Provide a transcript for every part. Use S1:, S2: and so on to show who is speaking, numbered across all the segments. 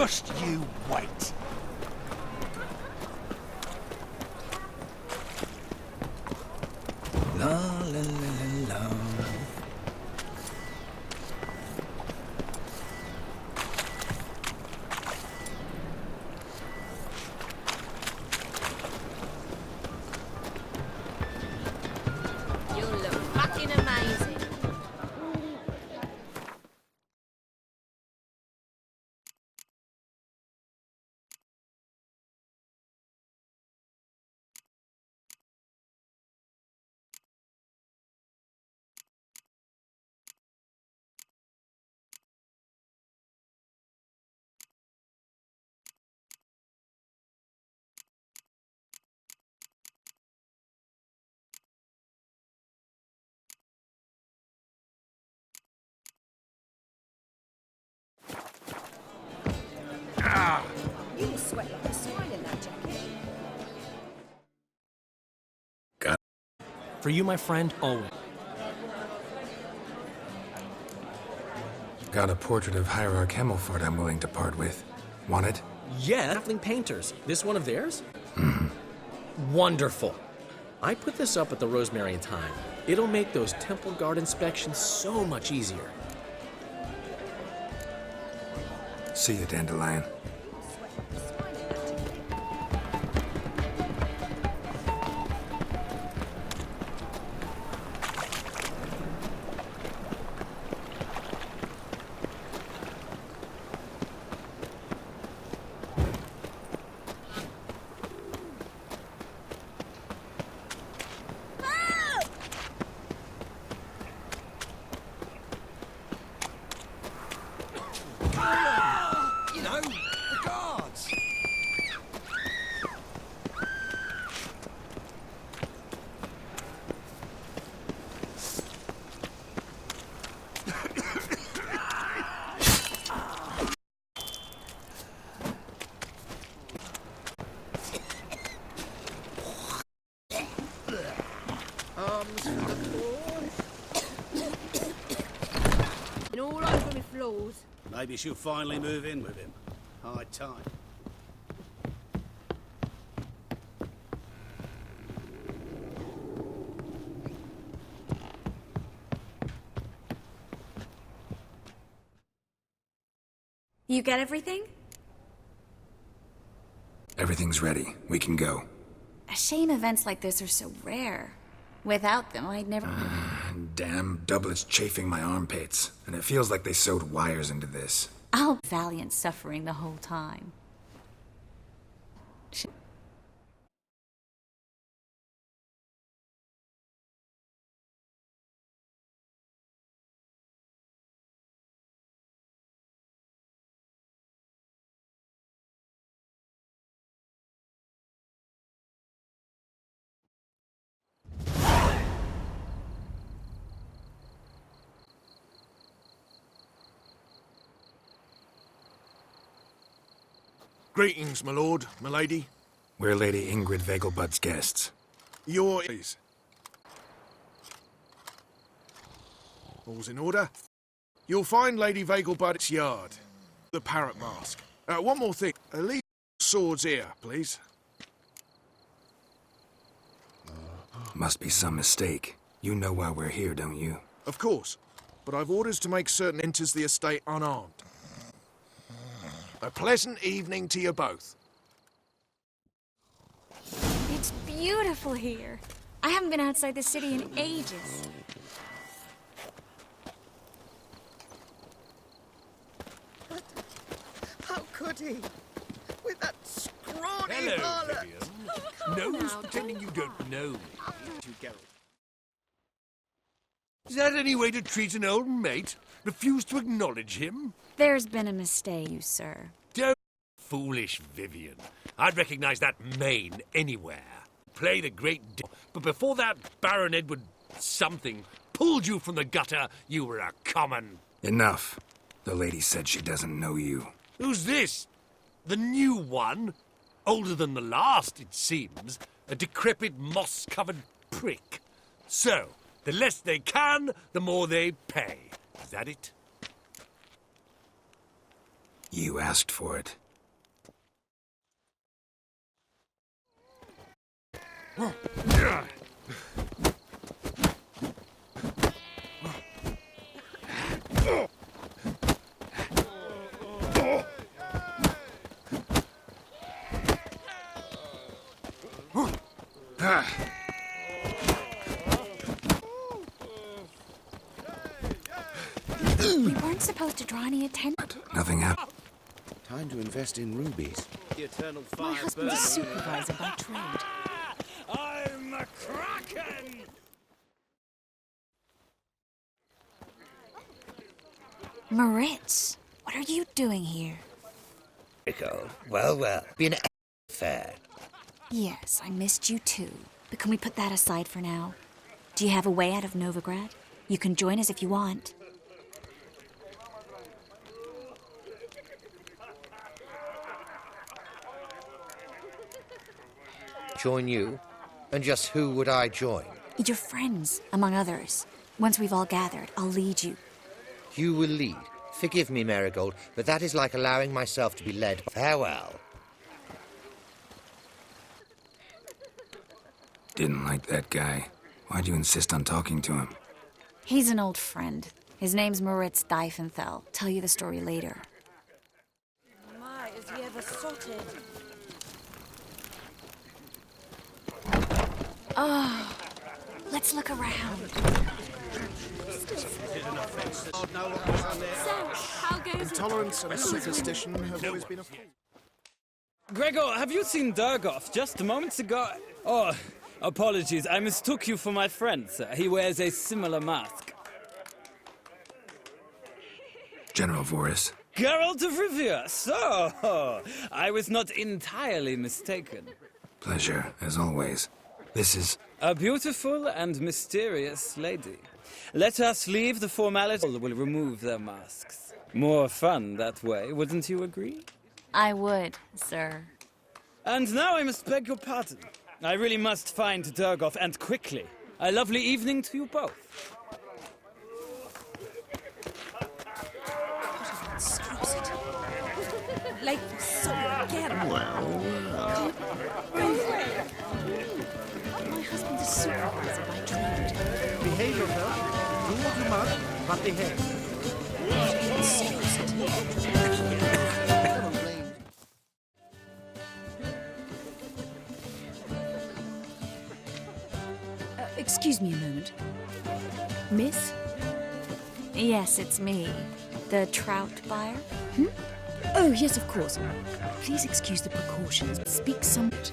S1: Just you wait.
S2: La la la la la.
S3: You look fucking amazing.
S4: You sweat like a swine in that jacket.
S5: For you, my friend, always.
S2: Got a portrait of Hierarch Hemmelford I'm willing to part with. Want it?
S5: Yeah, Halfling painters. This one of theirs? Wonderful. I put this up at the Rosemary in time. It'll make those temple guard inspections so much easier.
S2: See you, Dandelion.
S1: You know, the guards.
S3: And all over me floors.
S6: Maybe she'll finally move in with him. High time.
S7: You get everything?
S2: Everything's ready. We can go.
S7: A shame events like this are so rare. Without them, I'd never...
S2: Damn doublets chafing my armpits. And it feels like they sewed wires into this.
S7: I'll valiant suffering the whole time.
S1: Greetings, my lord, my lady.
S2: We're Lady Ingrid Vegelbud's guests.
S1: Your please. All's in order. You'll find Lady Vegelbud's yard. The parrot mask. One more thing. Leave swords here, please.
S2: Must be some mistake. You know why we're here, don't you?
S1: Of course. But I've orders to make certain enters the estate unarmed. A pleasant evening to you both.
S7: It's beautiful here. I haven't been outside the city in ages.
S4: How could he? With that scrawny
S8: Hello,
S4: harlot.
S8: Vivian. No use pretending you don't know me.
S6: To Geralt.
S8: Is that any way to treat an old mate? Refuse to acknowledge him?
S7: There's been a mistake, you sir.
S8: Don't... Foolish Vivian. I'd recognize that mane anywhere. Play the great but before that Baron Edward something pulled you from the gutter, you were a common...
S2: Enough. The lady said she doesn't know you.
S8: Who's this? The new one? Older than the last, it seems. A decrepit, moss-covered prick. So, the less they can, the more they pay. Is that it?
S2: You asked for it.
S7: We weren't supposed to draw any attention.
S2: Nothing happened.
S4: Time to invest in rubies.
S6: The eternal
S7: My
S6: fire
S7: husband's a
S6: burning.
S7: supervisor by trade.
S8: I'm a kraken!
S7: Moritz, what are you doing here?
S9: Rico, well, been fair.
S7: Yes, I missed you too. But can we put that aside for now? Do you have a way out of Novigrad? You can join us if you want.
S9: Join you? And just who would I join?
S7: Your friends, among others. Once we've all gathered, I'll lead you.
S9: You will lead. Forgive me, Marigold, but that is like allowing myself to be led. Farewell.
S2: Didn't like that guy. Why'd you insist on talking to him?
S7: He's an old friend. His name's Moritz Diefenthal. Tell you the story later.
S3: My, has he ever sotted?
S7: Let's look around.
S3: So, how goes it?
S1: Tolerance and superstition have always been a
S10: Gregor, have you seen Durgoff just moments ago? Oh, apologies. I mistook you for my friend, sir. He wears a similar mask.
S2: General Voris.
S10: Geralt of Rivia. So, I was not entirely mistaken.
S2: Pleasure, as always. This is...
S10: A beautiful and mysterious lady. Let us leave the formality. Will remove their masks. More fun that way, wouldn't you agree?
S7: I would, sir.
S10: And now I must beg your pardon. I really must find Durgoff, and quickly. A lovely evening to you both.
S3: Like, so again.
S7: My husband's a supervisor by trade.
S4: Behave yourself. Do what you must, but behave.
S11: Excuse me a moment. Miss?
S7: Yes, it's me. The trout buyer?
S11: Oh, yes, of course. Please excuse the precautions. Speak somewhat.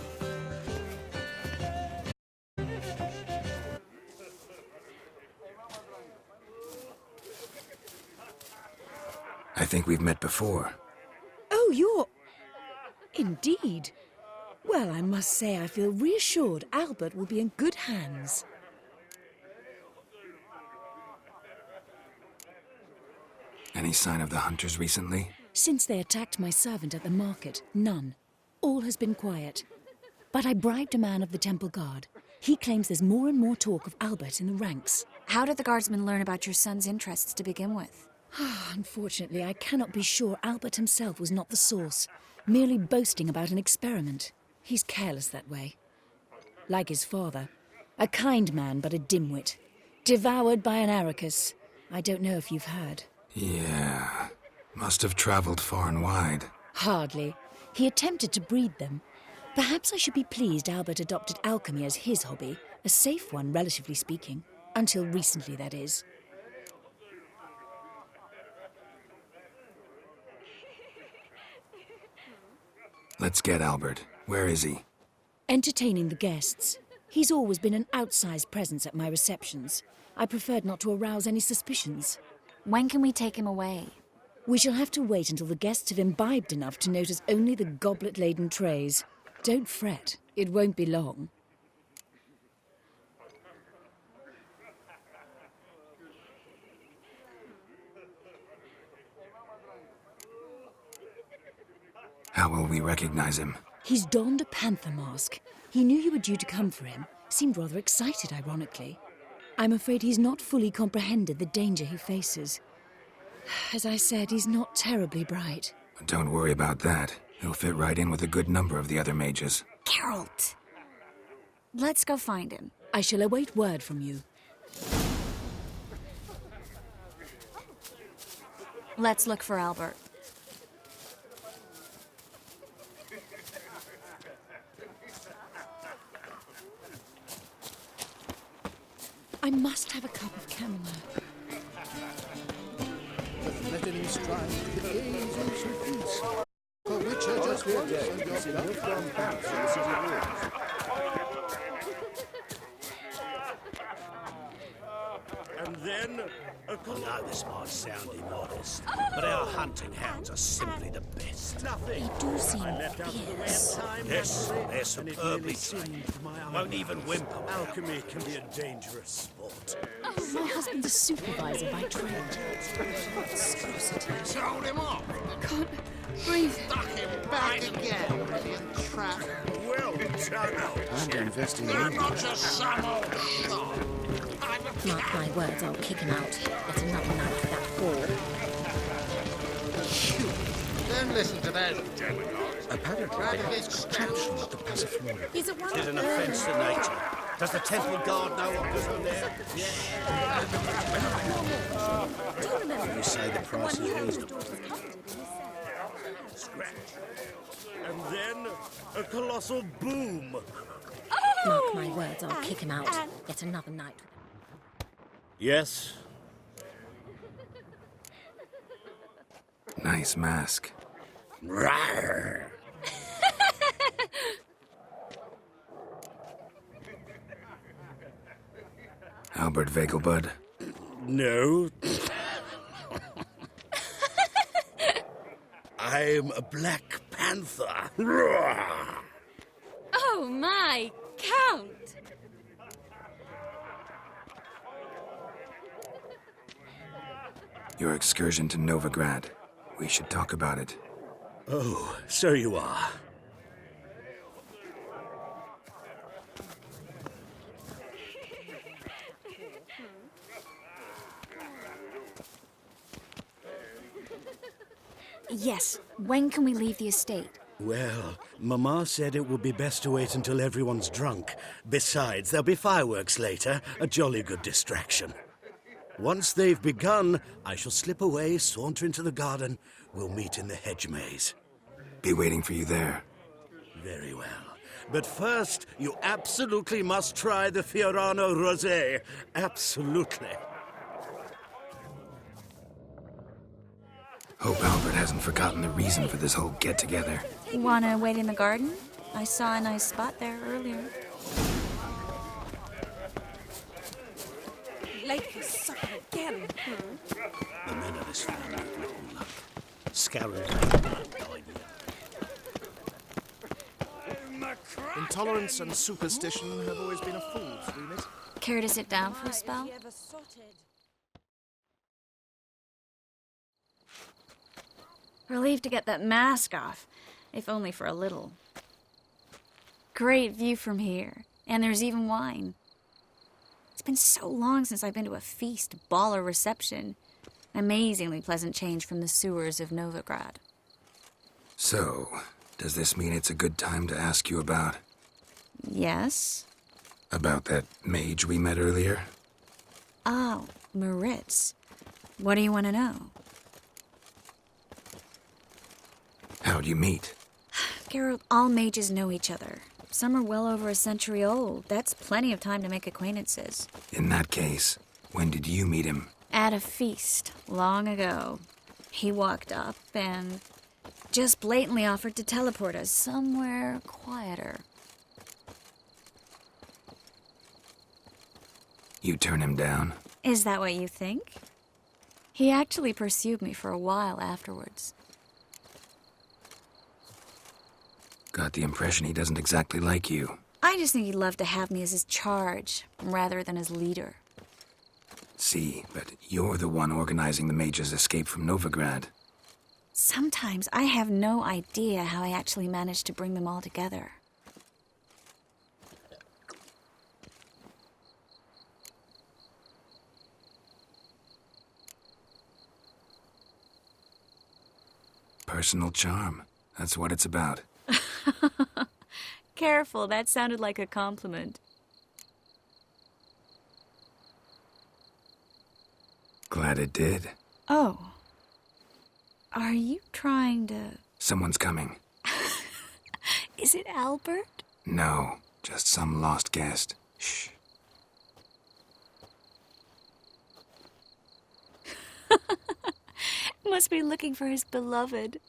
S2: I think we've met before.
S11: Oh, you're... Indeed. Well, I must say I feel reassured Albert will be in good hands.
S2: Any sign of the hunters recently?
S11: Since they attacked my servant at the market, none. All has been quiet. But I bribed a man of the Temple Guard. He claims there's more and more talk of Albert in the ranks.
S7: How did the guardsmen learn about your son's interests to begin with?
S11: Unfortunately, I cannot be sure Albert himself was not the source, merely boasting about an experiment. He's careless that way. Like his father. A kind man, but a dimwit. Devoured by an Arrakis. I don't know if you've heard.
S2: Yeah. Must have traveled far and wide.
S11: Hardly. He attempted to breed them. Perhaps I should be pleased Albert adopted alchemy as his hobby. A safe one, relatively speaking. Until recently, that is.
S2: Let's get Albert. Where is he?
S11: Entertaining the guests. He's always been an outsized presence at my receptions. I preferred not to arouse any suspicions.
S7: When can we take him away?
S11: We shall have to wait until the guests have imbibed enough to notice only the goblet-laden trays. Don't fret. It won't be long.
S2: How will we recognize him?
S11: He's donned a panther mask. He knew you were due to come for him. Seemed rather excited, ironically. I'm afraid he's not fully comprehended the danger he faces. As I said, he's not terribly bright.
S2: Don't worry about that. He'll fit right in with a good number of the other mages.
S7: Geralt! Let's go find him.
S11: I shall await word from you.
S7: Let's look for Albert.
S11: I must have a cup of chamomile.
S4: The threatening strife, the gaze on Sir Peace. For which I just once and your blood from back from the city walls.
S6: And then, I know this might sound immodest, but our hunting hounds are simply the best.
S7: They do seem fierce.
S6: Yes, they're superbly trained. Won't even whimper. Alchemy can be a dangerous sport.
S11: My husband's a supervisor by trade. Scarcity.
S6: Hold him off!
S11: Can't breathe.
S6: Stuck him back again, brilliant trap. Well done,
S4: I'm investing in
S6: You're not just some old shot.
S7: Mark my words, I'll kick him out. It's another night for that whore.
S6: Don't listen to those.
S4: apparently against contraption at the Passiflora.
S3: He's at one
S6: It's an offence to nature. Does the temple guard know what goes on there? You say the price is reasonable. Scratch. And then a colossal boom.
S7: Mark my words, I'll kick him out. Yet another night.
S6: Yes.
S2: Nice mask.
S6: Rawr.
S2: Albert Vegelbud.
S6: No. I'm a Black Panther. Rawr.
S3: Oh my, Count!
S2: Your excursion to Novigrad. We should talk about it.
S6: Oh, so you are.
S7: Yes. When can we leave the estate?
S6: Well, Mama said it would be best to wait until everyone's drunk. Besides, there'll be fireworks later, a jolly good distraction. Once they've begun, I shall slip away, saunter into the garden. We'll meet in the hedge maze.
S2: Be waiting for you there.
S6: Very well. But first, you absolutely must try the Fiorano Rosé. Absolutely.
S2: Hope Albert hasn't forgotten the reason for this whole get-together.
S7: Wanna wait in the garden? I saw a nice spot there earlier.
S3: Late for supper again.
S6: The men of this family have little luck. Scarab.
S1: Intolerance and superstition have always been a fool's remit.
S7: Care to sit down for a spell?
S3: Ever sorted?
S7: Relieved to get that mask off, if only for a little. Great view from here, and there's even wine. It's been so long since I've been to a feast, ball, or reception. Amazingly pleasant change from the sewers of Novigrad.
S2: So, does this mean it's a good time to ask you about...
S7: Yes?
S2: about that mage we met earlier?
S7: Oh, Moritz. What do you want to know?
S2: How'd you meet?
S7: Geralt, all mages know each other. Some are well over a century old. That's plenty of time to make acquaintances.
S2: In that case, when did you meet him?
S7: At a feast, long ago. He walked up and just blatantly offered to teleport us somewhere quieter.
S2: You turn him down?
S7: Is that what you think? He actually pursued me for a while afterwards.
S2: Got the impression he doesn't exactly like you.
S7: I just think he'd love to have me as his charge, rather than as leader.
S2: See, but you're the one organizing the mage's escape from Novigrad.
S7: Sometimes I have no idea how I actually managed to bring them all together.
S2: Personal charm. That's what it's about.
S7: Careful, that sounded like a compliment.
S2: Glad it did.
S7: Oh. Are you trying to...
S2: Someone's coming.
S7: Is it Albert?
S2: No, just some lost guest. Shh.
S7: Must be looking for his beloved.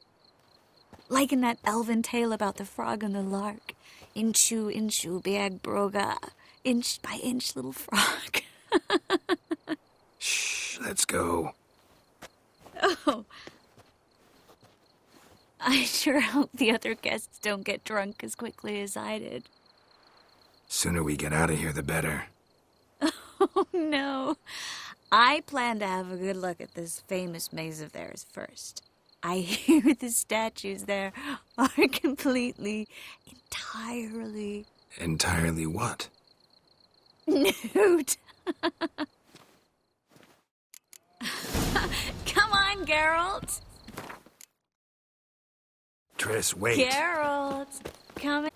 S7: Like in that elven tale about the frog and the lark. Inchu, inchu, biag broga. Inch by inch, little frog.
S2: Shh, let's go.
S7: Oh. I sure hope the other guests don't get drunk as quickly as I did.
S2: Sooner we get out of here, the better.
S7: Oh, no. I plan to have a good look at this famous maze of theirs first. I hear the statues there are entirely...
S2: Entirely what?
S7: Nude. Come on, Geralt.
S2: Triss, wait.
S7: Geralt, come in.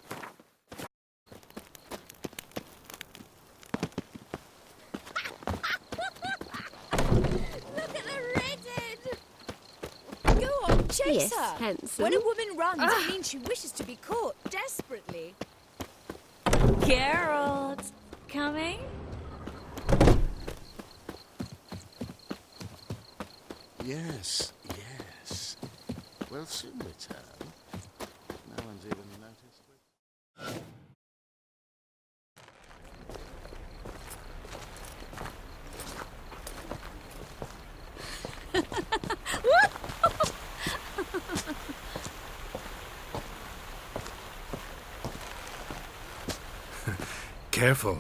S3: Look at the redhead! Go on, chase
S12: Yes,
S3: her!
S12: handsome.
S3: When a woman runs, it means she wishes to be caught desperately.
S7: Geralt, coming?
S4: Yes, yes. We'll soon return. No one's even noticed.
S2: Careful.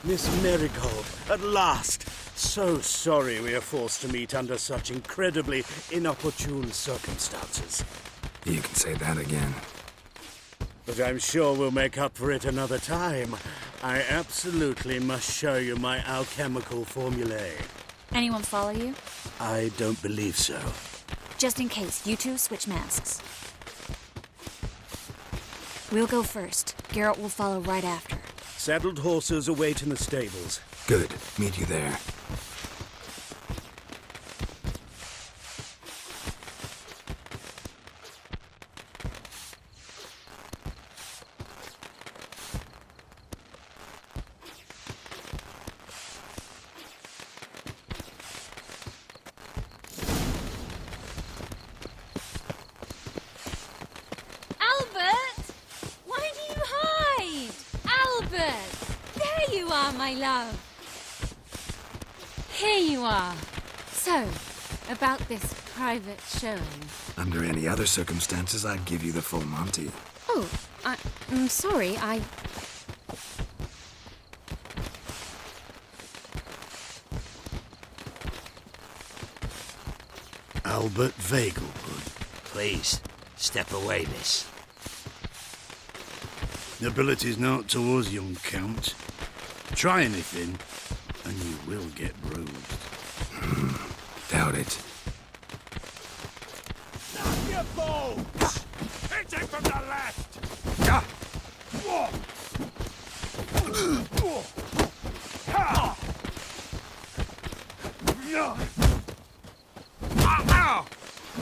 S6: Miss Marigold, at last! So sorry we are forced to meet under such incredibly inopportune circumstances.
S2: You can say that again.
S6: But I'm sure we'll make up for it another time. I absolutely must show you my alchemical formulae.
S7: Anyone follow you?
S6: I don't believe so.
S7: Just in case, you two switch masks. We'll go first. Geralt will follow right after.
S6: Saddled horses await in the stables.
S2: Good. Meet you there.
S3: Albert! Why do you hide? Albert! There you are, my love. Here you are. So, about this private showing.
S2: Under any other circumstances, I'd give you the full Monty.
S12: Oh, I'm sorry,
S6: Albert Vegelbud. Please, step away, miss.
S13: Nobility's not towards young Count. Try anything, and you will get bruised.
S2: Doubt it.
S8: Your bow! Hit him from the left! Ow!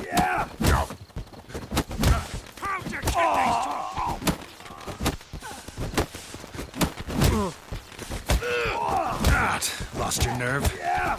S8: Yeah! How'd you get these
S2: What? Lost your nerve?
S8: Yeah!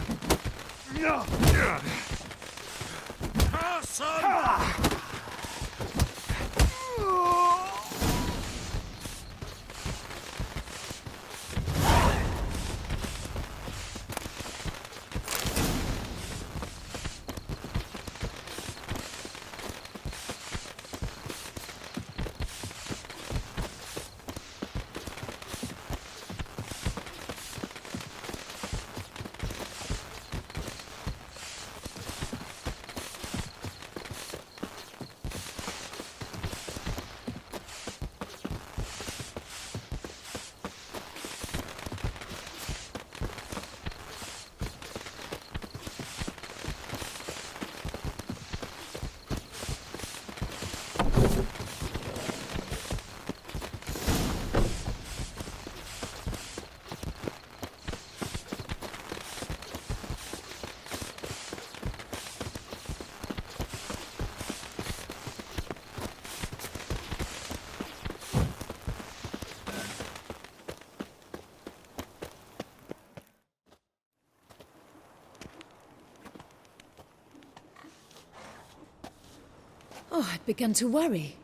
S11: Oh, I'd begun to worry.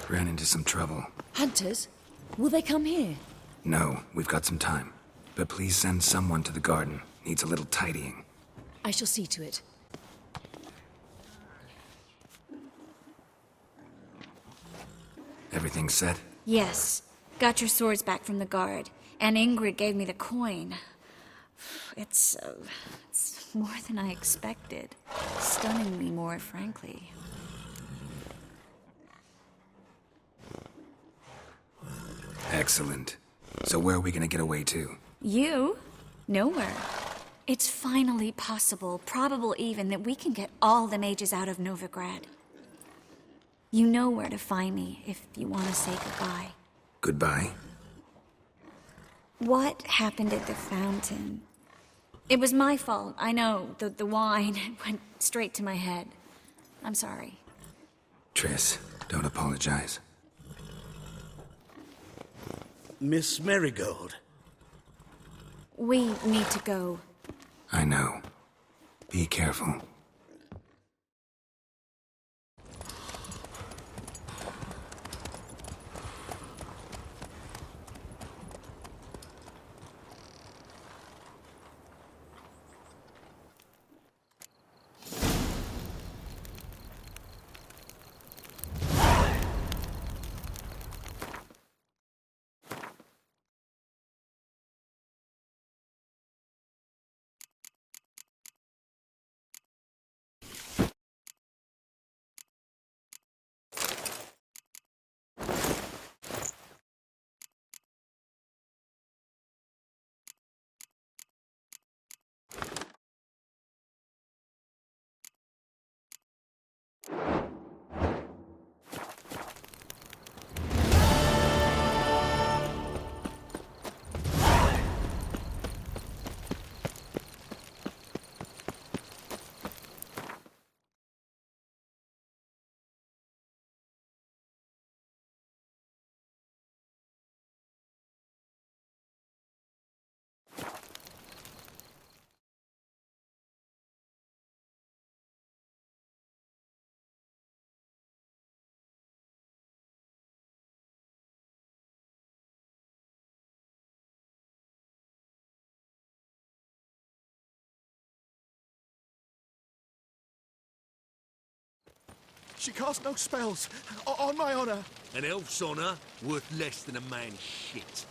S2: Ran into some trouble.
S11: Hunters? Will they come here?
S2: No, we've got some time. But please send someone to the garden. Needs a little tidying.
S11: I shall see to it.
S2: Everything set?
S7: Yes. Got your swords back from the guard. And Ingrid gave me the coin. It's more than I expected. Stunningly more, frankly.
S2: Excellent. So where are we gonna get away to?
S7: You? Nowhere. It's finally possible, probable even, that we can get all the mages out of Novigrad. You know where to find me if you want to say goodbye.
S2: Goodbye?
S7: What happened at the fountain? It was my fault, I know. The wine went straight to my head. I'm sorry.
S2: Triss, don't apologize.
S6: Miss Marigold.
S7: We need to go.
S2: I know. Be careful.
S1: She casts no spells. On my honor.
S8: An elf's honor worth less than a man's shit.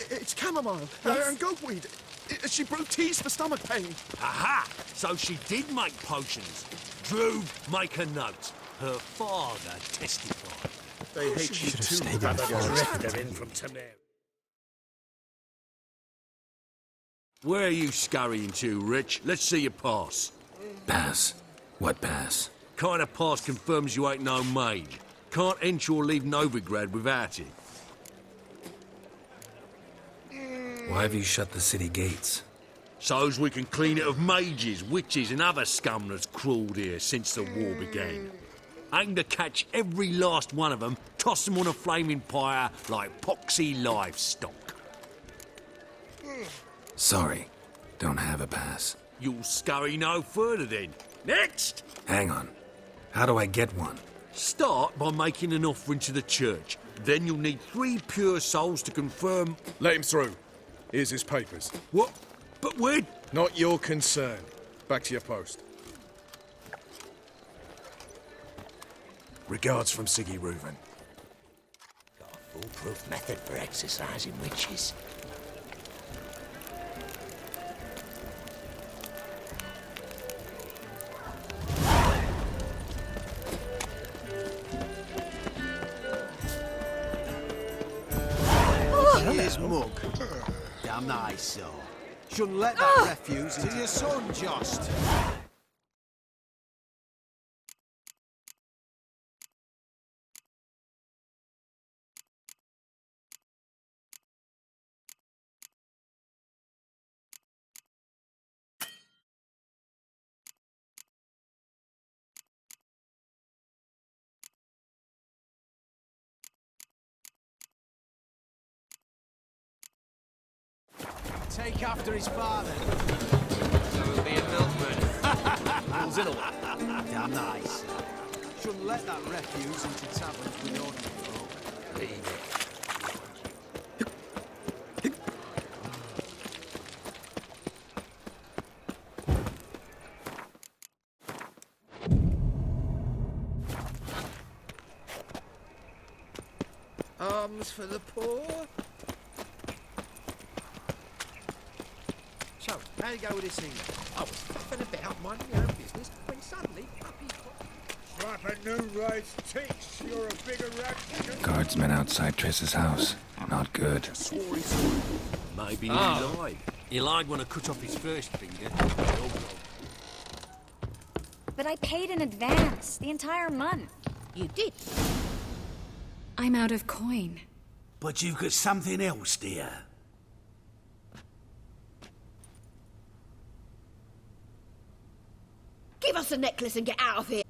S1: It's chamomile and goatweed. She brewed teas for stomach pain.
S8: Aha! So she did make potions. Drew, make a note. Her father testified.
S1: They hate you too.
S6: Drifter in from Temer.
S8: Where are you scurrying to, Rich? Let's see your pass.
S2: Pass? What pass?
S8: Kind of pass confirms you ain't no mage. Can't enter or leave Novigrad without it.
S2: Why have you shut the city gates?
S8: So's we can clean it of mages, witches and other scum that's crawled here since the war began. Aim to catch every last one of them, toss them on a flaming pyre like poxy livestock.
S2: Sorry, don't have a pass.
S8: You'll scurry no further then. Next!
S2: Hang on. How do I get one?
S8: Start by making an offering to the church. Then you'll need 3 pure souls to confirm...
S1: Let him through. Here's his papers.
S8: What? But where...
S1: Not your concern. Back to your post. Regards from Siggy Reuven.
S14: Got a foolproof method for exercising witches.
S15: Here's Mug. Damn nice, so. Shouldn't let that refuse into your son, Jost. Take after his father.
S8: So he'll be a milkman.
S5: Rules in a way.
S15: Damn nice. Shouldn't let that refuse into taverns with ordinary folk.
S8: Leave it.
S9: Alms for the poor?
S15: So, how you go with this thing?
S9: I was faffing about minding my own business when suddenly up he
S4: Slap a new rice takes. You're a bigger rat.
S2: Guardsmen outside Triss's house. Not good.
S8: Maybe he lied. He lied when I cut off his first finger.
S7: But I paid in advance, the entire month.
S11: You did?
S7: I'm out of coin.
S13: But you've got something else, dear.
S11: Give us the necklace and get out of here.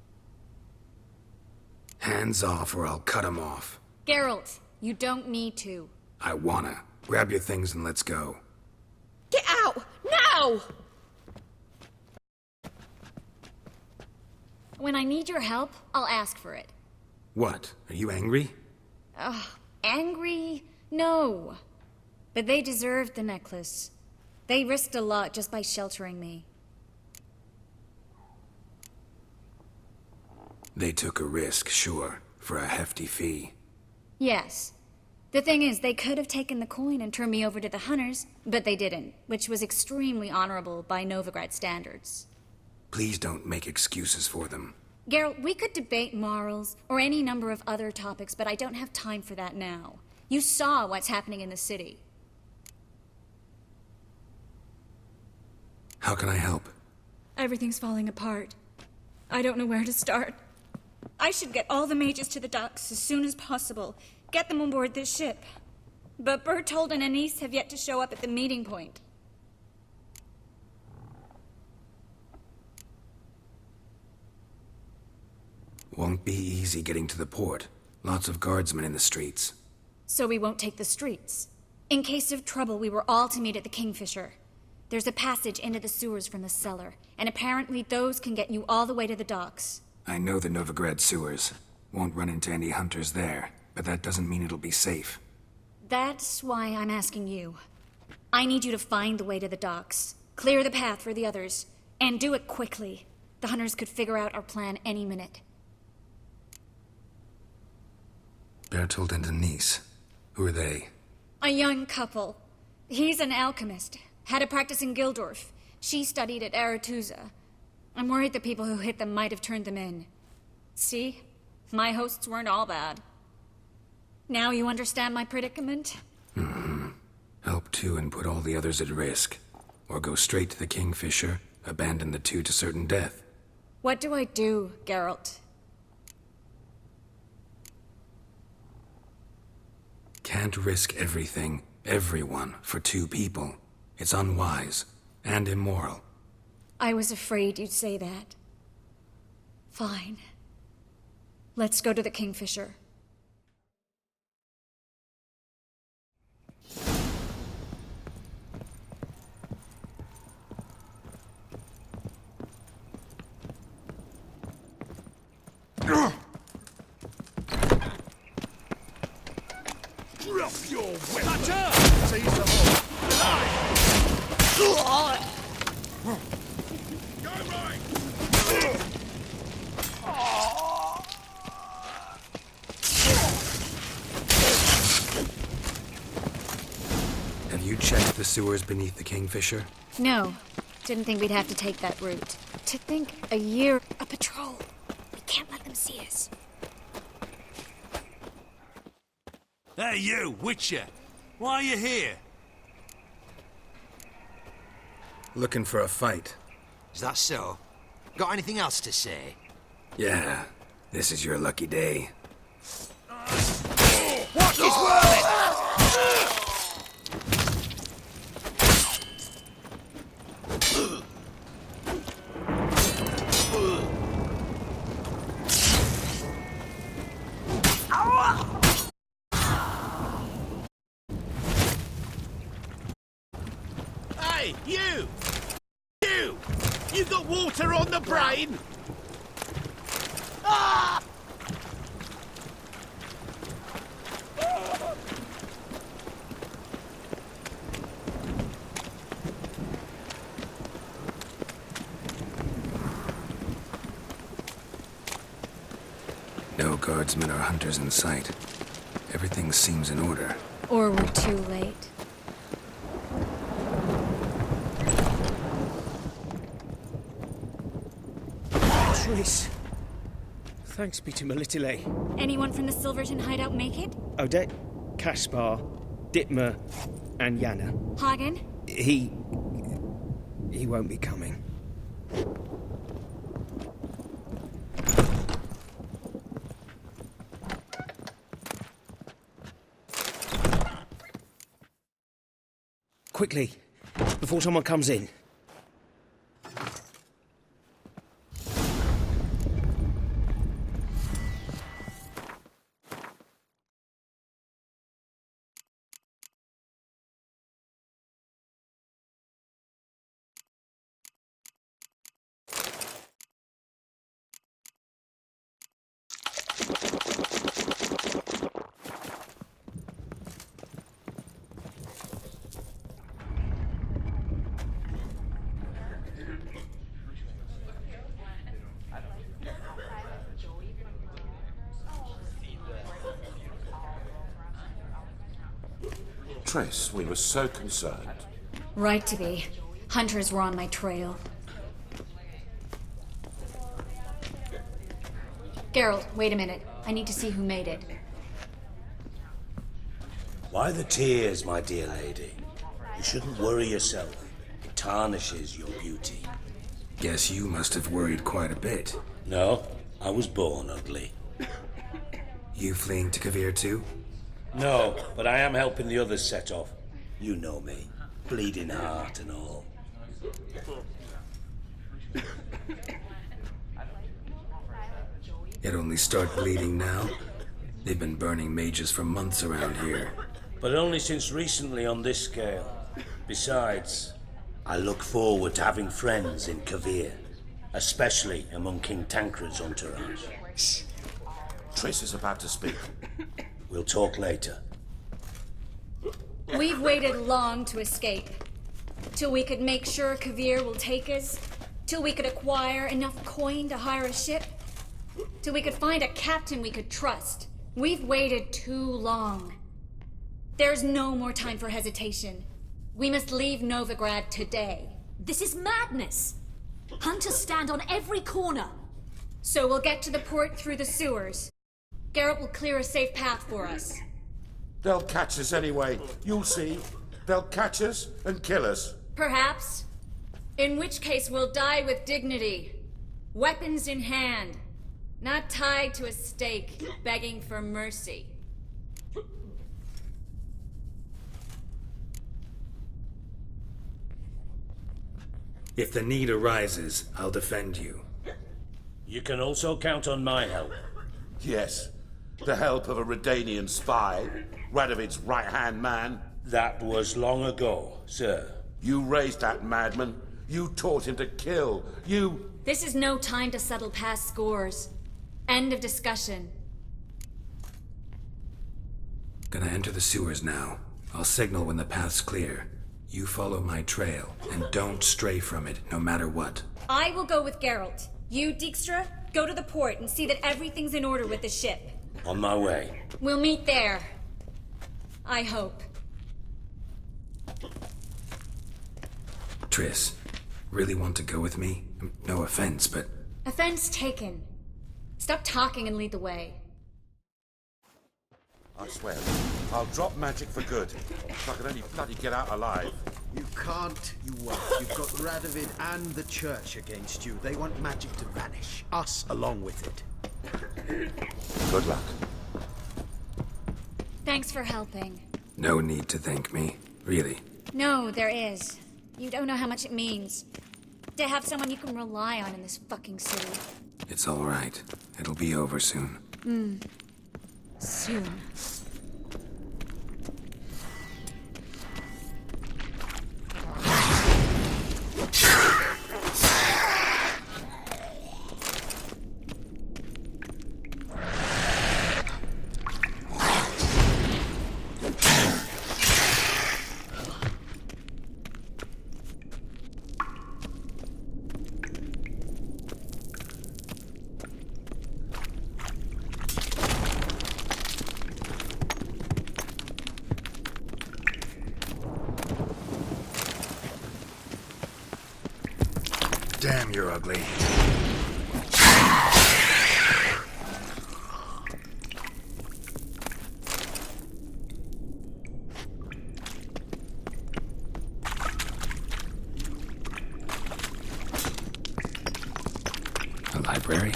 S2: Hands off or I'll cut 'em off.
S7: Geralt, you don't need to.
S2: I wanna. Grab your things and let's go.
S11: Get out! Now!
S7: When I need your help, I'll ask for it.
S2: What? Are you angry?
S7: Ugh, angry? No. But they deserved the necklace. They risked a lot just by sheltering me.
S2: They took a risk, sure, for a hefty fee.
S7: Yes. The thing is, they could have taken the coin and turned me over to the hunters, but they didn't, which was extremely honorable by Novigrad standards.
S2: Please don't make excuses for them.
S7: Geralt, we could debate morals or any number of other topics, but I don't have time for that now. You saw what's happening in the city.
S2: How can I help?
S7: Everything's falling apart. I don't know where to start. I should get all the mages to the docks as soon as possible. Get them on board this ship. But Bertold and Anise have yet to show up at the meeting point.
S2: Won't be easy getting to the port. Lots of guardsmen in the streets.
S7: So we won't take the streets. In case of trouble, we were all to meet at the Kingfisher. There's a passage into the sewers from the cellar, and apparently those can get you all the way to the docks.
S2: I know the Novigrad sewers. Won't run into any hunters there, but that doesn't mean it'll be safe.
S7: That's why I'm asking you. I need you to find the way to the docks, clear the path for the others, and do it quickly. The hunters could figure out our plan any minute.
S2: Bertold and Anise. Who are they?
S7: A young couple. He's an alchemist. Had a practice in Gildorf. She studied at Aretuza. I'm worried the people who hit them might have turned them in. See? My hosts weren't all bad. Now you understand my predicament?
S2: Help two and put all the others at risk. Or go straight to the Kingfisher, abandon the two to certain death.
S7: What do I do, Geralt?
S2: Can't risk everything, everyone, for two people. It's unwise and immoral.
S7: I was afraid you'd say that. Fine. Let's go to the Kingfisher.
S4: Drop your weapon! Seize the hole! Go right!
S2: Have you checked the sewers beneath the Kingfisher?
S7: No. Didn't think we'd have to take that route. To think a year... A patrol. We can't let them see us.
S8: Hey, you, Witcher. Why are you here?
S2: Looking for a fight.
S14: Is that so? Got anything else to say?
S2: Yeah, this is your lucky day.
S14: Watch his whirling!
S13: on the brain! Ah!
S2: No guardsmen or hunters in sight. Everything seems in order.
S7: Or we're too late.
S16: Triss. Thanks be to Melitele.
S7: Anyone from the Silverton hideout make it?
S16: Odette, Caspar, Dittmer, and Yana.
S7: Hagen?
S16: He won't be coming. Quickly, before someone comes in.
S17: Triss, we were so concerned.
S7: Right to be. Hunters were on my trail. Geralt, wait a minute. I need to see who made it.
S14: Why the tears, my dear lady? You shouldn't worry yourself. It tarnishes your beauty.
S2: Guess you must have worried quite a bit.
S14: No, I was born ugly.
S2: You fleeing to Kavir too?
S14: No, but I am helping the others set off. You know me. Bleeding heart and all.
S2: It only start bleeding now? They've been burning mages for months around here.
S14: But only since recently on this scale. Besides, I look forward to having friends in Kavir. Especially among King Tancred's entourage.
S17: Shh. Triss is about to speak.
S14: We'll talk later.
S7: We've waited long to escape. Till we could make sure Kavir will take us. Till we could acquire enough coin to hire a ship. Till we could find a captain we could trust. We've waited too long. There's no more time for hesitation. We must leave Novigrad today.
S3: This is madness. Hunters stand on every corner.
S7: So we'll get to the port through the sewers. Geralt will clear a safe path for us.
S17: They'll catch us anyway. You'll see. They'll catch us and kill us.
S7: Perhaps. In which case we'll die with dignity. Weapons in hand. Not tied to a stake, begging for mercy.
S2: If the need arises, I'll defend you.
S14: You can also count on my help.
S17: Yes. The help of a Redanian spy, Radovid's right-hand man.
S14: That was long ago, sir.
S17: You raised that madman. You taught him to kill. You...
S7: This is no time to settle past scores. End of discussion.
S2: Gonna enter the sewers now. I'll signal when the path's clear. You follow my trail, and don't stray from it, no matter what.
S7: I will go with Geralt. You, Dijkstra, go to the port and see that everything's in order with the ship.
S14: On my way.
S7: We'll meet there. I hope.
S2: Triss, really want to go with me? No offense, but...
S7: Offense taken. Stop talking and lead the way.
S17: I swear, I'll drop magic for good. If I could only bloody get out alive.
S15: You can't, you won't. You've got Radovid and the church against you. They want magic to vanish. Us along with it.
S17: Good luck.
S7: Thanks for helping.
S2: No need to thank me, really.
S7: No, there is. You don't know how much it means. To have someone you can rely on in this fucking city.
S2: It's all right. It'll be over soon.
S7: Soon.
S2: Damn, you're ugly. A library?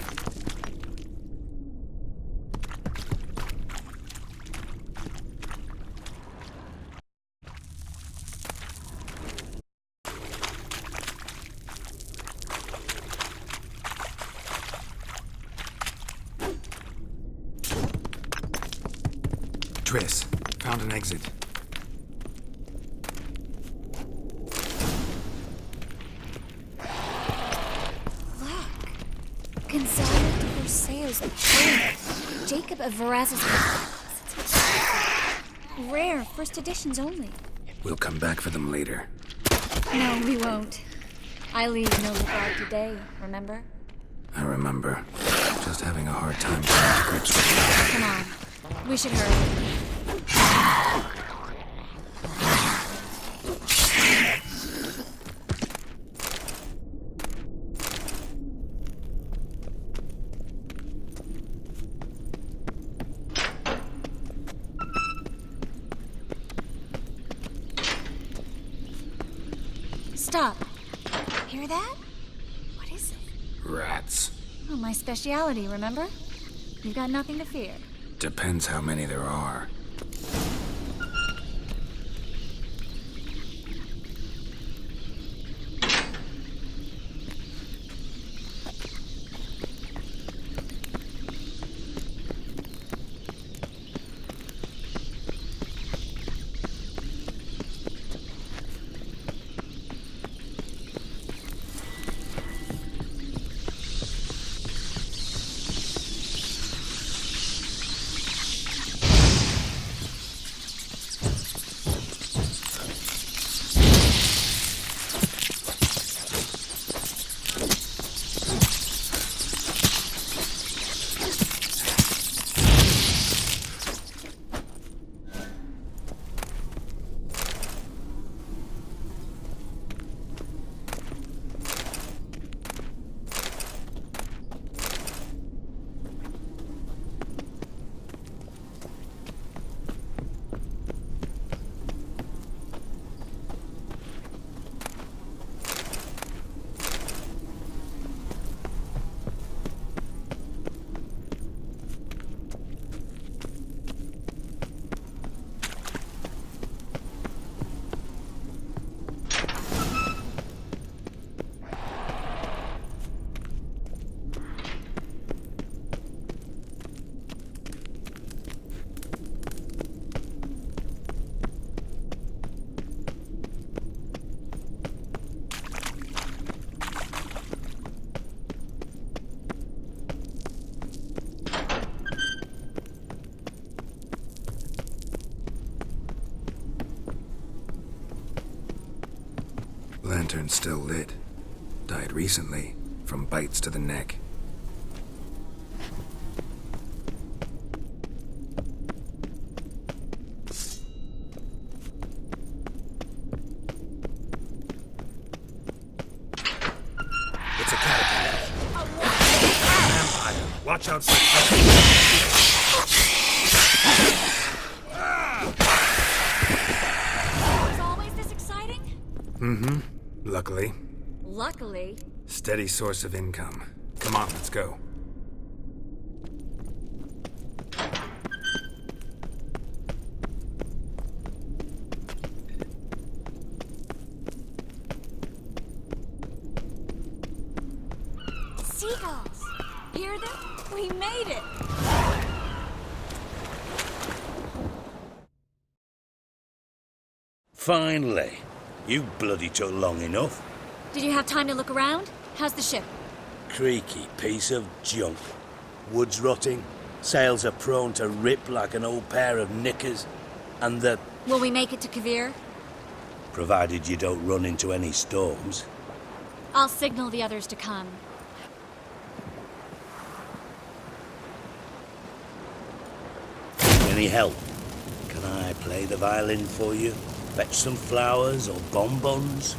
S2: Triss, found an exit.
S7: Gonzalo de Berceo's poem. Jacob of Veraz's. Rare, first editions only.
S2: We'll come back for them later.
S7: No, we won't. I leave no regard today, remember?
S2: I remember. Just having a hard time coming to grips with it.
S7: Come on. We should hurry. Stop. Hear that? What is it?
S2: Rats.
S7: Oh, my speciality, remember? You've got nothing to fear.
S2: Depends how many there are. Lantern's still lit. Died recently, from bites to the neck.
S8: It's a caterpillar. Vampire. Watch out for
S7: Was always this exciting?
S2: Mm-hmm. Luckily.
S7: Luckily.
S2: Steady source of income. Come on, let's go.
S7: Seagulls! Hear them? We made it!
S14: Finally. You bloody took long enough.
S7: Did you have time to look around? How's the ship?
S14: Creaky piece of junk. Wood's rotting. Sails are prone to rip like an old pair of knickers. And the...
S7: Will we make it to Kavir?
S14: Provided you don't run into any storms.
S7: I'll signal the others to come.
S14: Any help? Can I play the violin for you? Fetch some flowers or bonbons?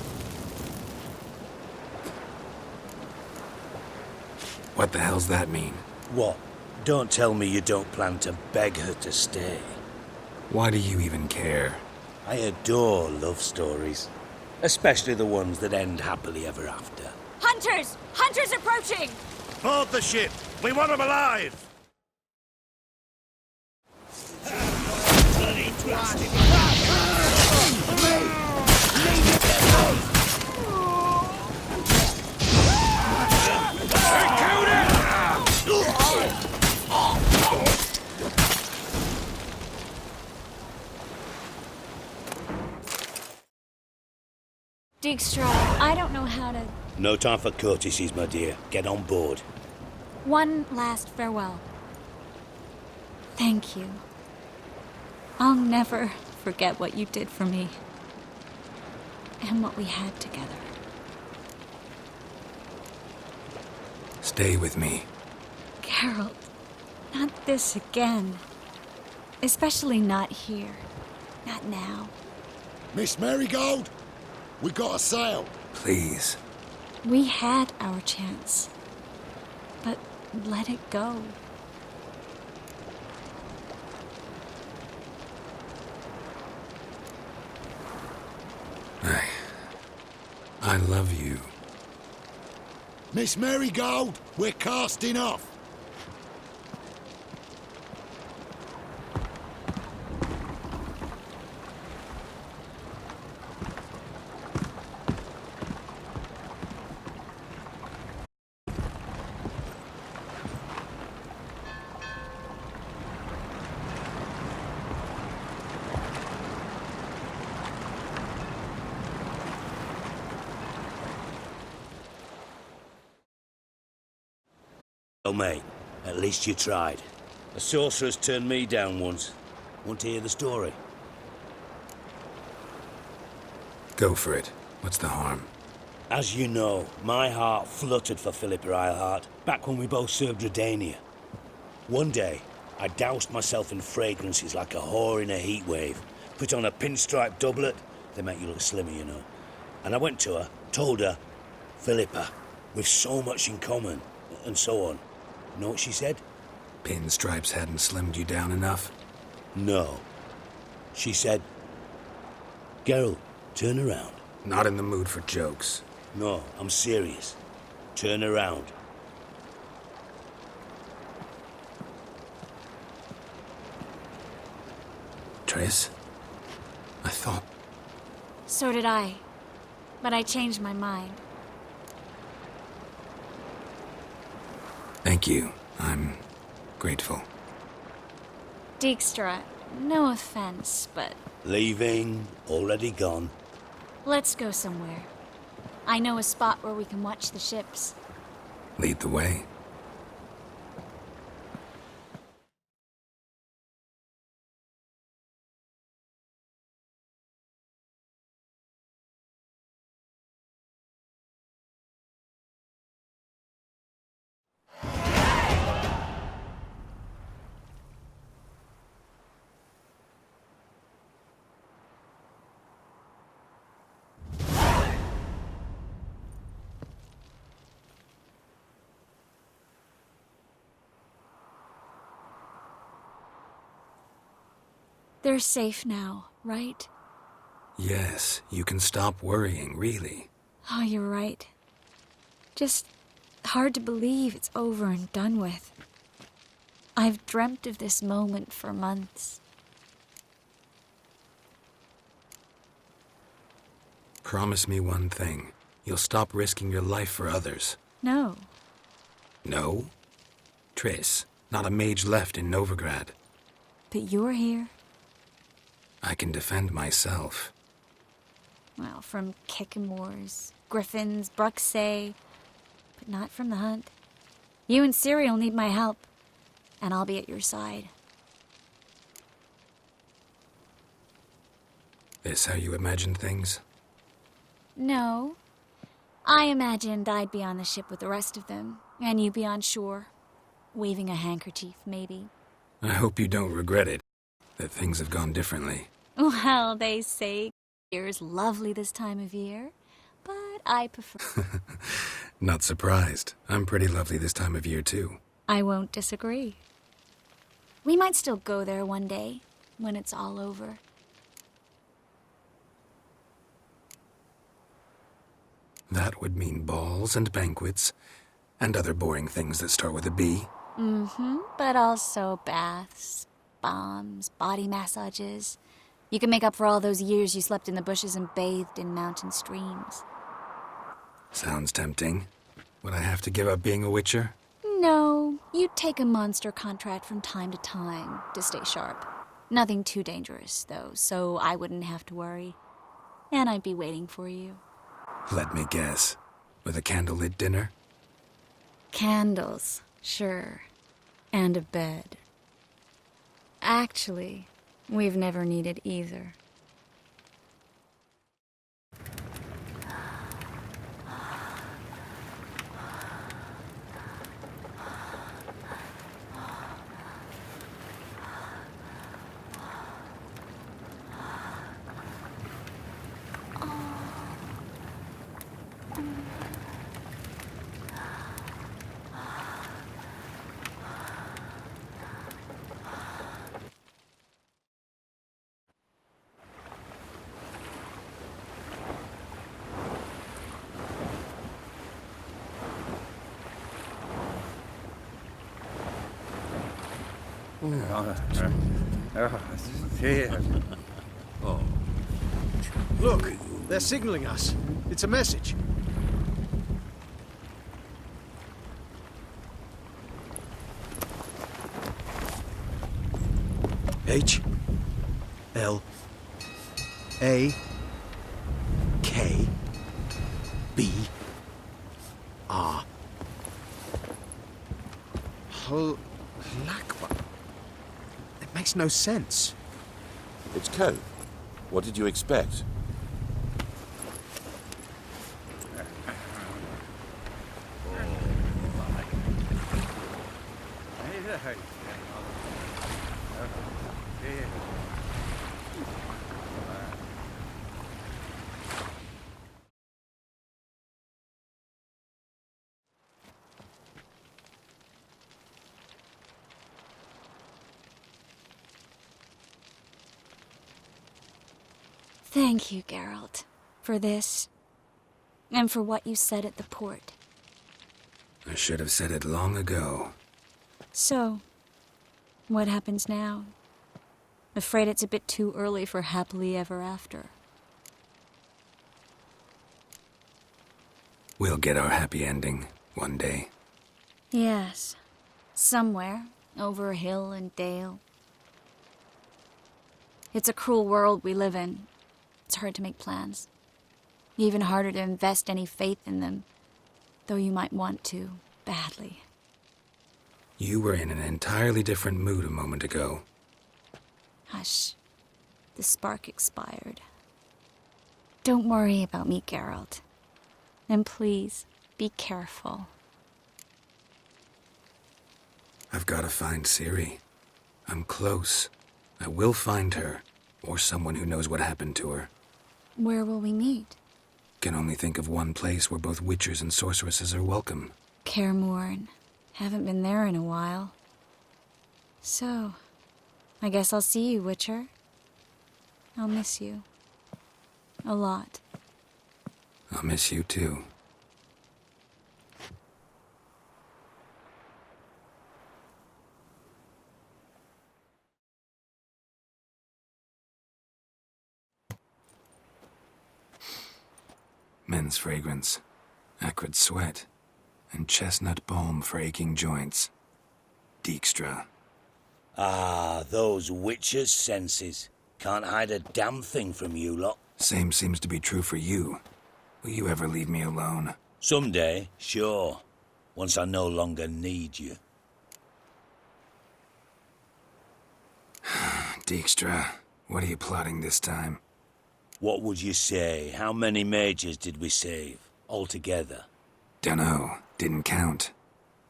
S2: What the hell's that mean?
S14: What? Don't tell me you don't plan to beg her to stay.
S2: Why do you even care?
S14: I adore love stories. Especially the ones that end happily ever after.
S7: Hunters! Hunters approaching!
S13: Board the ship! We want them alive!
S7: Dijkstra, I don't know how to...
S14: No time for courtesies, my dear. Get on board.
S7: One last farewell. Thank you. I'll never forget what you did for me. And what we had together.
S2: Stay with me.
S7: Geralt, not this again. Especially not here. Not now.
S4: Miss Marigold, we got a sail.
S2: Please.
S7: We had our chance. But let it go.
S2: I love you.
S4: Miss Marigold, we're casting off.
S14: Oh, mate, at least you tried. A sorceress turned me down once. Want to hear the story?
S2: Go for it. What's the harm?
S14: As you know, my heart fluttered for Philippa Eilhart back when we both served Redania. One day, I doused myself in fragrances like a whore in a heat wave. Put on a pinstripe doublet. They make you look slimmer, you know. And I went to her, told her, Philippa, we've so much in common, and so on. You know what she said?
S2: Pinstripes hadn't slimmed you down enough?
S14: No. She said, Geralt, turn around.
S2: Not in the mood for jokes.
S14: No, I'm serious. Turn around.
S2: Triss? I thought...
S7: So did I. But I changed my mind.
S2: Thank you. I'm grateful.
S7: Dijkstra, no offense, but...
S14: Leaving, already gone.
S7: Let's go somewhere. I know a spot where we can watch the ships.
S2: Lead the way.
S7: They're safe now, right?
S2: Yes, you can stop worrying, really.
S7: Oh, you're right. Just hard to believe it's over and done with. I've dreamt of this moment for months.
S2: Promise me one thing. You'll stop risking your life for others.
S7: No.
S2: No? Triss, not a mage left in Novigrad.
S7: But you're here.
S2: I can defend myself.
S7: Well, from Kickamores, Griffins, Bruxay, but not from the hunt. You and Ciri will need my help, and I'll be at your side.
S2: This how you imagined things?
S7: No. I imagined I'd be on the ship with the rest of them, and you be on shore, waving a handkerchief, maybe.
S2: I hope you don't regret it, that things have gone differently.
S7: Well, they say here's lovely this time of year, but I prefer.
S2: Not surprised. I'm pretty lovely this time of year, too.
S7: I won't disagree. We might still go there one day, when it's all over.
S2: That would mean balls and banquets, and other boring things that start with a B.
S7: Mm-hmm, but also baths, bombs, body massages. You can make up for all those years you slept in the bushes and bathed in mountain streams.
S2: Sounds tempting. Would I have to give up being a witcher?
S7: No, you'd take a monster contract from time to time to stay sharp. Nothing too dangerous, though, so I wouldn't have to worry. And I'd be waiting for you.
S2: Let me guess. With a candlelit dinner?
S7: Candles, sure. And a bed. Actually, we've never needed either.
S15: Oh. Look, they're signaling us. It's a message. H L A K B R Halakba. It makes no sense.
S17: It's code. What did you expect?
S7: Thank you, Geralt, for this, and for what you said at the port.
S2: I should have said it long ago.
S7: So, what happens now? Afraid it's a bit too early for happily ever after.
S2: We'll get our happy ending one day.
S7: Yes, somewhere, over hill and dale. It's a cruel world we live in. It's hard to make plans. Even harder to invest any faith in them, though you might want to, badly.
S2: You were in an entirely different mood a moment ago.
S7: Hush. The spark expired. Don't worry about me, Geralt. And please, be careful.
S2: I've got to find Ciri. I'm close. I will find her, or someone who knows what happened to her.
S7: Where will we meet?
S2: Can only think of one place where both witchers and sorceresses are welcome.
S7: Kaer Morhen. Haven't been there in a while. So, I guess I'll see you, Witcher. I'll miss you. A lot.
S2: I'll miss you too. Men's fragrance, acrid sweat, and chestnut balm for aching joints. Dijkstra.
S14: Ah, those witches' senses. Can't hide a damn thing from you lot.
S2: Same seems to be true for you. Will you ever leave me alone?
S14: Someday, sure. Once I no longer need you.
S2: Dijkstra, what are you plotting this time?
S14: What would you say? How many mages did we save, altogether?
S2: Dunno. Didn't count.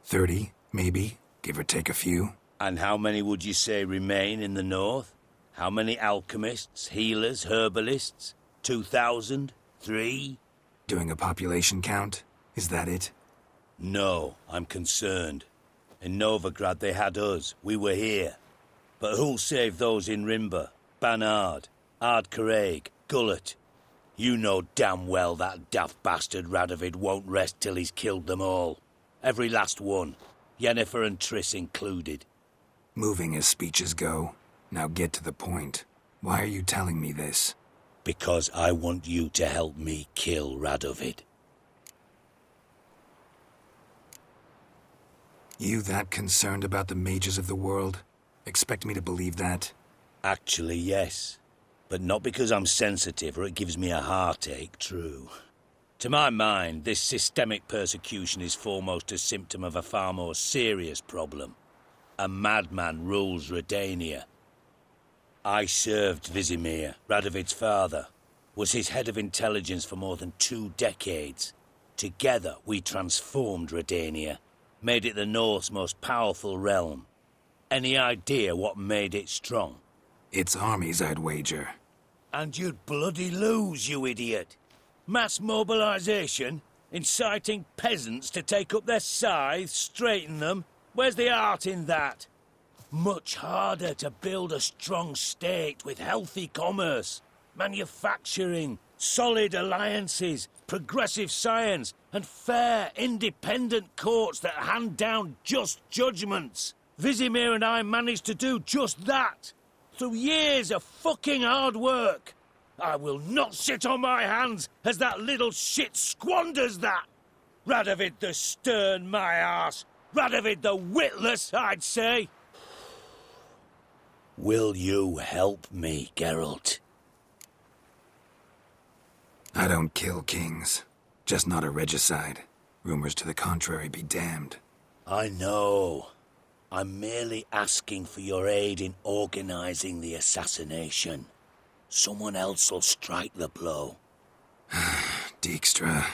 S2: 30, maybe, give or take a few.
S14: And how many would you say remain in the north? How many alchemists, healers, herbalists? 2,000? 3?
S2: Doing a population count? Is that it?
S14: No, I'm concerned. In Novigrad they had us. We were here. But who'll save those in Rimba? Banard, Ardcaraig, Gullet? You know damn well that daft bastard Radovid won't rest till he's killed them all. Every last one. Yennefer and Triss included.
S2: Moving as speeches go. Now get to the point. Why are you telling me this?
S14: Because I want you to help me kill Radovid.
S2: You that concerned about the mages of the world? Expect me to believe that?
S14: Actually, yes. But not because I'm sensitive or it gives me a heartache, true. To my mind, this systemic persecution is foremost a symptom of a far more serious problem. A madman rules Redania. I served Vizimir, Radovid's father, was his head of intelligence for more than 2 decades. Together, we transformed Redania, made it the North's most powerful realm. Any idea what made it strong?
S2: Its armies, I'd wager.
S14: And you'd bloody lose, you idiot. Mass mobilization? Inciting peasants to take up their scythes, straighten them? Where's the art in that? Much harder to build a strong state with healthy commerce, manufacturing, solid alliances, progressive science, and fair, independent courts that hand down just judgments. Vizimir and I managed to do just that, through years of fucking hard work. I will not sit on my hands as that little shit squanders that. Radovid the stern, my arse. Radovid the witless, I'd say. Will you help me, Geralt?
S2: I don't kill kings. Just not a regicide. Rumors to the contrary be damned.
S14: I know. I'm merely asking for your aid in organizing the assassination. Someone else will strike the blow.
S2: Dijkstra.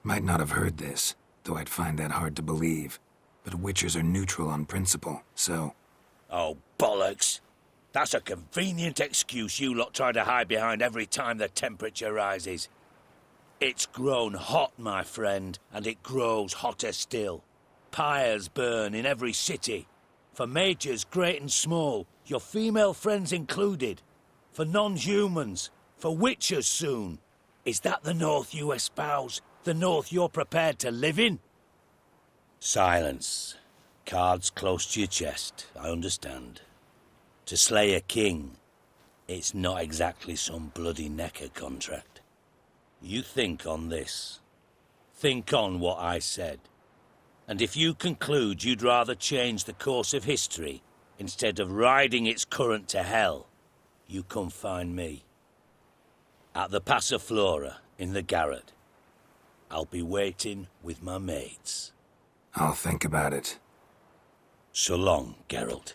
S2: Might not have heard this, though I'd find that hard to believe. But Witchers are neutral on principle, so...
S14: Oh, bollocks. That's a convenient excuse you lot try to hide behind every time the temperature rises. It's grown hot, my friend, and it grows hotter still. Pyres burn in every city. For mages great and small, your female friends included. For non-humans, for witchers soon. Is that the North you espouse? The North you're prepared to live in? Silence. Cards close to your chest, I understand. To slay a king, it's not exactly some bloody necker contract. You think on this. Think on what I said. And if you conclude you'd rather change the course of history instead of riding its current to hell, you come find me. At the Passiflora, in the garret. I'll be waiting with my mates.
S2: I'll think about it.
S14: So long, Geralt.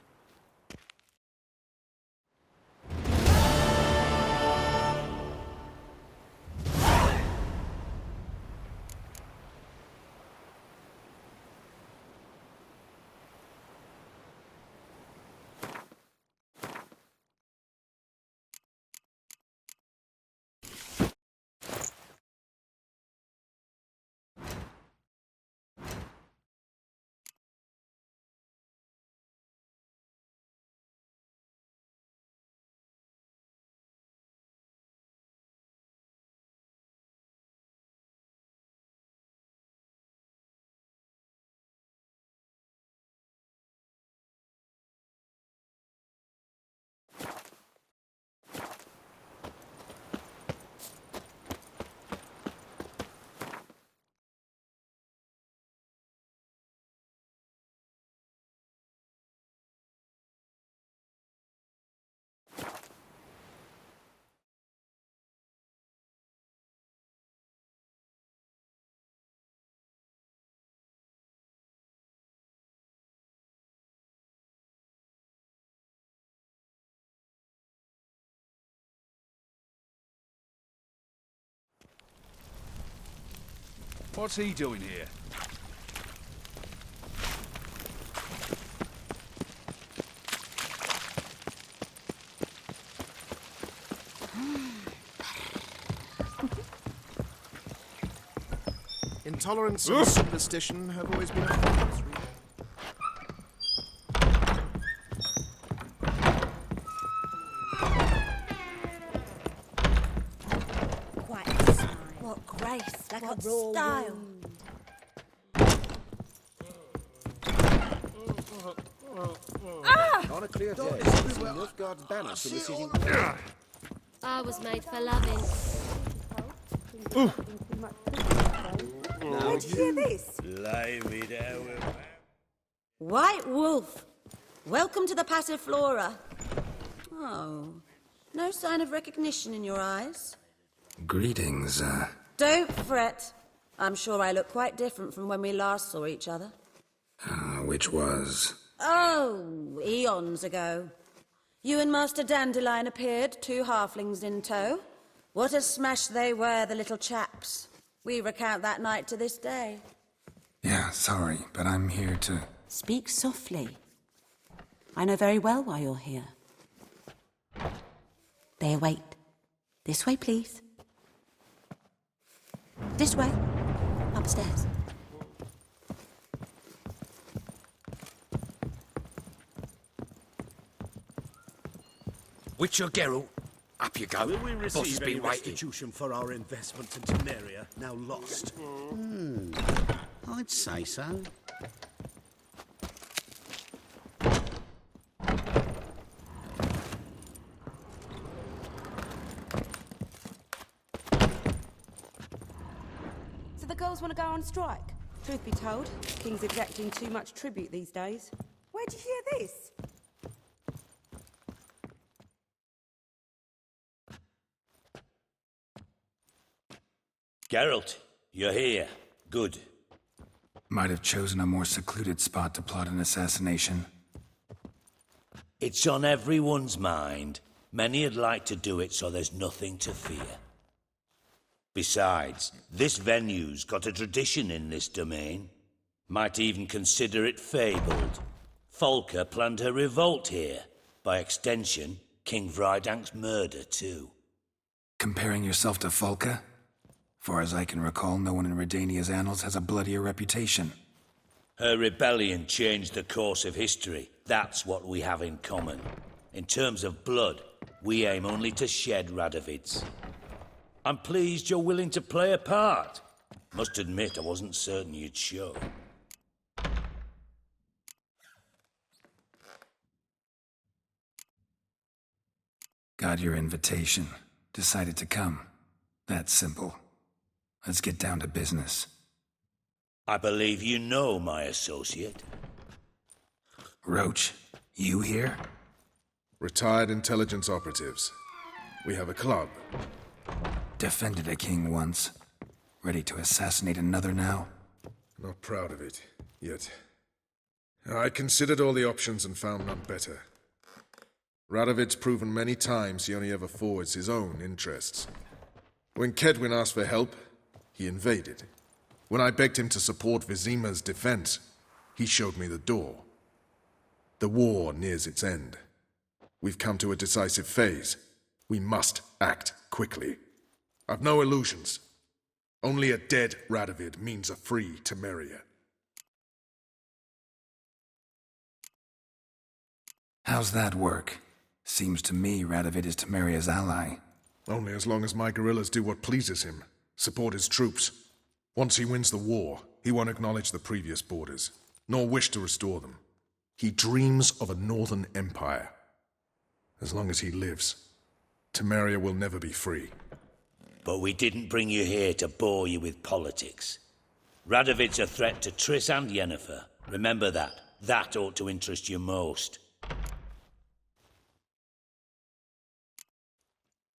S18: What's he doing here?
S1: Intolerance and superstition have always been a problem.
S18: What grace, like what style.
S15: On a clear day, Nilfgaard's banners from the city.
S3: I was made for loving.
S18: Now did you hear this?
S14: Lively there.
S18: White Wolf, welcome to the Passiflora. Oh, no sign of recognition in your eyes.
S2: Greetings,
S18: Don't fret. I'm sure I look quite different from when we last saw each other.
S2: which was...
S18: Oh, eons ago. You and Master Dandelion appeared, 2 halflings in tow. What a smash they were, the little chaps. We recount that night to this day.
S2: Yeah, sorry, but I'm here to...
S18: Speak softly. I know very well why you're here. They await. This way, please. This way. Upstairs.
S8: Witcher Geralt, up you go.
S6: Will we
S8: Boss has
S6: receive any
S8: been waiting.
S6: restitution for our investment in Temeria, now lost?
S15: I'd say so.
S19: So the girls want to go on strike? Truth be told, King's exacting too much tribute these days. Where'd you hear this?
S14: Geralt, you're here. Good.
S2: Might have chosen a more secluded spot to plot an assassination.
S14: It's on everyone's mind. Many would like to do it so there's nothing to fear. Besides, this venue's got a tradition in this domain. Might even consider it fabled. Folka planned her revolt here. By extension, King Vrydank's murder, too.
S2: Comparing yourself to Folka? Far as I can recall, no one in Redania's annals has a bloodier reputation.
S14: Her rebellion changed the course of history. That's what we have in common. In terms of blood, we aim only to shed Radovid's. I'm pleased you're willing to play a part. Must admit, I wasn't certain you'd show.
S2: Got your invitation. Decided to come. That's simple. Let's get down to business.
S14: I believe you know my associate.
S2: Roach, you here?
S1: Retired intelligence operatives. We have a club.
S2: Defended a king once. Ready to assassinate another now?
S1: Not proud of it, yet. I considered all the options and found none better. Radovid's proven many times he only ever forwards his own interests. When Kedwin asked for help, he invaded. When I begged him to support Vizima's defense, he showed me the door. The war nears its end. We've come to a decisive phase. We must act quickly. I've no illusions. Only a dead Radovid means a free Temeria.
S2: How's that work? Seems to me Radovid is Temeria's ally.
S1: Only as long as my guerrillas do what pleases him. Support his troops. Once he wins the war, he won't acknowledge the previous borders, nor wish to restore them. He dreams of a northern empire. As long as he lives, Temeria will never be free.
S14: But we didn't bring you here to bore you with politics. Radovid's a threat to Triss and Yennefer. Remember that. That ought to interest you most.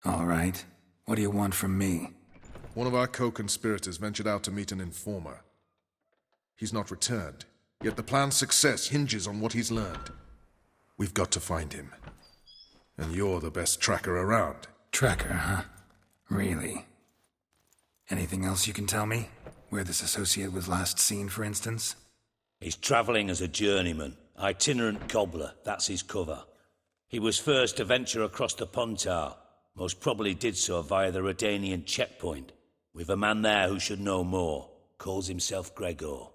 S2: All right. What do you want from me?
S1: One of our co-conspirators ventured out to meet an informer. He's not returned, yet the plan's success hinges on what he's learned. We've got to find him. And you're the best tracker around.
S2: Tracker, huh? Really? Anything else you can tell me? Where this associate was last seen, for instance?
S14: He's travelling as a journeyman. Itinerant cobbler, that's his cover. He was first to venture across the Pontar. Most probably did so via the Redanian checkpoint. We've a man there who should know more. Calls himself Gregor.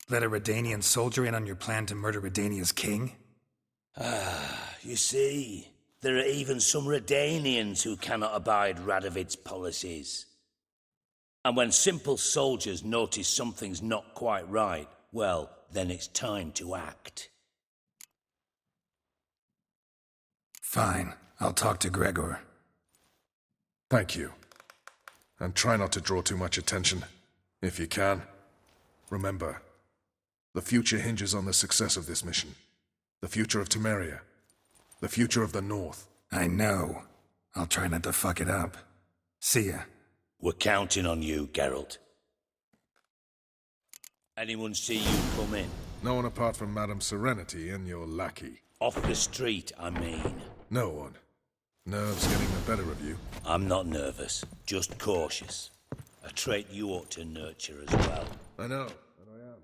S2: Let a Redanian soldier in on your plan to murder Redania's king?
S14: You see, there are even some Redanians who cannot abide Radovid's policies. And when simple soldiers notice something's not quite right, well, then it's time to act.
S2: Fine. I'll talk to Gregor.
S1: Thank you. And try not to draw too much attention, if you can. Remember, the future hinges on the success of this mission. The future of Temeria. The future of the North.
S2: I know. I'll try not to fuck it up. See ya.
S14: We're counting on you, Geralt. Anyone see you come in?
S1: No one apart from Madame Serenity and your lackey.
S14: Off the street, I mean.
S1: No one. Nerves getting the better of you.
S14: I'm not nervous, just cautious. A trait you ought to nurture as well.
S1: I know, and I am.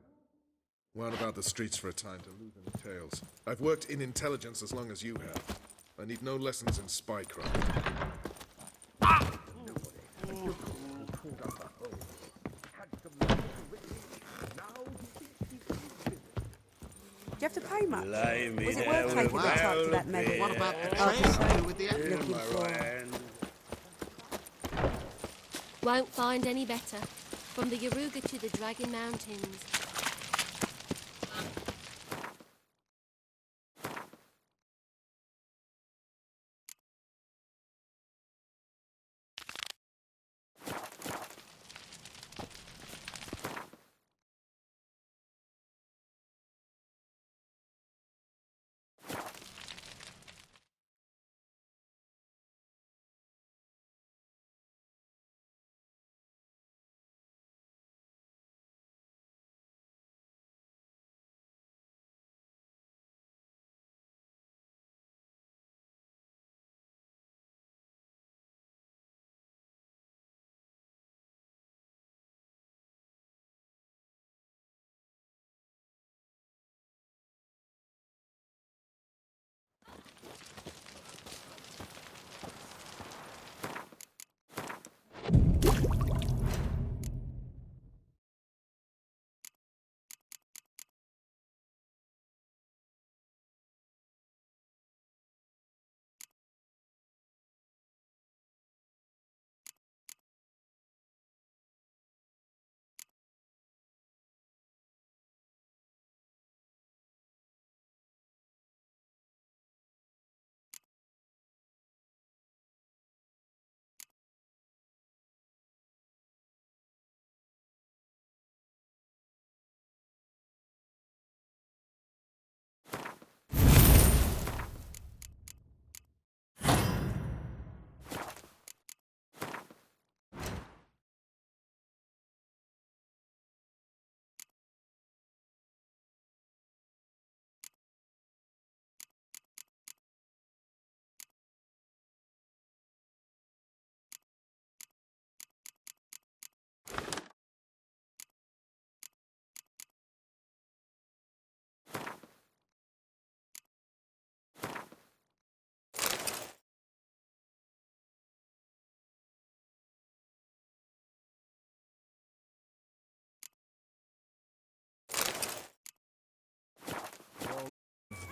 S1: Wound about the streets for a time to lose any tales. I've worked in intelligence as long as you have. I need no lessons in spycraft.
S19: Do you have to pay much?
S14: Blimey,
S19: Was it worth taking the truck to that mega?
S15: What about the train with the
S19: Looking for...
S3: Won't find any better. From the Yaruga to the Dragon Mountains.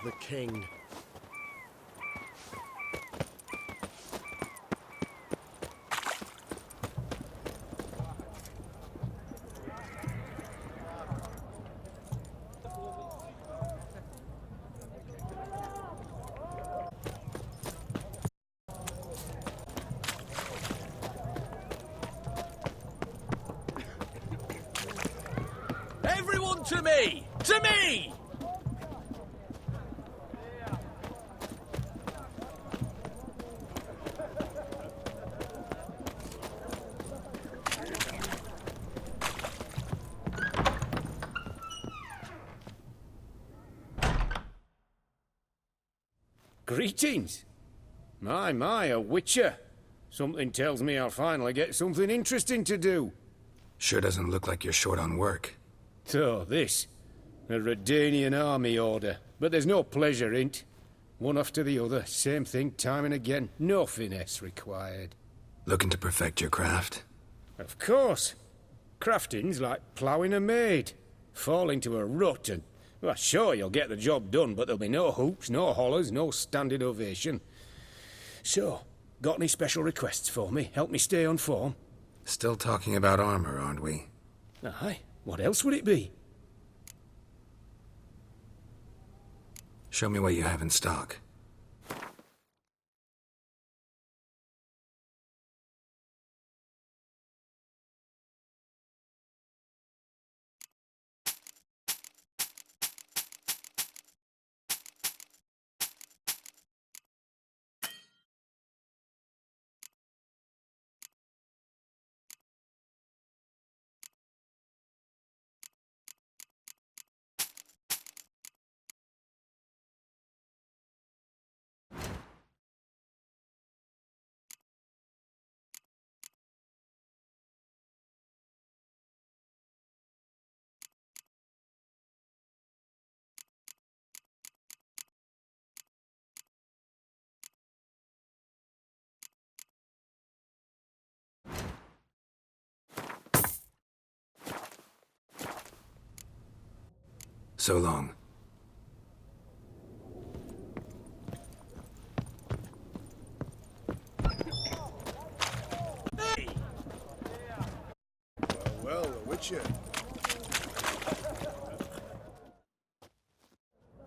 S6: The king.
S10: Everyone to me! To me!
S16: Greetings. My, a witcher. Something tells me I'll finally get something interesting to do.
S2: Sure doesn't look like you're short on work.
S16: So, this. A Redanian army order. But there's no pleasure in't. One after the other, same thing time and again. No finesse required.
S2: Looking to perfect your craft?
S16: Of course. Crafting's like ploughing a maid. Fall into a rut and... Well, sure, you'll get the job done, but there'll be no hoops, no hollers, no standing ovation. So, got any special requests for me? Help me stay on form?
S2: Still talking about armor, aren't we?
S16: Aye. What else would it be?
S2: Show me what you have in stock. So long.
S4: Well, the Witcher.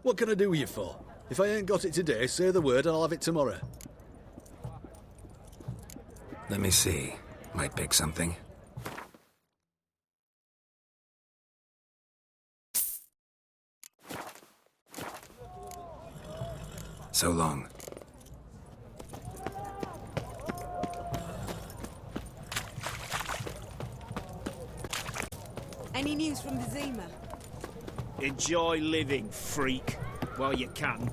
S20: What can I do with you for? If I ain't got it today, say the word and I'll have it tomorrow.
S2: Let me see. Might pick something. So long.
S19: Any news from the Zima?
S21: Enjoy living, freak, while you can.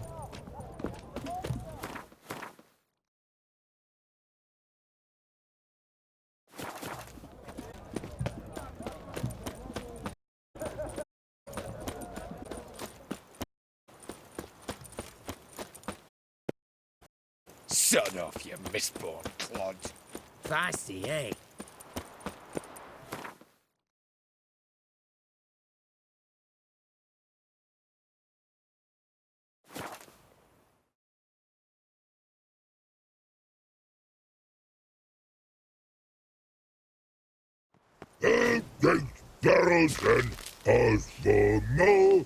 S16: Son off, you misborn clod.
S21: Feisty, eh?
S22: Barrels and as for more,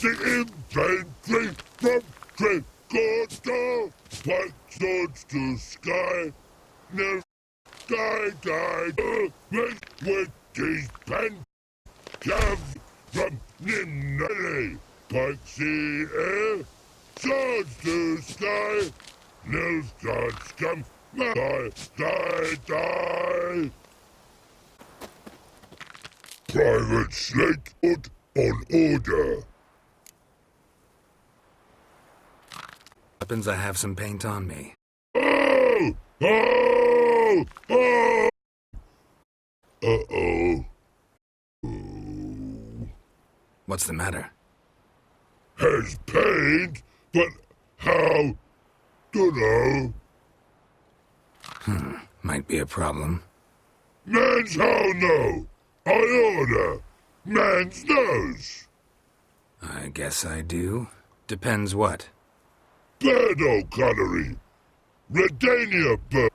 S22: the infantry from Trecordo, white swords to sky, no sky guide, with his pen, cav from Nimnelli, pikes the air, swords to sky, no starts come, die. Private Snakefoot on order.
S2: Weapons, I have some paint on me.
S22: Oh! Oh! Oh! Uh-oh.
S2: What's the matter?
S22: Has paint, but how? Dunno.
S2: Might be a problem.
S22: Man's how no. I order. Man's nose.
S2: I guess I do. Depends what.
S22: Bird O'Connery. Redania bird.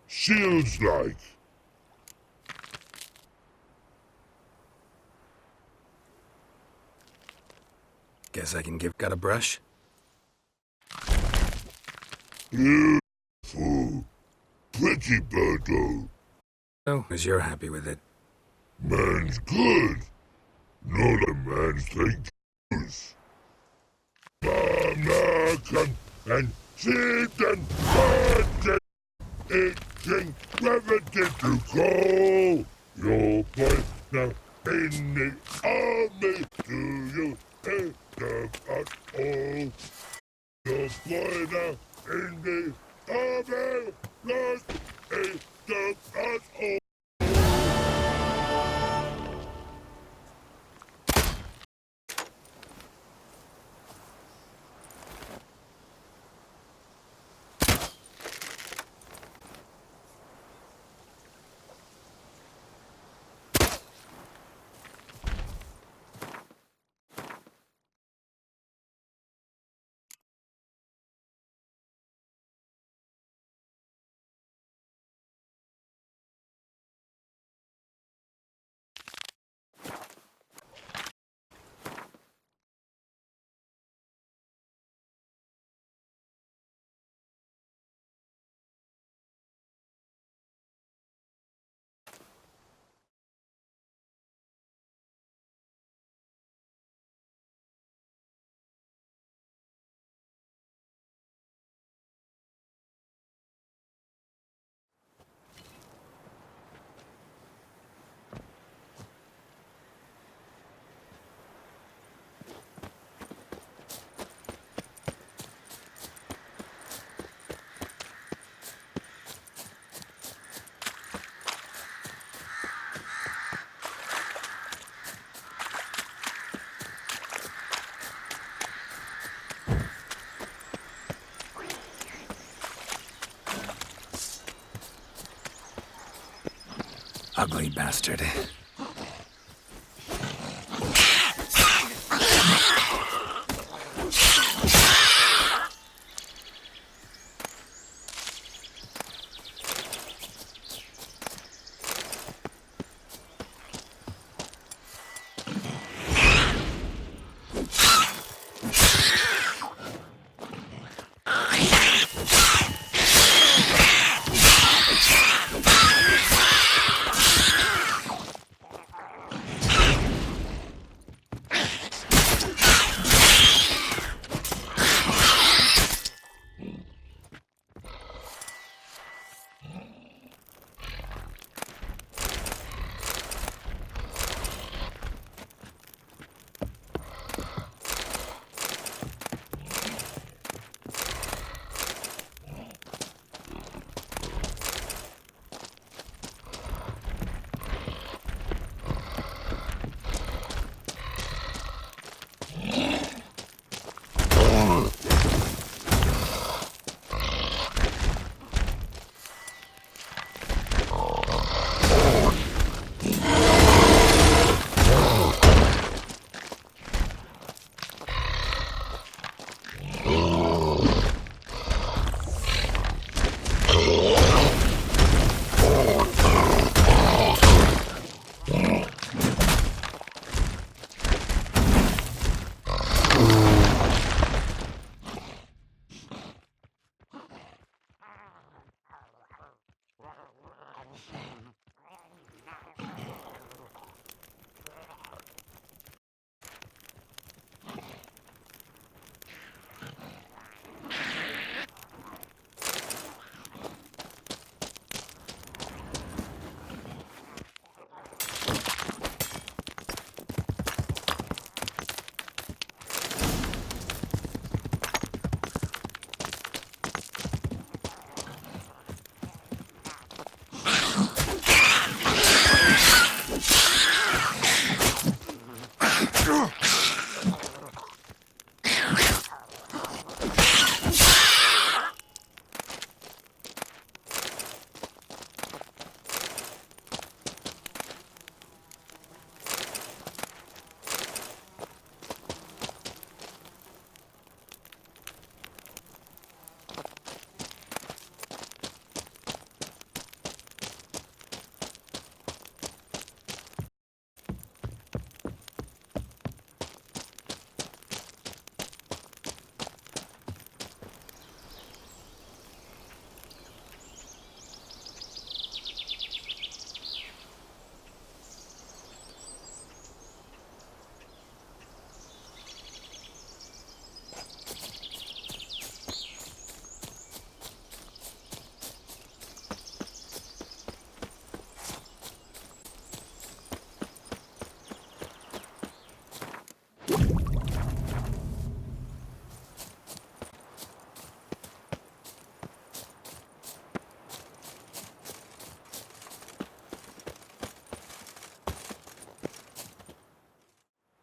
S22: Shields like.
S2: Guess I can give... Got a brush?
S22: Beautiful. Pretty birdo.
S2: Oh, as you're happy with it.
S22: Man's good. Not a man's thing goes. American and seed and bird itching gravity to call. Your boy now in the army. Do you think of us all? Your boy now in the army. Lost think of us all.
S2: Ugly bastard.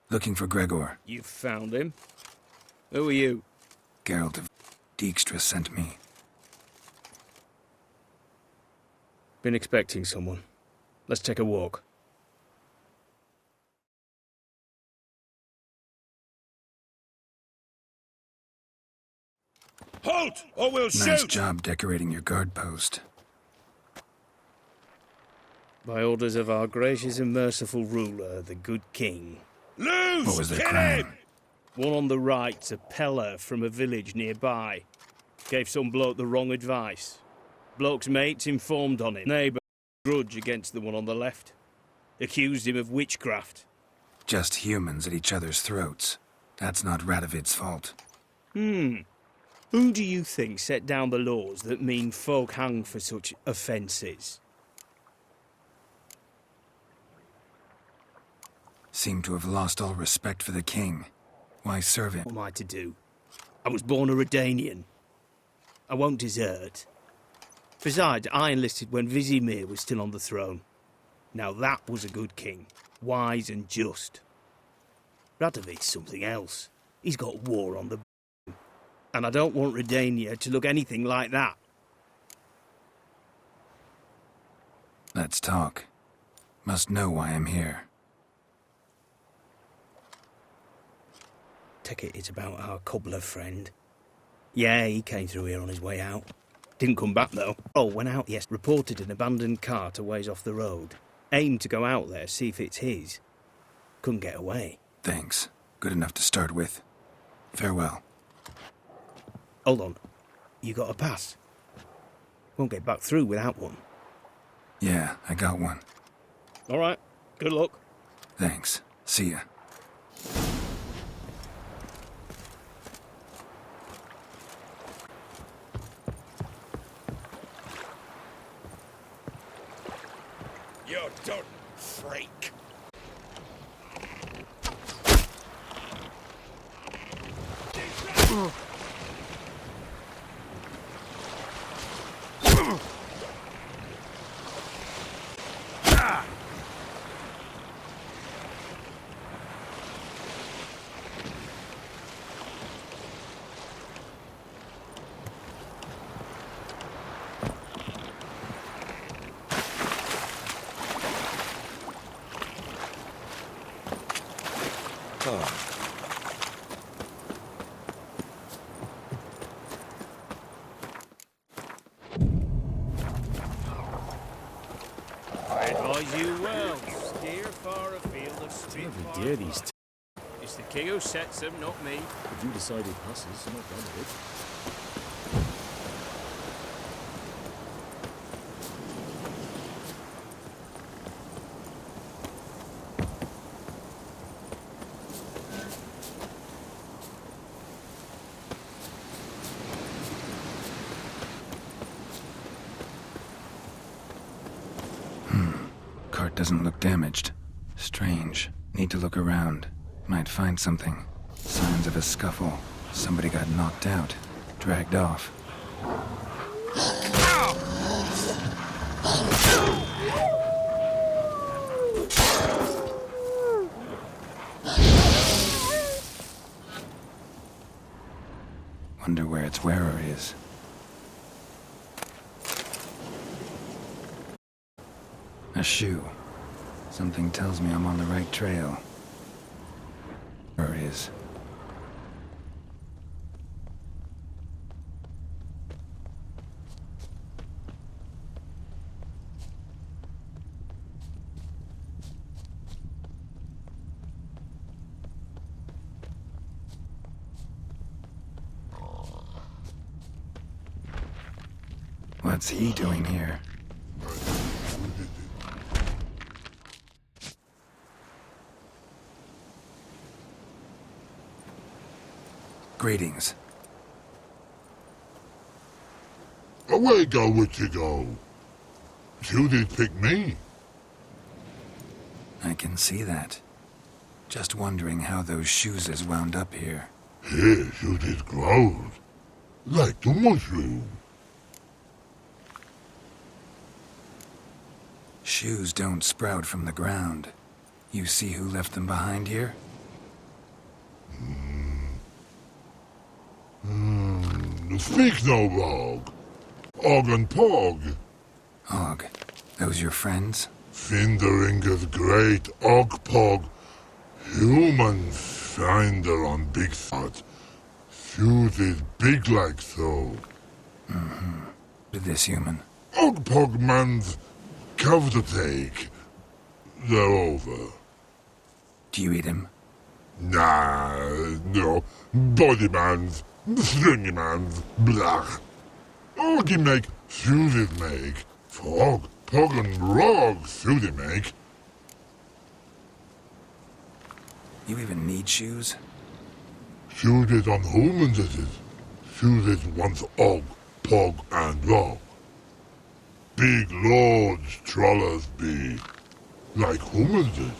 S2: Looking for Gregor.
S10: You found him? Who are you?
S2: Geralt of Dijkstra sent me.
S10: Been expecting someone. Let's take a walk.
S13: Halt, or we'll
S2: Nice
S13: shoot!
S2: job decorating your guard post.
S10: By orders of our gracious and merciful ruler, the good king.
S13: Loose!
S2: What was their crime?
S10: One on the right's a peller from a village nearby. Gave some bloke the wrong advice. Bloke's mates informed on him. Neighbour grudge against the one on the left. Accused him of witchcraft.
S2: Just humans at each other's throats. That's not Radovid's fault.
S10: Who do you think set down the laws that mean folk hang for such offences?
S2: Seem to have lost all respect for the king. Why serve him?
S10: What am I to do? I was born a Redanian. I won't desert. Besides, I enlisted when Vizimir was still on the throne. Now that was a good king. Wise and just. Radovid's something else. He's got war on the and I don't want Redania to look anything like that.
S2: Let's talk. Must know why I'm here.
S10: Take it it's about our cobbler friend. Yeah, he came through here on his way out. Didn't come back, though. Oh, went out, yes. Reported an abandoned cart a ways off the road. Aimed to go out there, see if it's his. Couldn't get away.
S2: Thanks. Good enough to start with. Farewell.
S10: Hold on. You got a pass? Won't get back through without one.
S2: Yeah, I got one.
S10: All right. Good luck.
S2: Thanks. See ya.
S8: You done, freak.
S21: I advise you well. Steer far afield of street.
S5: Lovely deer, these
S21: It's the king who sets them, not me.
S5: If you decided passes, I'm not done with it.
S2: Cart doesn't look damaged. Strange. Need to look around. Might find something. Signs of a scuffle. Somebody got knocked out. Dragged off. Wonder where its wearer is. A shoe. Something tells me I'm on the right trail. Where it is. What's he doing here? Greetings.
S22: Away go, witchy go. You did pick me.
S2: I can see that. Just wondering how those shoes wound up here.
S22: Here, you did grow. Like the mushroom.
S2: Shoes don't sprout from the ground. You see who left them behind here?
S22: Speak no, Rog. Og and Pog.
S2: Og. Those your friends?
S22: Finderinger's great Og Pog. Human finder on big thought. Suited big like so.
S2: Mm-hmm. To this human.
S22: Og Pog man's cover to take. They're over.
S2: Do you eat him?
S22: Nah, no. Body man's. Stringy man's. Blach. Oggy make, Susie make. Frog, Pog and Rog, Susie make.
S2: You even need shoes?
S22: Shoes on humans it is. Shoes wants Og, Pog and Rog. Big lords trollers be. Like humans is.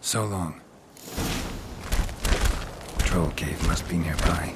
S2: So long. Troll cave must be nearby.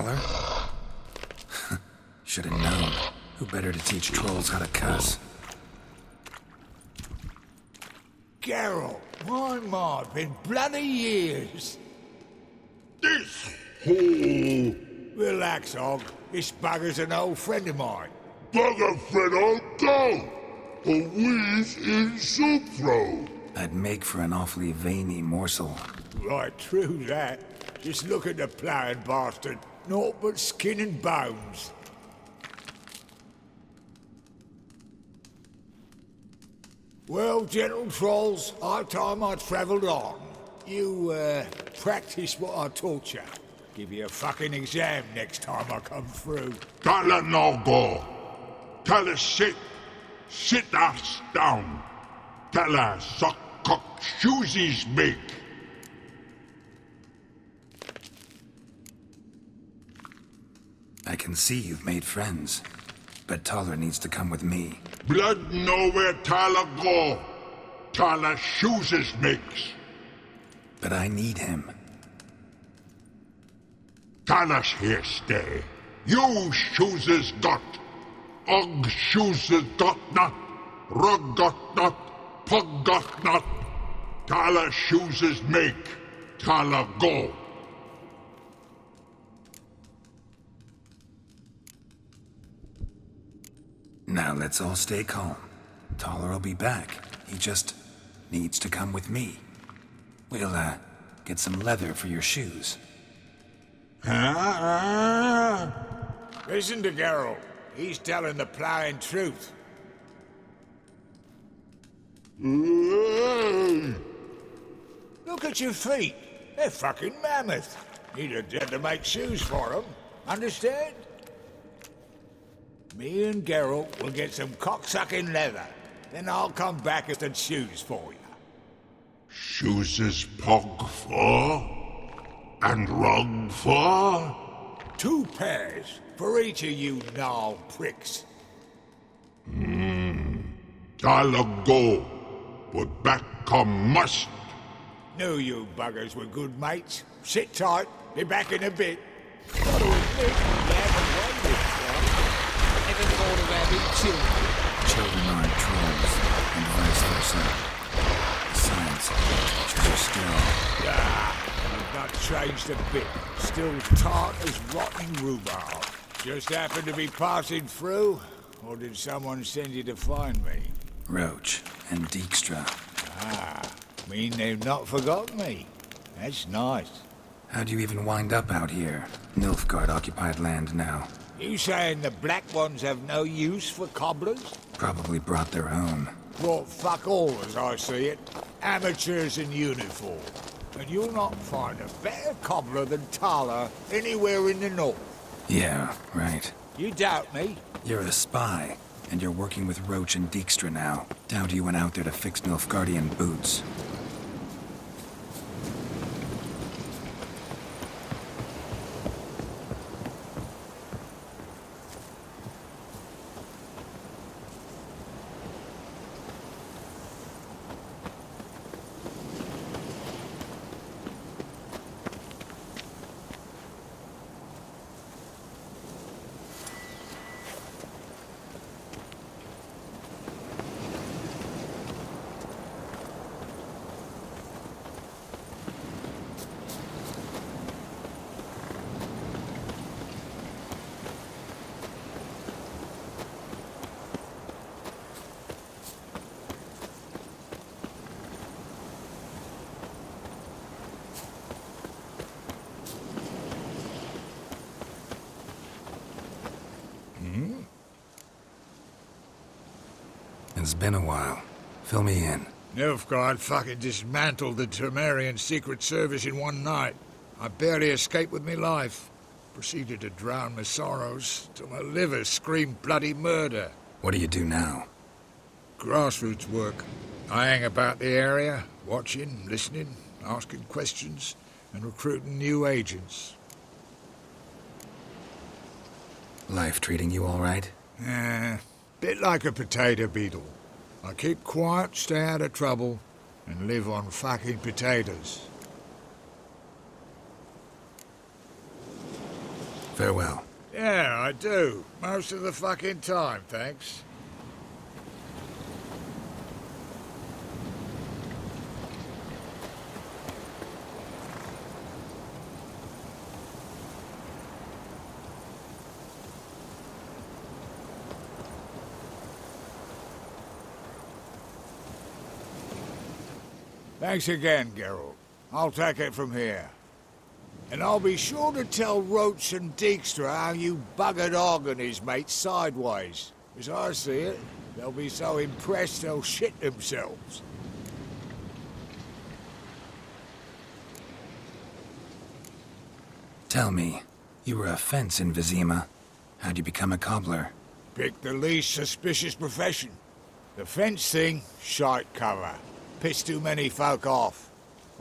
S2: Taller? Should have known. Who better to teach trolls how to cuss?
S9: Geralt, my, been bloody years.
S22: This hole.
S9: Relax, Og. This bugger's an old friend of mine.
S22: Bugger friend old go. A wheeze in soup throw.
S2: I'd make for an awfully veiny morsel.
S9: Right, true that. Just look at the ploughing bastard. Naught but skin and bones. Well, gentle trolls, high time I travelled on. You, practice what I taught you. Give you a fucking exam next time I come through.
S22: Tell her no go. Tell her sit. Sit ass down. Tell her suck cock shoesies make.
S2: I can see you've made friends, but Taller needs to come with me.
S22: Blood know where Tyler go. Tyler shoeses makes.
S2: But I need him.
S22: Tyler's here stay. You shoeses got. Og shoeses got not. Rug got not. Pug got not. Tyler shoeses make. Tyler go.
S2: Now let's all stay calm. Taller will be back. He just needs to come with me. We'll, get some leather for your shoes.
S9: Listen to Geralt. He's telling the ploughing truth. Look at your feet. They're fucking mammoth. You'd have had to make shoes for them. Understand? Me and Geralt will get some cocksucking leather. Then I'll come back with the shoes for you.
S22: Shoeses pug for? And rug for?
S9: 2 pairs for each of you gnarled pricks.
S22: Tyler go. But back come must.
S9: Knew you buggers were good mates. Sit tight. Be back in a bit. Gotta admit, you haven't waited, Never thought of having children.
S2: Children aren't trolls, and vice versa. Besides, teachers are still...
S9: You've not changed a bit. Still tart as rotten rhubarb. Just happened to be passing through? Or did someone send you to find me?
S2: Roach and Dijkstra.
S9: Mean they've not forgotten me. That's nice.
S2: How'd you even wind up out here? Nilfgaard-occupied land now.
S9: You saying the Black Ones have no use for cobblers?
S2: Probably brought their own.
S9: Brought fuck all, as I see it. Amateurs in uniform. And you'll not find a better cobbler than Tala anywhere in the north.
S2: Yeah, right.
S9: You doubt me?
S2: You're a spy, and you're working with Roach and Dijkstra now. Doubt you went out there to fix Nilfgaardian boots. It's been a while. Fill me in.
S9: Nilfgaard fucking dismantled the Temerian Secret Service in one night. I barely escaped with my life. Proceeded to drown my sorrows till my liver screamed bloody murder.
S2: What do you do now?
S9: Grassroots work. I hang about the area, watching, listening, asking questions, and recruiting new agents.
S2: Life treating you all right?
S9: Bit like a potato beetle. I keep quiet, stay out of trouble, and live on fucking potatoes.
S2: Farewell.
S9: Yeah, I do. Most of the fucking time, thanks. Thanks again, Geralt. I'll take it from here. And I'll be sure to tell Roach and Dijkstra how you buggered Og and his mates sideways. As I see it, they'll be so impressed they'll shit themselves.
S2: Tell me, you were a fence in Vizima. How'd you become a cobbler?
S9: Pick the least suspicious profession. The fence thing, shite cover. Pissed too many folk off.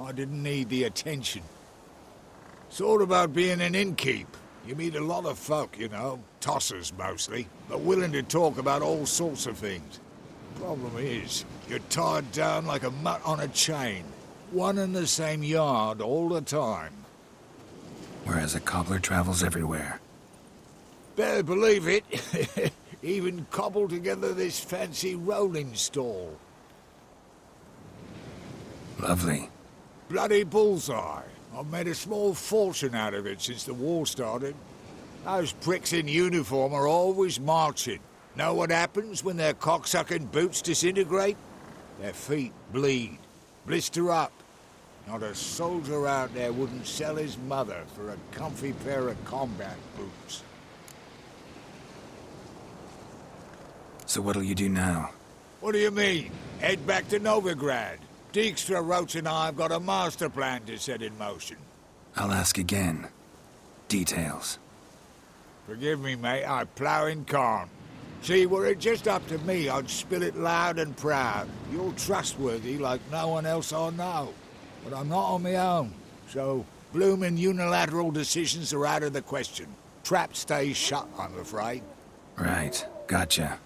S9: I didn't need the attention. Sort about being an innkeep. You meet a lot of folk, you know, tossers mostly, but willing to talk about all sorts of things. Problem is, you're tied down like a mutt on a chain. One and the same yard all the time.
S2: Whereas a cobbler travels everywhere.
S9: Better believe it. Even cobbled together this fancy rolling stall.
S2: Lovely.
S9: Bloody bullseye. I've made a small fortune out of it since the war started. Those pricks in uniform are always marching. Know what happens when their cocksucking boots disintegrate? Their feet bleed, blister up. Not a soldier out there wouldn't sell his mother for a comfy pair of combat boots.
S2: So what'll you do now?
S9: What do you mean? Head back to Novigrad. Dijkstra, Roach and I have got a master plan to set in motion.
S2: I'll ask again. Details.
S9: Forgive me, mate, I plough in calm. See, were it just up to me, I'd spill it loud and proud. You're trustworthy like no one else I know. But I'm not on my own, so bloomin' unilateral decisions are out of the question. Trap stays shut, I'm afraid.
S2: Right. Gotcha.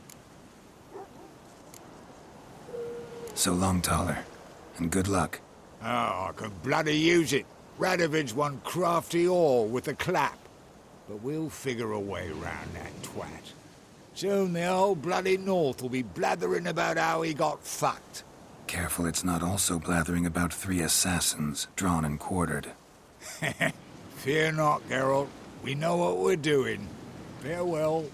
S2: So long, Taller. And good luck.
S9: Oh, I can bloody use it. Radovid's one crafty ore with a clap. But we'll figure a way round that twat. Soon the whole bloody North will be blathering about how he got fucked.
S2: Careful it's not also blathering about 3 assassins, drawn and quartered.
S9: Fear not, Geralt. We know what we're doing. Farewell.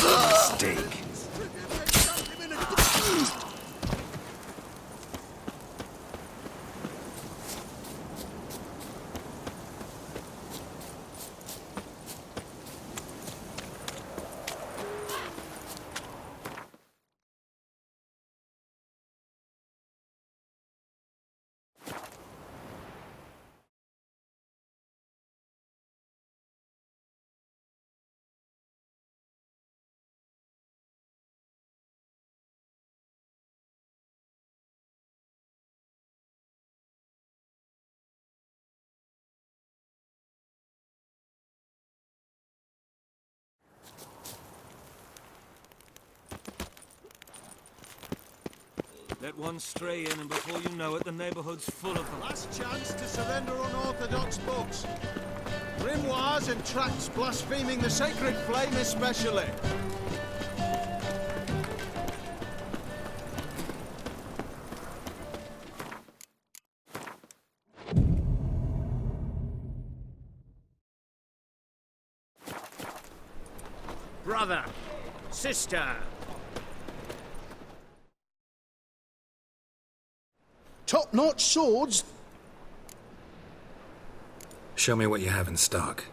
S2: Mistake.
S21: Let one stray in, and before you know it, the neighborhood's full of them.
S4: Last chance to surrender unorthodox books. Grimoires and tracts blaspheming the sacred flame especially.
S16: Brother, sister.
S4: Top-notch swords.
S2: Show me what you have in stock.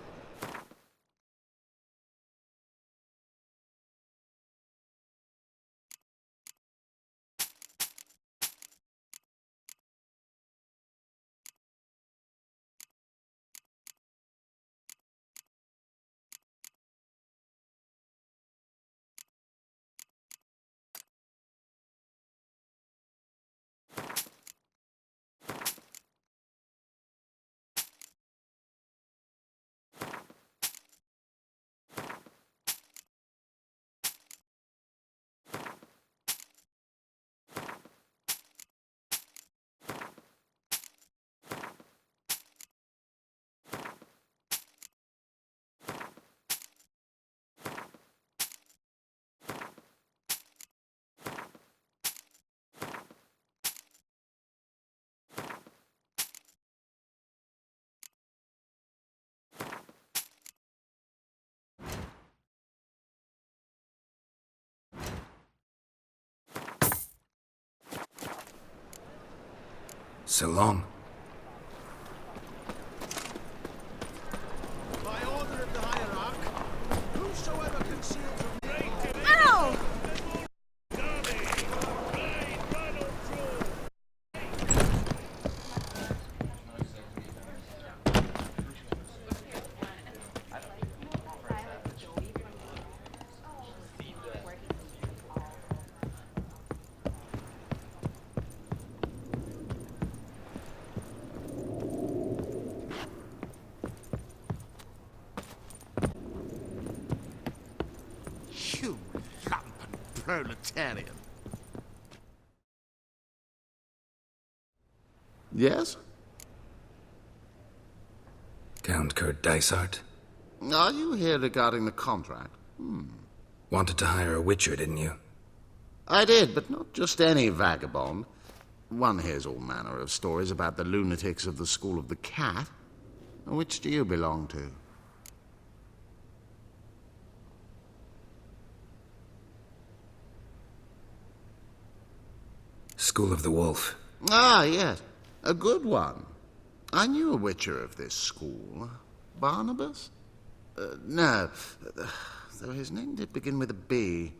S2: So long.
S4: By order of the hierarch, whosoever conceals a...
S3: Ow!
S17: You lumpen proletarian. Yes?
S2: Count Kurt Dysart?
S17: Are you here regarding the contract?
S2: Wanted to hire a witcher, didn't you?
S17: I did, but not just any vagabond. One hears all manner of stories about the lunatics of the School of the Cat. Which do you belong to?
S2: School of the Wolf.
S17: Ah, yes. A good one. I knew a witcher of this school. Barnabas? No. Though his name did begin with a B.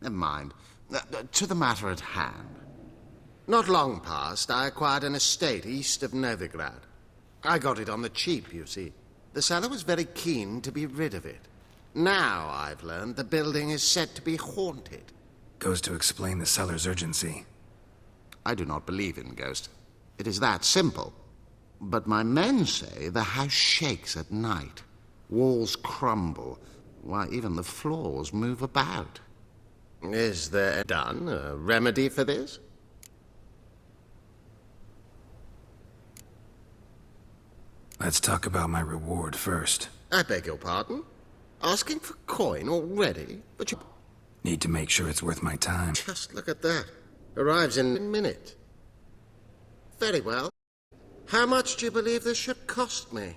S17: Never mind. To the matter at hand. Not long past, I acquired an estate east of Novigrad. I got it on the cheap, you see. The seller was very keen to be rid of it. Now, I've learned, the building is said to be haunted.
S2: Goes to explain the seller's urgency.
S17: I do not believe in ghosts. It is that simple. But my men say the house shakes at night. Walls crumble. Why, even the floors move about. Is there a remedy for this?
S2: Let's talk about my reward first.
S17: I beg your pardon? Asking for coin already? But you...
S2: Need to make sure it's worth my time.
S17: Just look at that. Arrives in a minute. Very well. How much do you believe this ship cost me?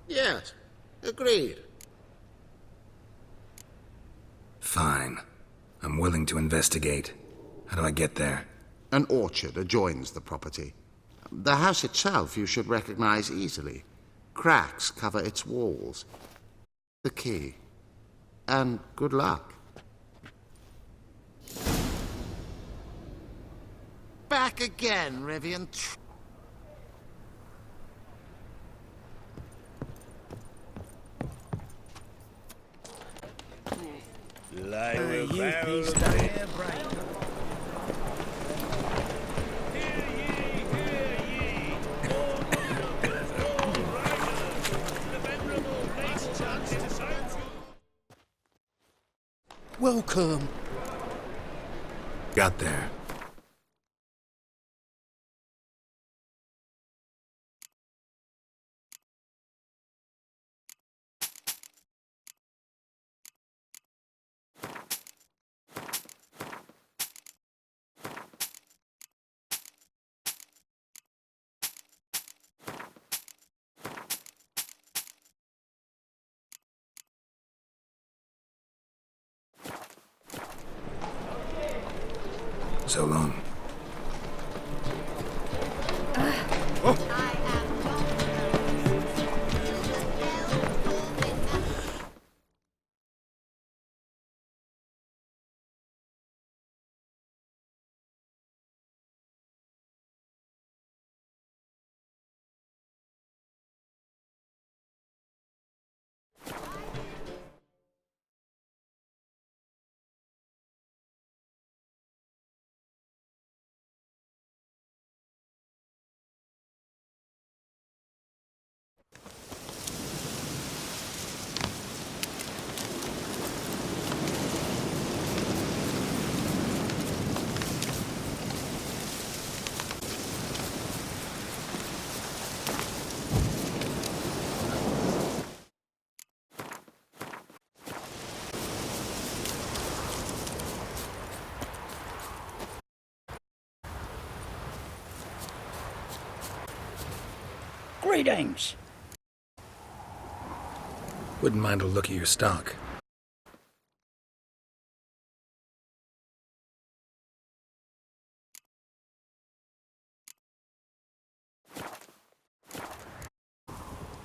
S17: Yes. Agreed.
S2: Fine. I'm willing to investigate. How do I get there?
S17: An orchard adjoins the property. The house itself you should recognize easily. Cracks cover its walls. The key. And good luck. Back again, Rivian.
S21: Lie with
S15: you've
S21: barrel
S15: been
S21: of
S15: studying
S21: it.
S15: a brain.
S4: Welcome.
S2: Got there. So long.
S10: Greetings.
S2: Wouldn't mind a look at your stock.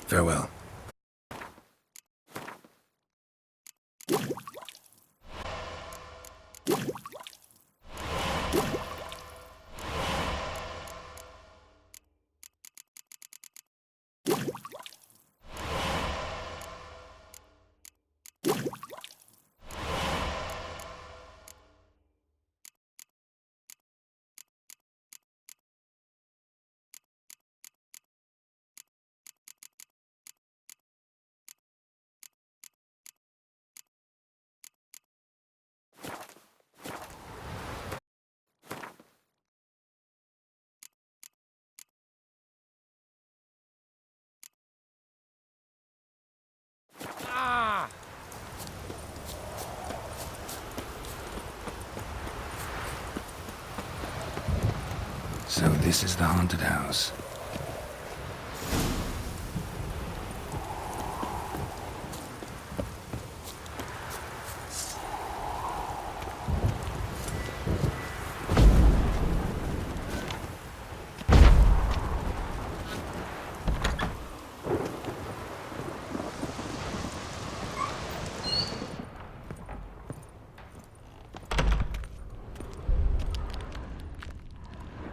S2: Farewell. So this is the haunted house.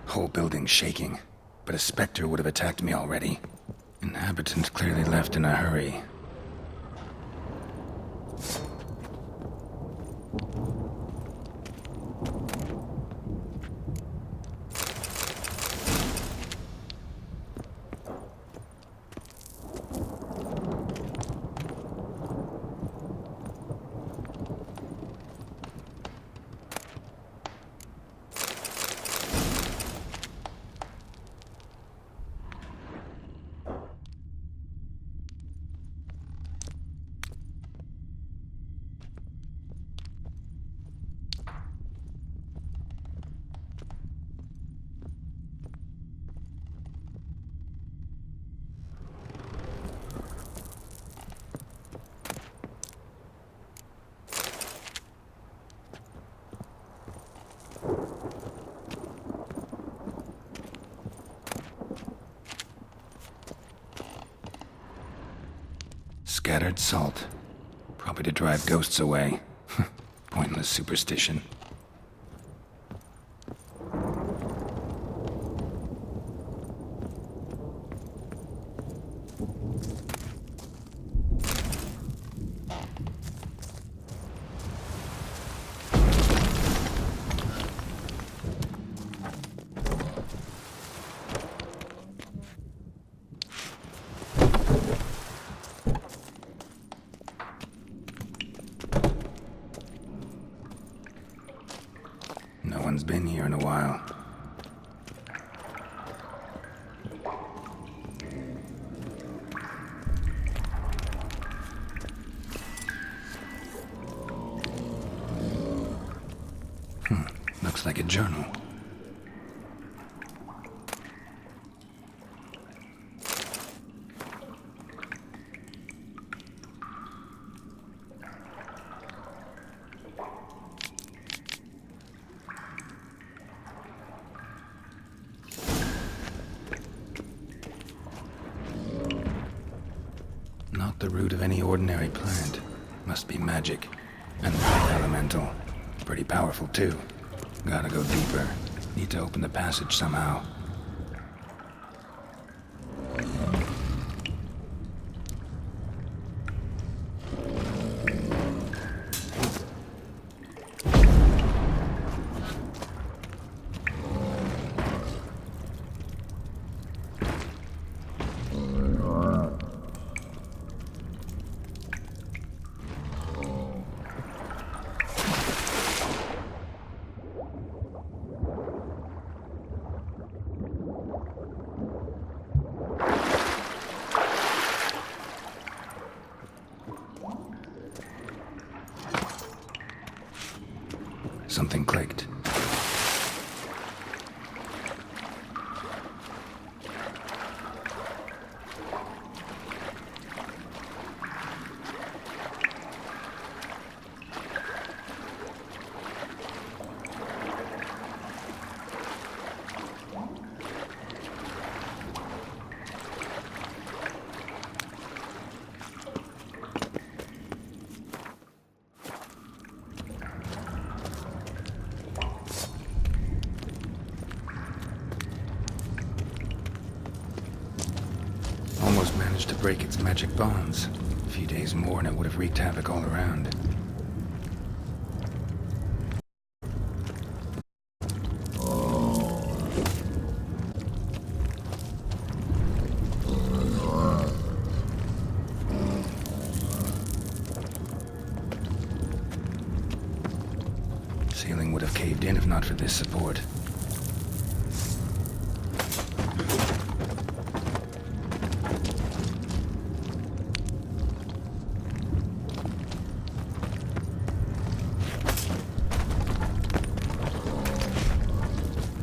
S2: Whole building shaking, but a specter would have attacked me already. Inhabitants clearly left in a hurry. Scattered salt. Probably to drive ghosts away. Pointless superstition. No one's been here in a while. Looks like a journal. Not the root of any ordinary plant. Must be magic. And elemental. Pretty powerful, too. Gotta go deeper. Need to open the passage somehow. Something clicked. Almost managed to break its magic bonds. A few days more and it would have wreaked havoc all around. Ceiling would have caved in if not for this support.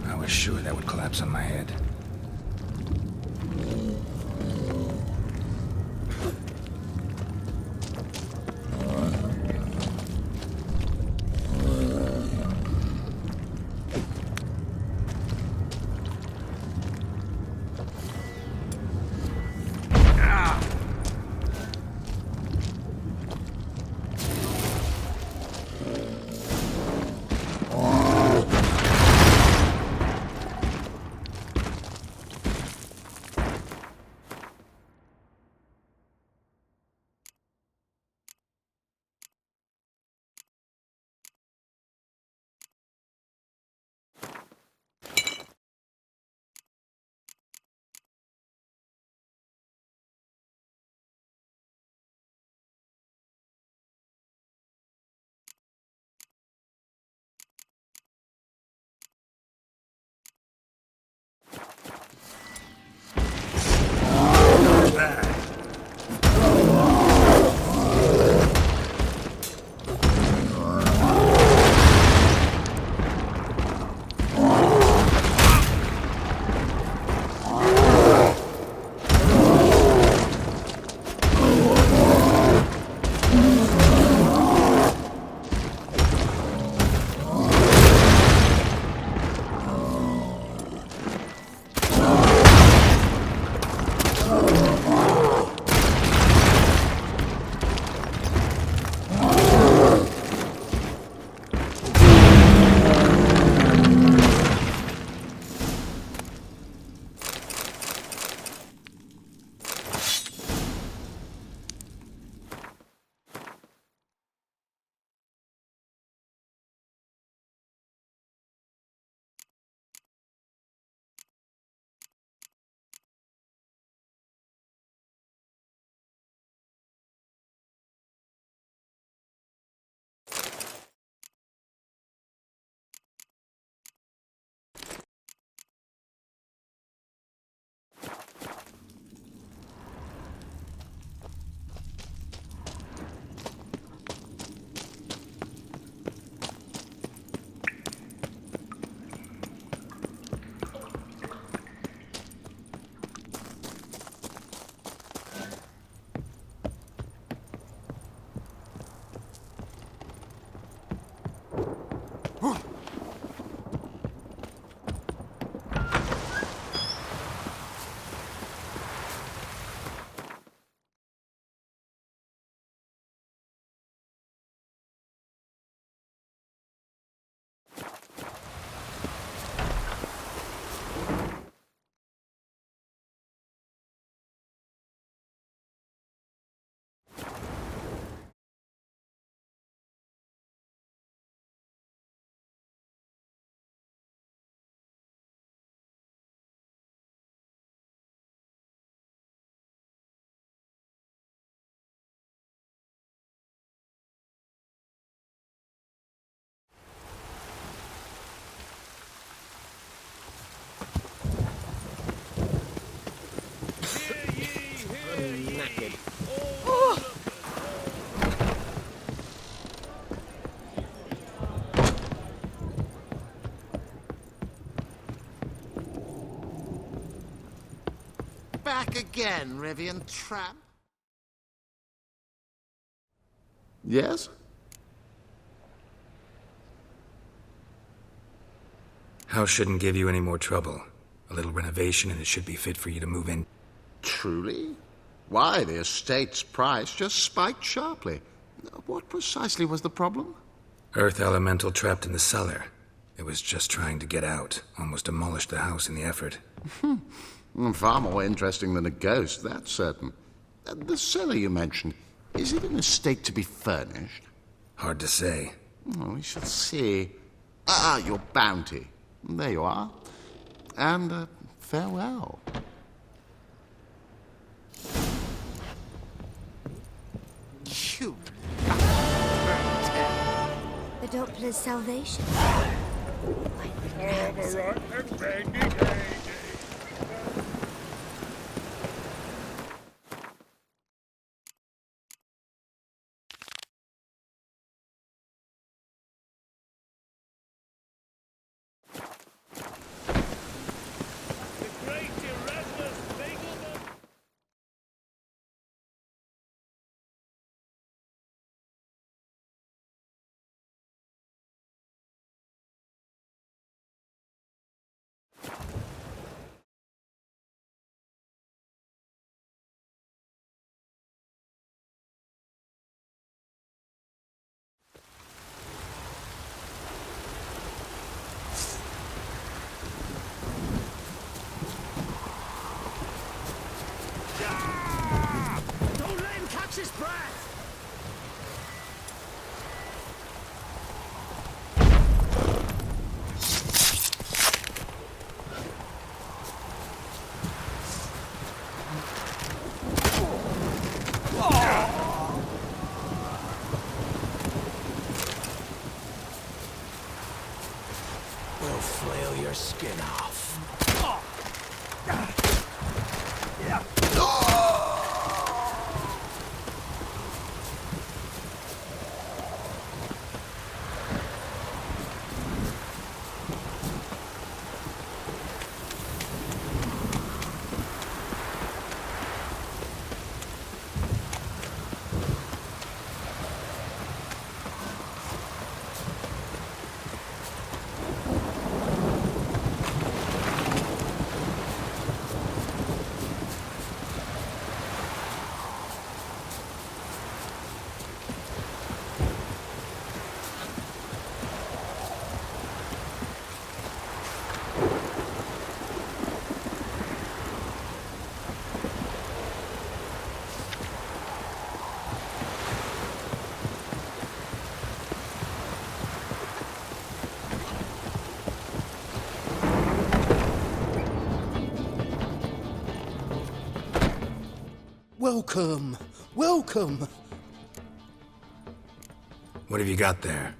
S2: I was sure that would collapse on my head.
S17: again, Rivian tramp. Yes?
S2: House shouldn't give you any more trouble. A little renovation and it should be fit for you to move in.
S17: Truly? Why, the estate's price just spiked sharply. What precisely was the problem?
S2: Earth elemental trapped in the cellar. It was just trying to get out. Almost demolished the house in the effort.
S17: Far more interesting than a ghost, that's certain. The cellar you mentioned, is it in a state to be furnished?
S2: Hard to say.
S17: Oh, we shall see. Ah, your bounty. There you are. And farewell. You
S3: The Doppler's salvation.
S10: Don't let him catch his breath!
S14: We'll flail your skin off.
S6: Welcome! Welcome!
S2: What have you got there?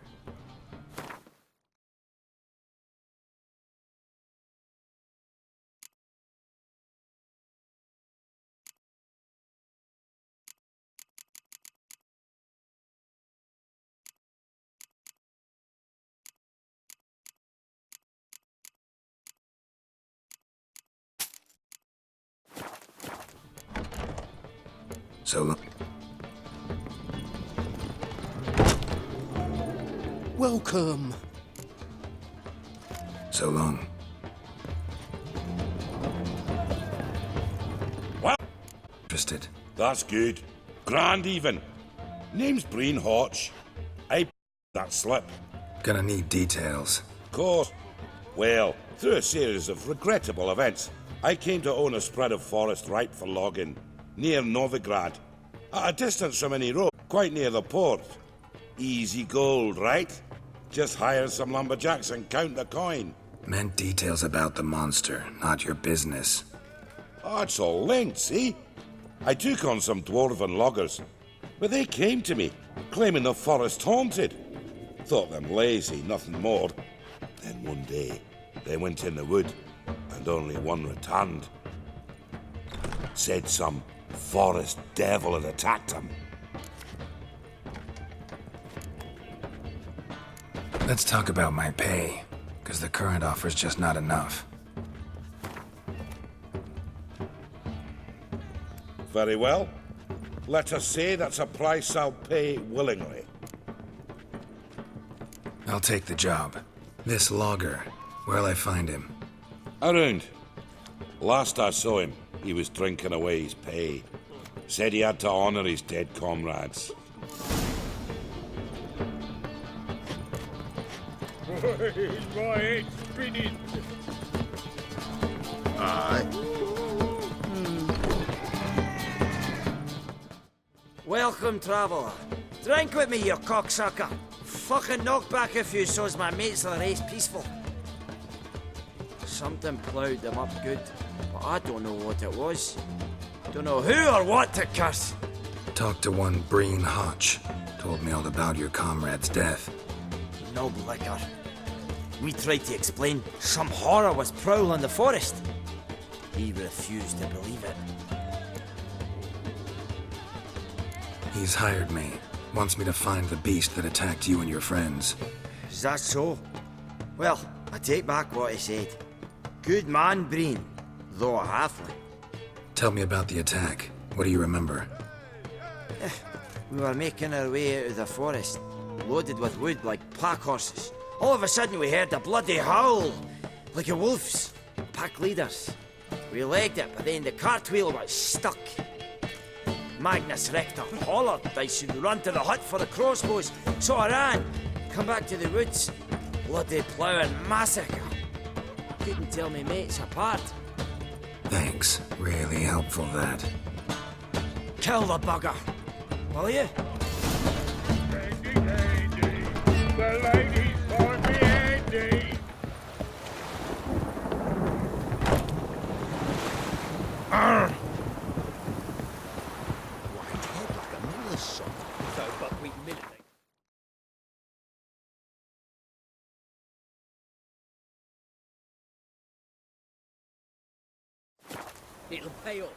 S2: So
S6: Welcome!
S2: So long.
S11: Well,
S2: Interested.
S11: that's good. Grand even. Name's Breen Hotch. I that slip.
S2: Gonna need details.
S11: Course. Well, through a series of regrettable events, I came to own a spread of forest ripe for logging, near Novigrad, at a distance from any road, quite near the port. Easy gold, right? Just hire some lumberjacks and count the coin.
S2: Meant details about the monster, not your business.
S11: Oh, it's all linked, see? I took on some dwarven loggers, but they came to me, claiming the forest haunted. Thought them lazy, nothing more. Then one day, they went in the wood, and only one returned. Said some forest devil had attacked him.
S2: Let's talk about my pay, because the current offer's just not enough.
S11: Very well. Let us say that's a price I'll pay willingly.
S2: I'll take the job. This logger, where'll I find him?
S11: Around. Last I saw him, he was drinking away his pay. Said he had to honor his dead comrades.
S21: My head's spinning.
S7: Welcome, traveller. Drink with me, you cocksucker. Fucking knock back a few so's my mates the race peaceful. Something ploughed them up good, but I don't know what it was. Don't know who or what to curse.
S2: Talked to one Breen Hotch. Told me all about your comrade's death.
S7: No blicker. We tried to explain some horror was prowling the forest. He refused to believe it.
S2: He's hired me. Wants me to find the beast that attacked you and your friends.
S7: Is that so? Well, I take back what I said. Good man, Breen, though a halfling.
S2: Tell me about the attack. What do you remember?
S7: We were making our way out of the forest, loaded with wood like pack horses. All of a sudden we heard a bloody howl, like a wolf's. Pack leaders. We legged it, but then the cartwheel was stuck. Magnus Rector hollered I should run to the hut for the crossbows, so I ran. Come back to the woods. Bloody ploughing massacre. Couldn't tell me mates apart.
S2: Thanks. Really helpful, that.
S7: Kill the bugger, will you?
S21: The ladies want me handy.
S7: Arr!
S21: So buckwheat millet. It'll pay off.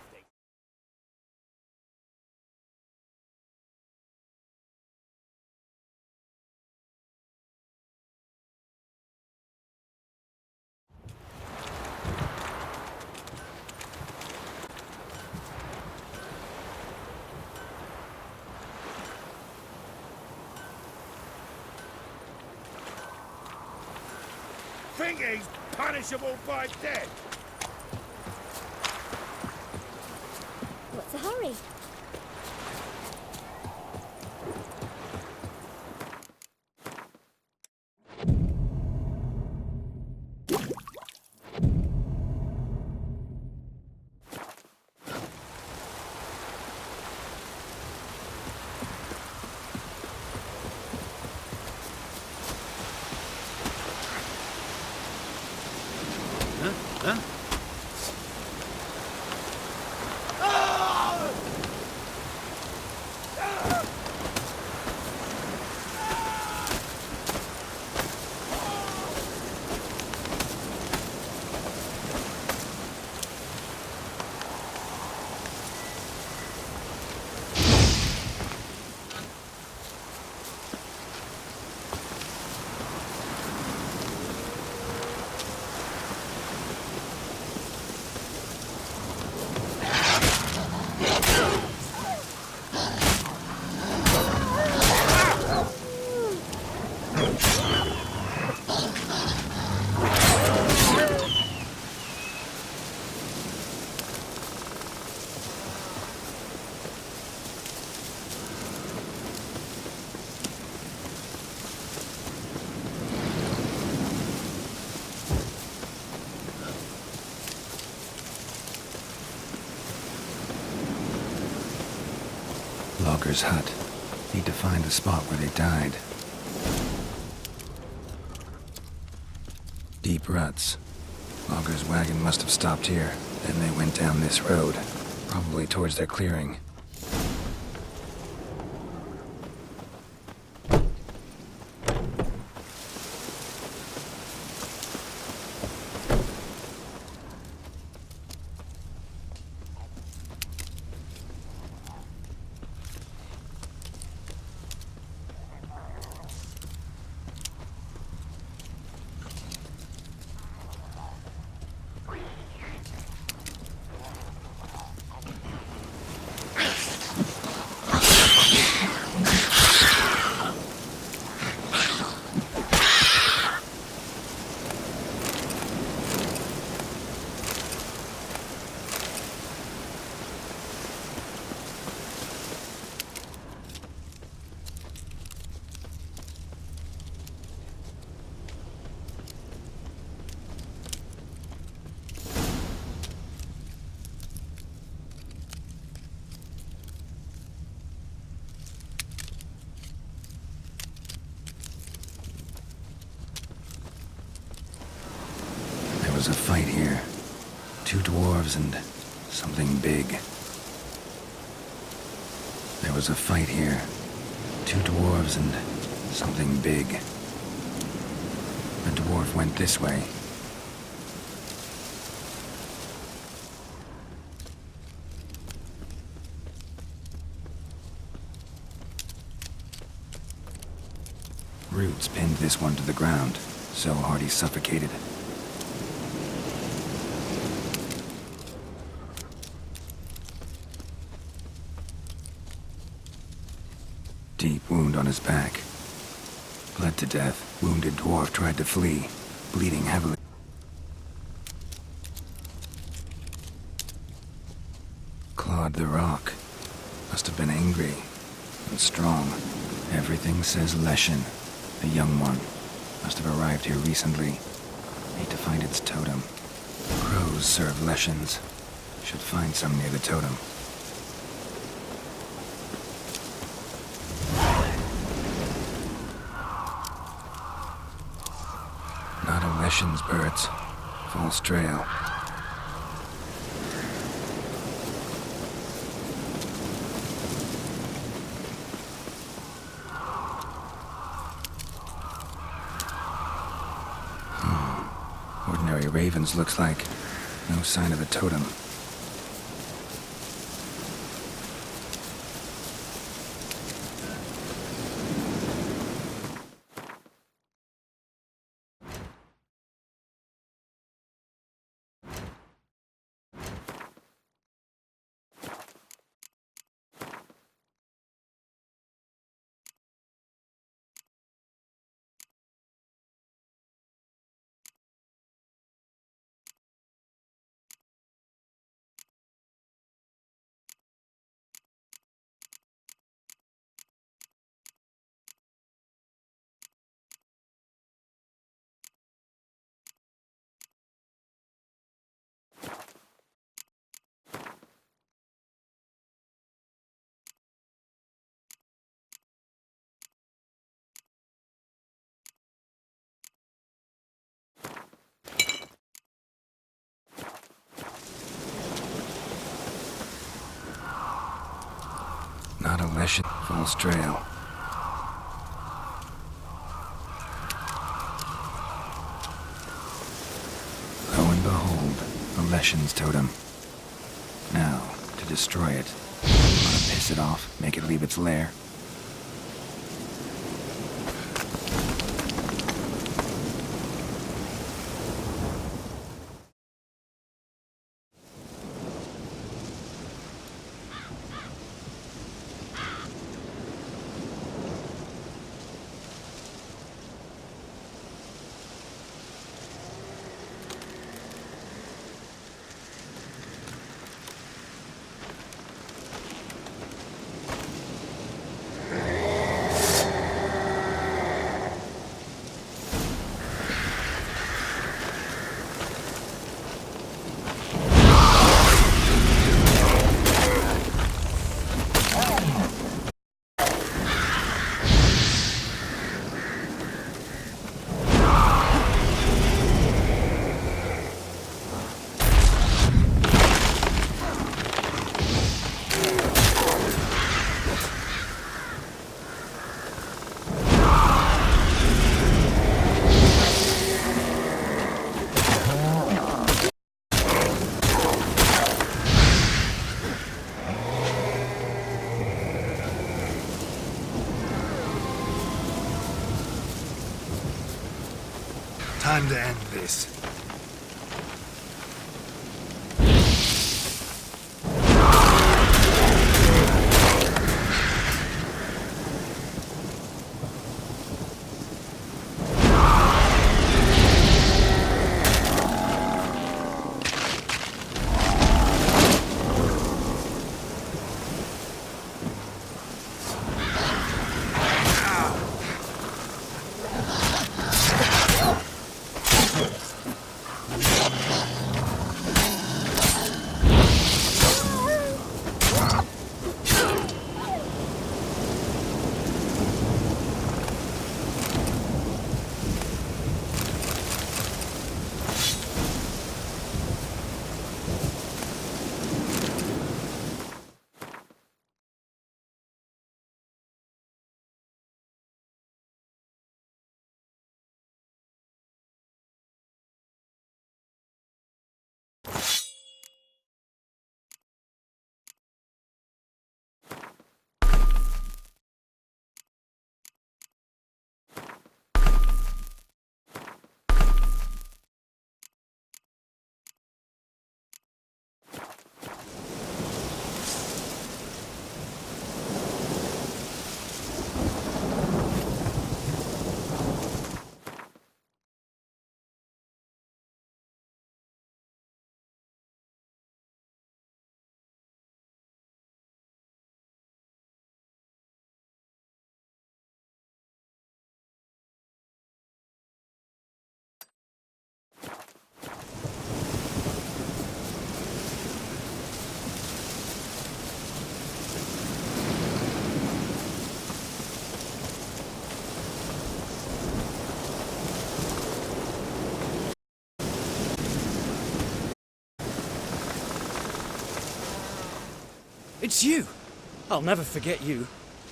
S8: Think he's punishable by death?
S3: What's the hurry?
S20: Huh?
S2: Logger's hut. Need to find the spot where they died. Deep ruts. Logger's wagon must have stopped here. Then they went down this road. Probably towards their clearing. dwarves and something big. There was a fight here. 2 dwarves and something big. The dwarf went this way. Roots pinned this one to the ground, so hard he suffocated. Deep wound on his back. Bled to death. Wounded dwarf tried to flee, bleeding heavily. Clawed the rock. Must have been angry and strong. Everything says Leshen, the young one. Must have arrived here recently. Need to find its totem. Crows serve Leshens. Should find some near the totem. Not a Leshen's birds. False trail. Ordinary ravens, looks like. No sign of a totem. Not a Leshen. False trail. Lo and behold, a Leshen's totem. Now, to destroy it. Want to piss it off, make it leave its lair.
S12: Time to end this.
S1: It's you! I'll never forget you.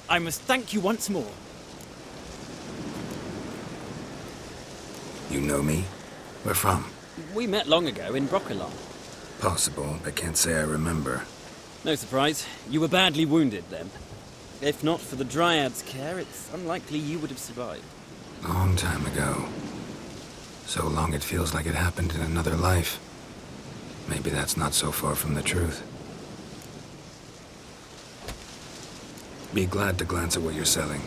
S1: I must thank you once more.
S2: You know me? Where from?
S1: We met long ago in Broccolon.
S2: Possible, but can't say I remember.
S1: No surprise, you were badly wounded then. If not for the Dryad's care, it's unlikely you would have survived.
S2: Long time ago. So long it feels like it happened in another life. Maybe that's not so far from the truth. Be glad to glance at what you're selling.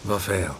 S2: Vafail.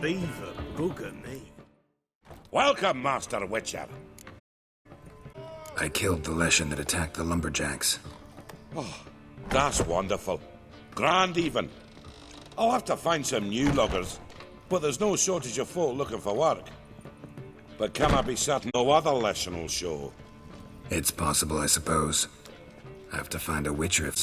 S10: Beaver bugger me.
S11: Welcome, Master Witcher.
S2: I killed the Leshen that attacked the lumberjacks.
S11: Oh, that's wonderful. Grand even. I'll have to find some new loggers, but there's no shortage of folk looking for work. But can I be certain no other Leshen will show?
S2: It's possible, I suppose. I have to find a witcher.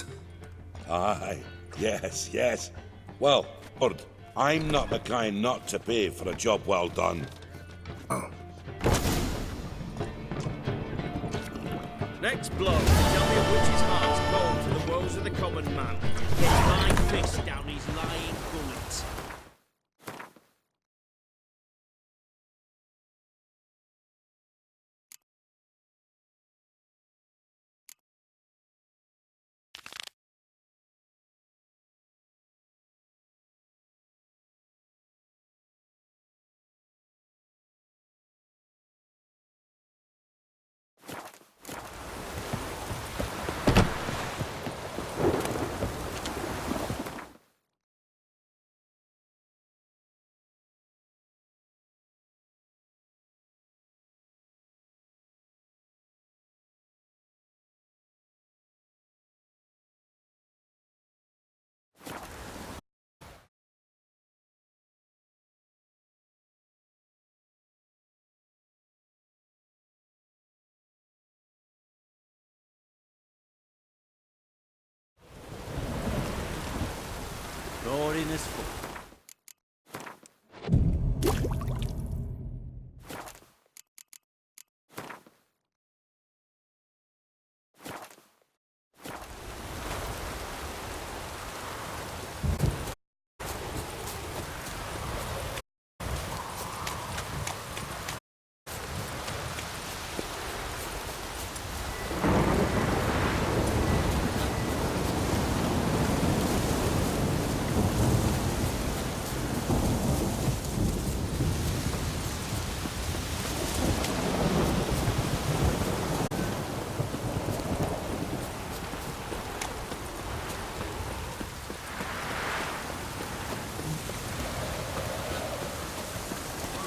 S11: Aye, yes. Well, Lord, I'm not the kind not to pay for a job well done.
S2: Oh.
S21: Next blow, tell me a witch's heart's cold to the woes of the common man. Get my fist down his lying gullet. Roaring as fuck.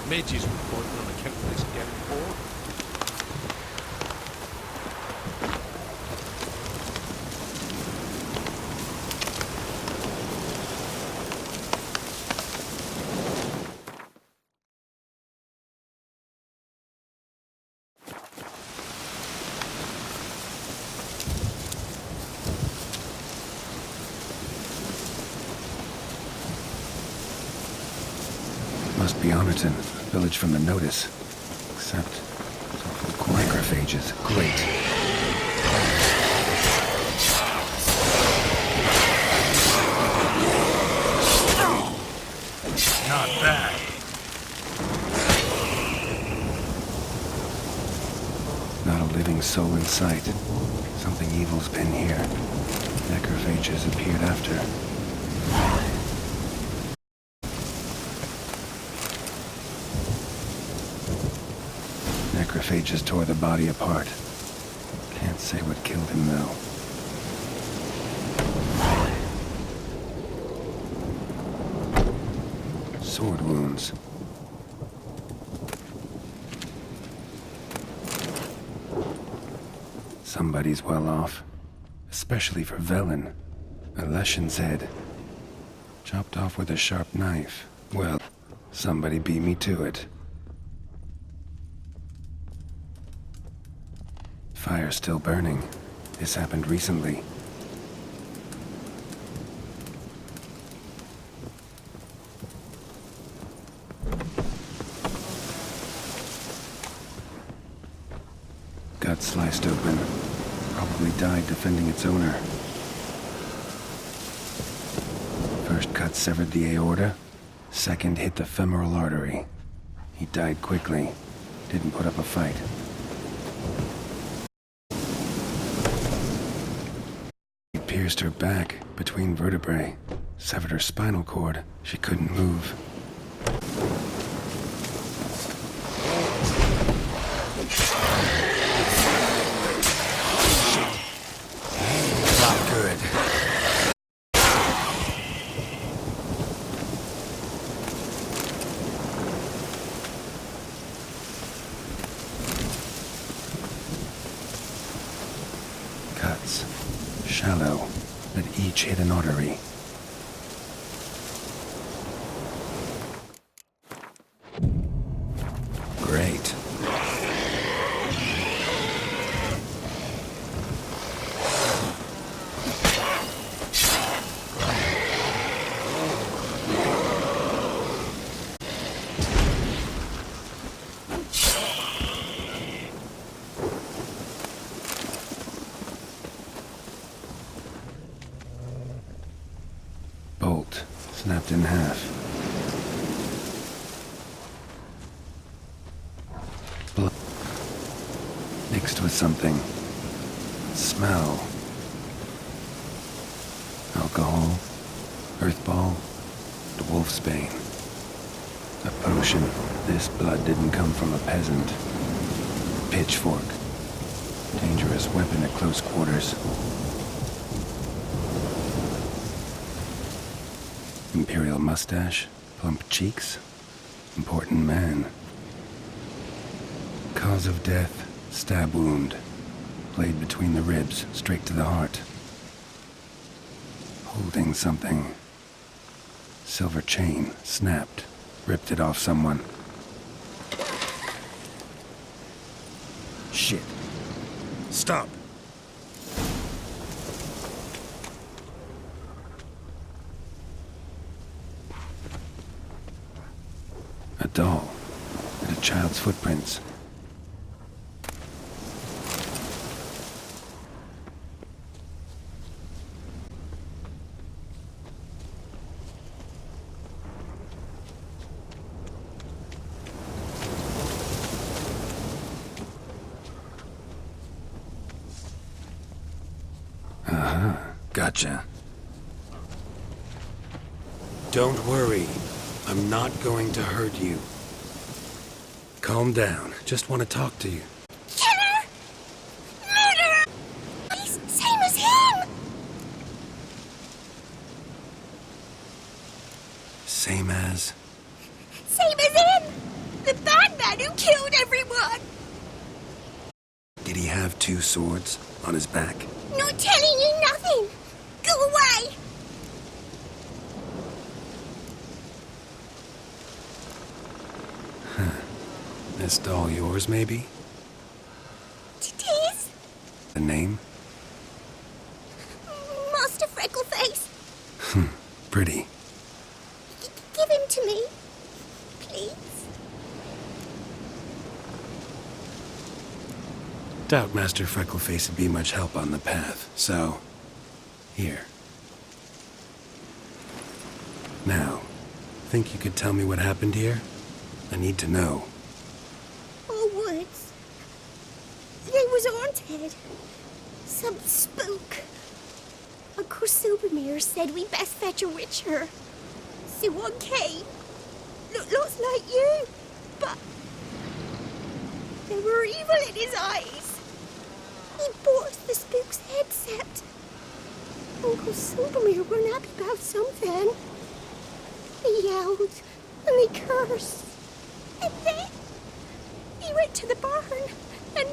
S8: Mages reporting on account of this downpour.
S2: Must be Homerton, village from the notice. Except, it's all full of microphages. Great.
S13: Not bad.
S2: Not a living soul in sight. Something evil's been here. Necrophages appeared after. Necrophages tore the body apart. Can't say what killed him, though. Sword wounds. Somebody's well off. Especially for Velen. A Leshen's head. Chopped off with a sharp knife. Well, somebody beat me to it. Fire's still burning. This happened recently. Gut sliced open. Probably died defending its owner. First cut severed the aorta. Second hit the femoral artery. He died quickly. Didn't put up a fight. Pierced her back between vertebrae, severed her spinal cord. She couldn't move. Not good. Each hit an artery. Great. Bolt snapped in half. Blood mixed with something. Smell. Alcohol, earthball, and wolfsbane. A potion. This blood didn't come from a peasant. Pitchfork. Dangerous weapon at close quarters. Imperial mustache, plump cheeks, important man. Cause of death, stab wound. Blade between the ribs, straight to the heart. Holding something. Silver chain, snapped, ripped it off someone.
S13: Shit. Stop.
S2: A doll, and a child's footprints. Gotcha.
S6: Don't worry. I'm not going to hurt you. Calm down. Just want to talk to you.
S3: Killer! Murderer! He's same as him!
S6: Same as?
S3: Same as him! The bad man who killed everyone!
S6: Did he have two swords on his back?
S3: Not telling you nothing! Go away!
S6: This doll yours, maybe?
S3: It is?
S6: The name?
S3: Master Freckleface.
S6: Pretty.
S3: Give him to me. Please.
S6: Doubt Master Freckleface would be much help on the path, so... Here. Now, think you could tell me what happened here? I need to know.
S3: All woods. They was haunted. Some spook. Uncle Silvermere said we best fetch a witcher. So one came. Looked lots like you, but there were evil in his eyes. He bought the spook's headset. Uncle Silvermere weren't happy about something. He yelled and he cursed. And then he went to the barn and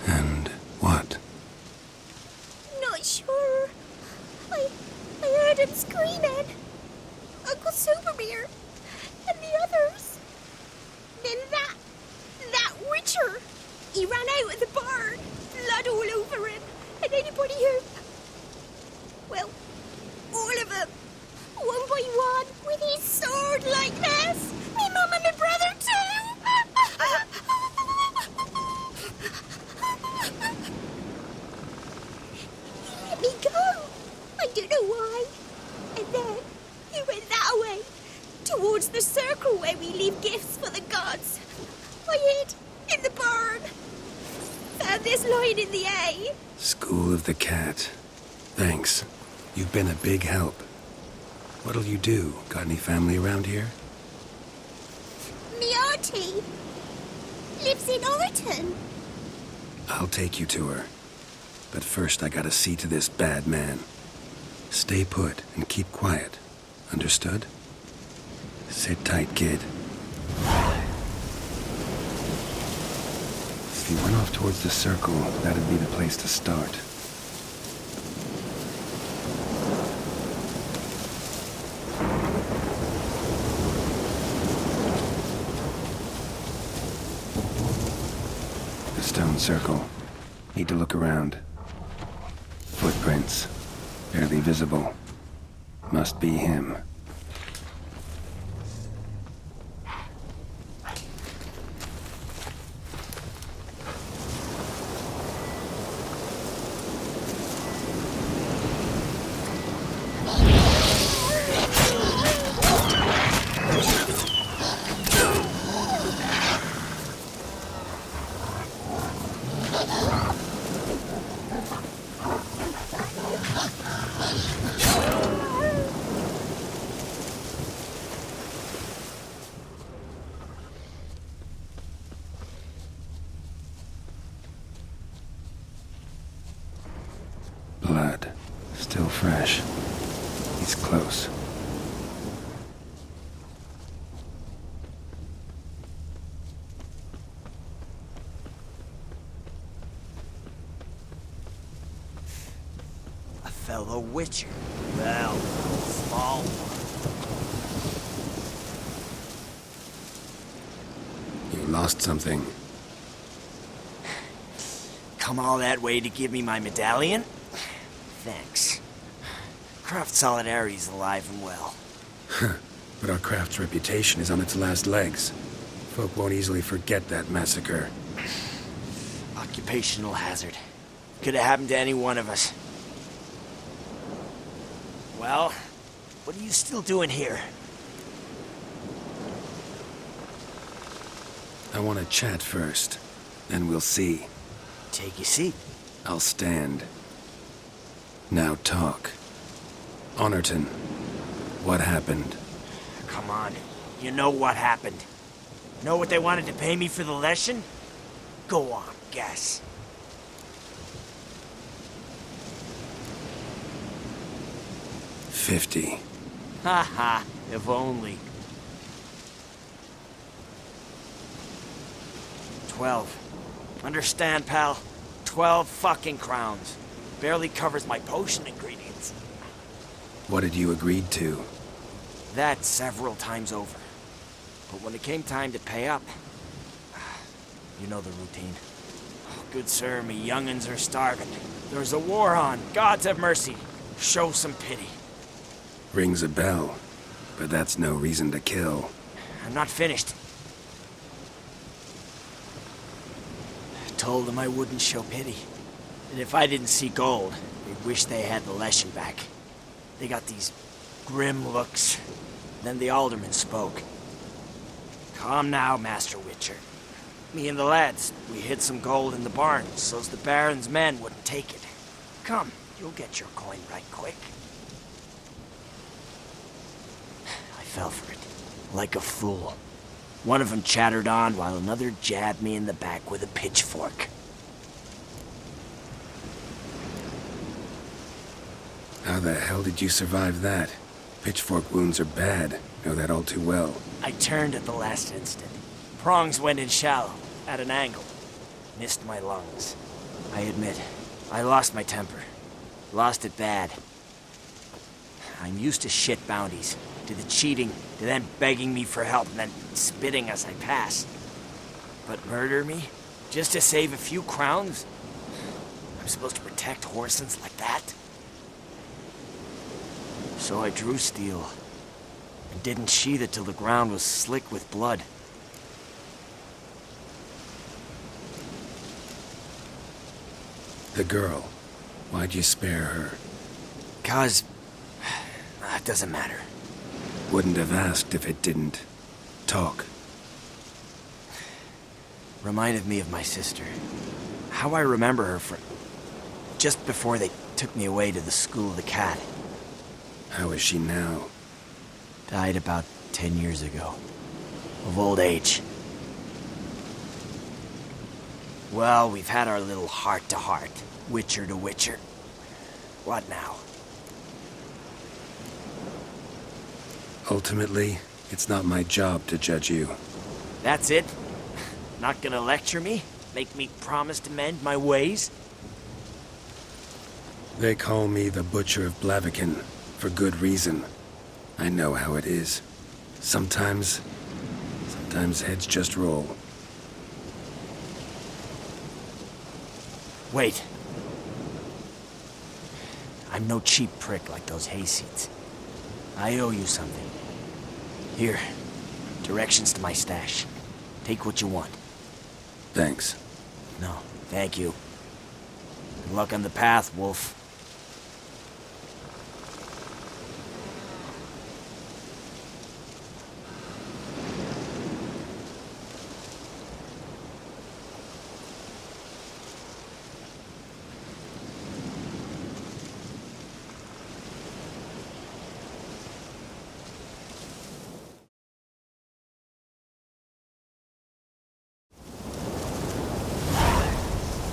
S6: And what?
S3: Not sure. I heard him screaming. Uncle Silvermere and the others. Then that witcher. He ran out of the barn, blood all over him, and anybody who... Well, all of them, one by one, with his sword like this. Me mum and my brother too. He let me go. I don't know why. And then he went that way, towards the circle where we leave gifts for the gods. I hid in the barn. Found this lying in the hay.
S6: School of the Cat. Thanks. You've been a big help. What'll you do? Got any family around here?
S3: Me auntie lives in Orton.
S6: I'll take you to her. But first I gotta see to this bad man. Stay put and keep quiet. Understood?
S2: Sit tight, kid. If you went off towards the circle, that'd be the place to start. The stone circle. Need to look around. Footprints. Barely visible. Must be him. Blood. Still fresh. He's close.
S7: A fellow witcher. Well, small one.
S2: You lost something.
S7: Come all that way to give me my medallion? Thanks. Craft Solidarity's alive and well.
S2: But our craft's reputation is on its last legs. Folk won't easily forget that massacre.
S7: Occupational hazard. Could have happened to any one of us. Well, what are you still doing here?
S2: I want to chat first. Then we'll see.
S7: Take your seat.
S2: I'll stand. Now talk. Honorton, what happened?
S7: Come on. You know what happened. Know what they wanted to pay me for the lesson? Go on, guess.
S2: $50.
S7: Ha ha, if only. 12. Understand, pal? 12 fucking crowns. Barely covers my potion ingredients.
S2: What had you agreed to?
S7: That several times over. But when it came time to pay up, you know the routine. Oh, good sir, me young'uns are starving. There's a war on. Gods have mercy. Show some pity.
S2: Rings a bell, but that's no reason to kill.
S7: I'm not finished. Told them I wouldn't show pity. And if I didn't see gold, they'd wish they had the lesson back. They got these grim looks. Then the alderman spoke. Come now, Master Witcher. Me and the lads, we hid some gold in the barn so's the Baron's men wouldn't take it. Come, you'll get your coin right quick. I fell for it, like a fool. One of them chattered on while another jabbed me in the back with a pitchfork.
S2: How the hell did you survive that? Pitchfork wounds are bad. Know that all too well.
S7: I turned at the last instant. Prongs went in shallow, at an angle. Missed my lungs. I admit, I lost my temper. Lost it bad. I'm used to shit bounties, to the cheating, to them begging me for help and then spitting as I pass. But murder me? Just to save a few crowns? I'm supposed to protect Horsens like that? So I drew steel, and didn't sheathe it till the ground was slick with blood.
S2: The girl. Why'd you spare her?
S7: 'Cause... it doesn't matter.
S2: Wouldn't have asked if it didn't. Talk.
S7: Reminded me of my sister. How I remember her from... just before they took me away to the School of the Cat.
S2: How is she now?
S7: Died about 10 years ago. Of old age. Well, we've had our little heart-to-heart. Witcher to Witcher. What now?
S2: Ultimately, It's not my job to judge you.
S7: That's it? Not gonna lecture me? Make me promise to mend my ways?
S2: They call me the Butcher of Blaviken, for good reason. I know how it is. Sometimes heads just roll.
S7: Wait. I'm no cheap prick like those hayseeds. I owe you something. Here, directions to my stash. Take what you want.
S2: Thanks.
S7: No, thank you. Good luck on the path, Wolf.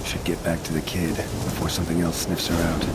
S2: Should get back to the kid before something else sniffs her out.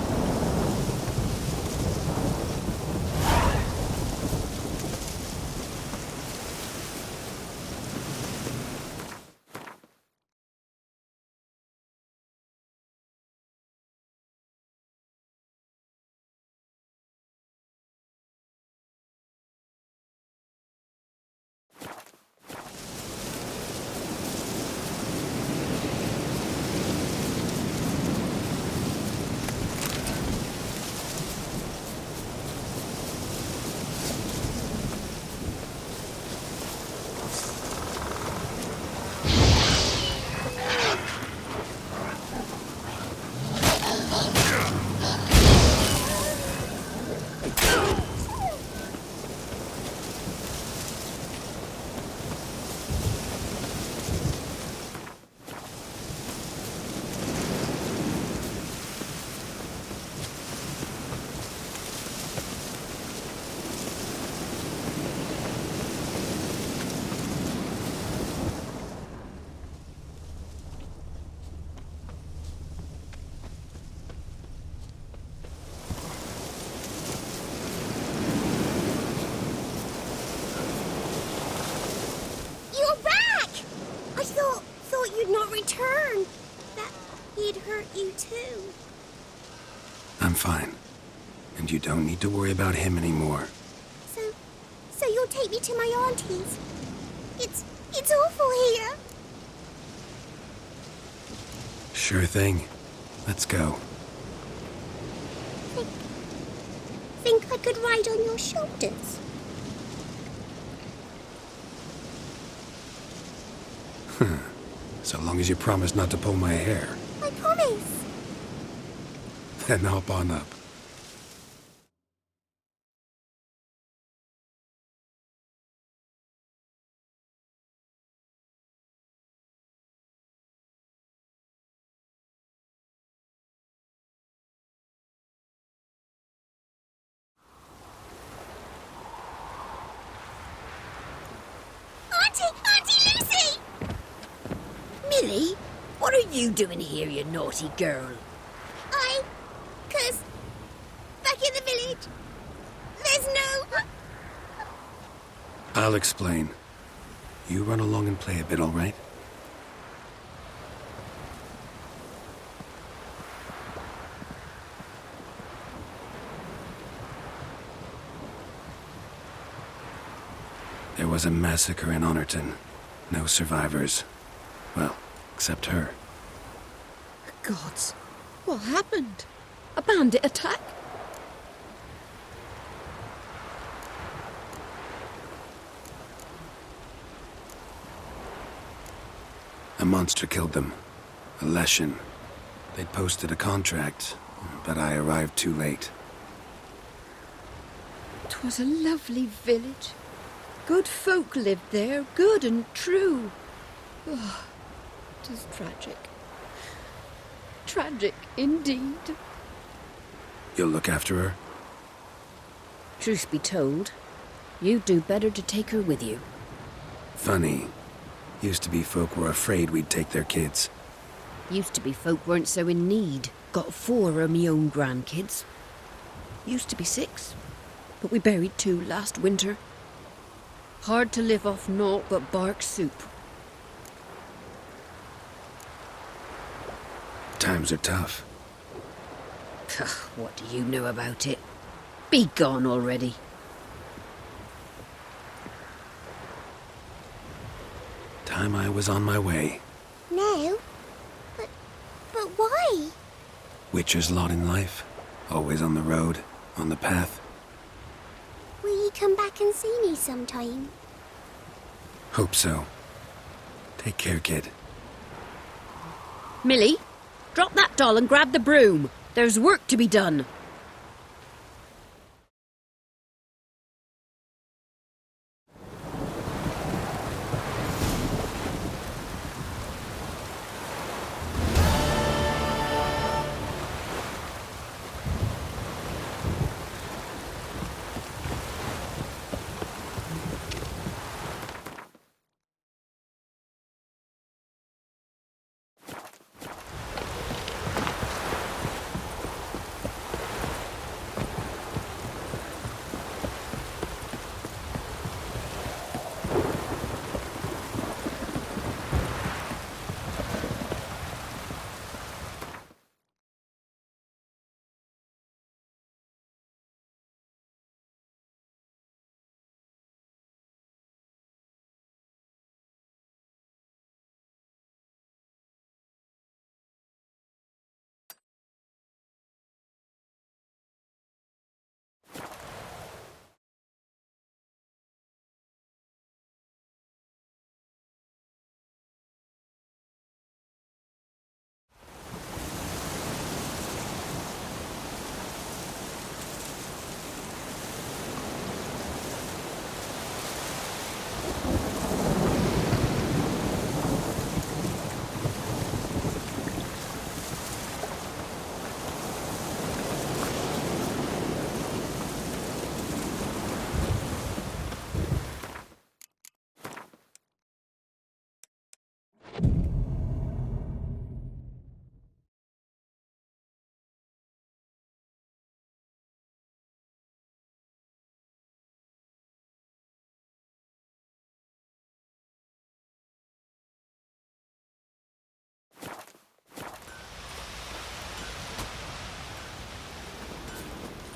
S3: Return. That he'd hurt you too.
S2: I'm fine. And you don't need to worry about him anymore.
S3: So you'll take me to my auntie's? It's awful here.
S2: Sure thing. Let's go.
S3: Think I could ride on your shoulders?
S2: So long as you promise not to pull my hair.
S3: I promise.
S2: Then hop on up.
S3: Auntie Lucy!
S18: Millie, what are you doing here, you naughty girl?
S3: 'Cause back in the village, there's no...
S2: I'll explain. You run along and play a bit, all right? There was a massacre in Honorton. No survivors. Well, except her.
S18: Gods, what happened? A bandit attack?
S2: A monster killed them. A Leshen. They'd posted a contract, but I arrived too late.
S18: 'Twas a lovely village. Good folk lived there, good and true. Oh, 'tis tragic. Tragic indeed.
S2: You'll look after her?
S18: Truth be told, you'd do better to take her with you.
S2: Funny. Used to be folk were afraid we'd take their kids.
S18: Used to be folk weren't so in need. Got 4 of me own grandkids. Used to be 6, but we buried 2 last winter. Hard to live off naught but bark soup.
S2: Times are tough.
S18: What do you know about it? Be gone already.
S2: Time I was on my way.
S3: No? But why?
S2: Witcher's lot in life. Always on the road, on the path.
S3: Will you come back and see me sometime?
S2: Hope so. Take care, kid.
S18: Millie, drop that doll and grab the broom. There's work to be done.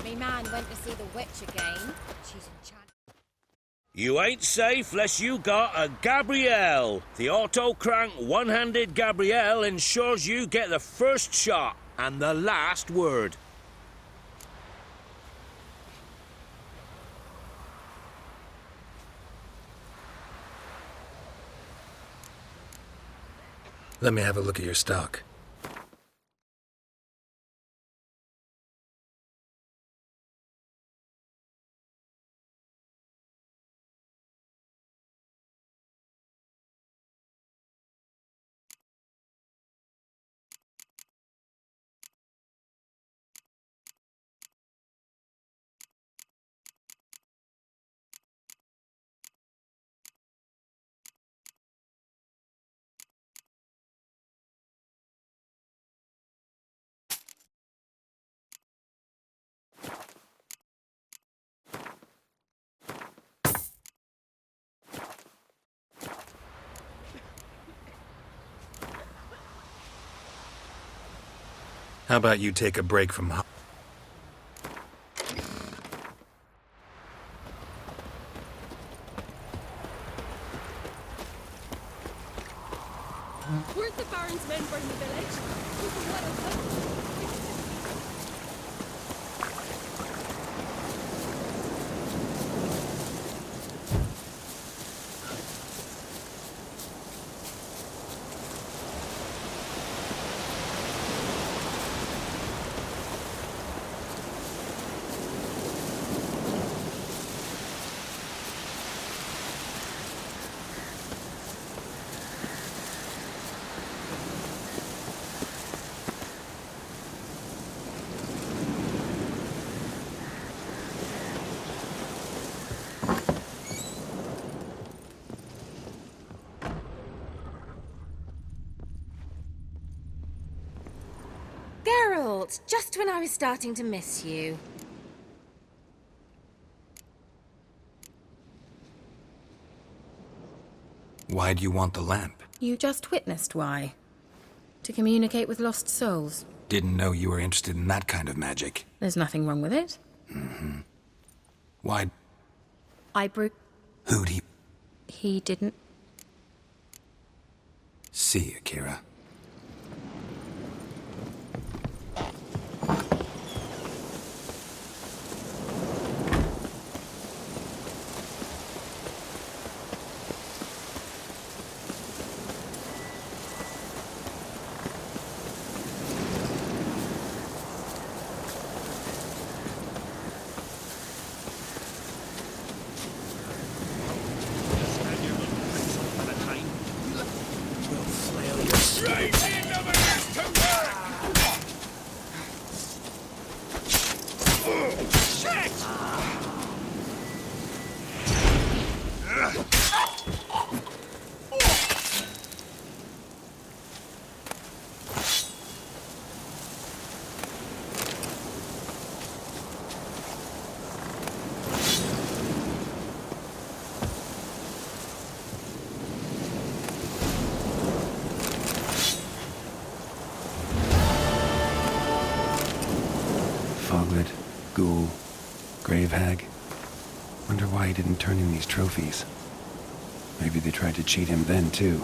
S5: Me man went to see the witch again. She's enchanted.
S14: You ain't safe less you got a Gabrielle. The auto-crank one-handed Gabrielle ensures you get the first shot and the last word.
S2: Let me have a look at your stock. How about you take a break from...
S5: Weren't the Baron's men burn the village? What a Geralt, just when I was starting to miss you.
S2: Why do you want the lamp?
S5: You just witnessed why. To communicate with lost souls.
S2: Didn't know you were interested in that kind of magic.
S5: There's nothing wrong with it.
S2: Mm-hmm. Why?
S5: I broke.
S2: Who'd he
S5: He didn't.
S2: see, Akira? Foglet, Ghoul, Grave Hag. Wonder why he didn't turn in these trophies. Maybe they tried to cheat him then, too.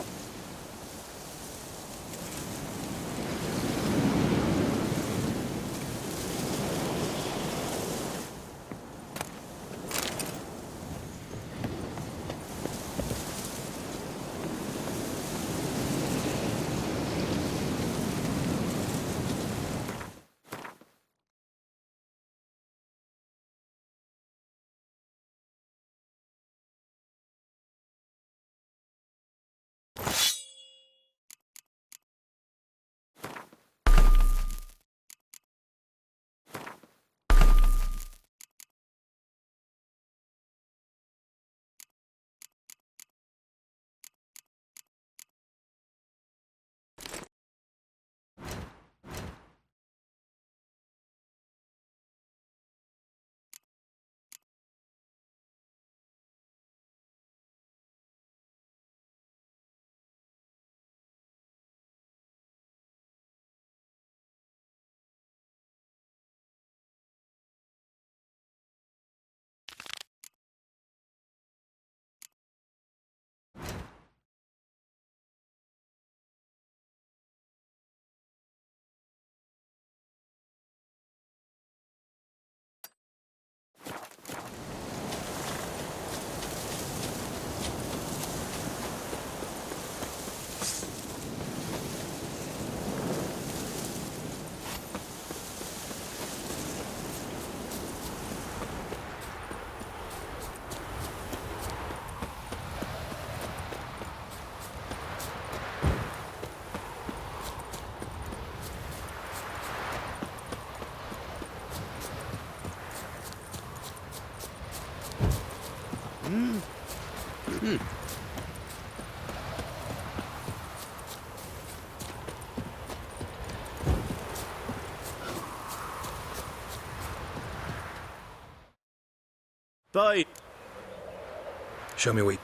S20: Bye.
S2: Show me what.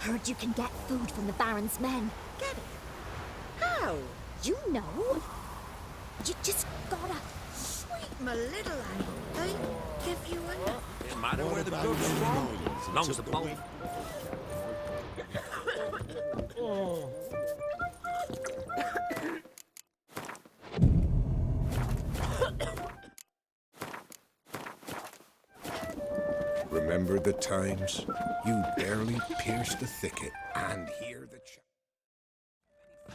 S3: Heard you can get food from the Baron's men. Get it? How? You know. You just gotta.
S7: Sweet my little eye. They give you enough.
S8: No matter where the blood's from, as long as the bulk.
S19: remember the times you barely pierce the thicket and hear the...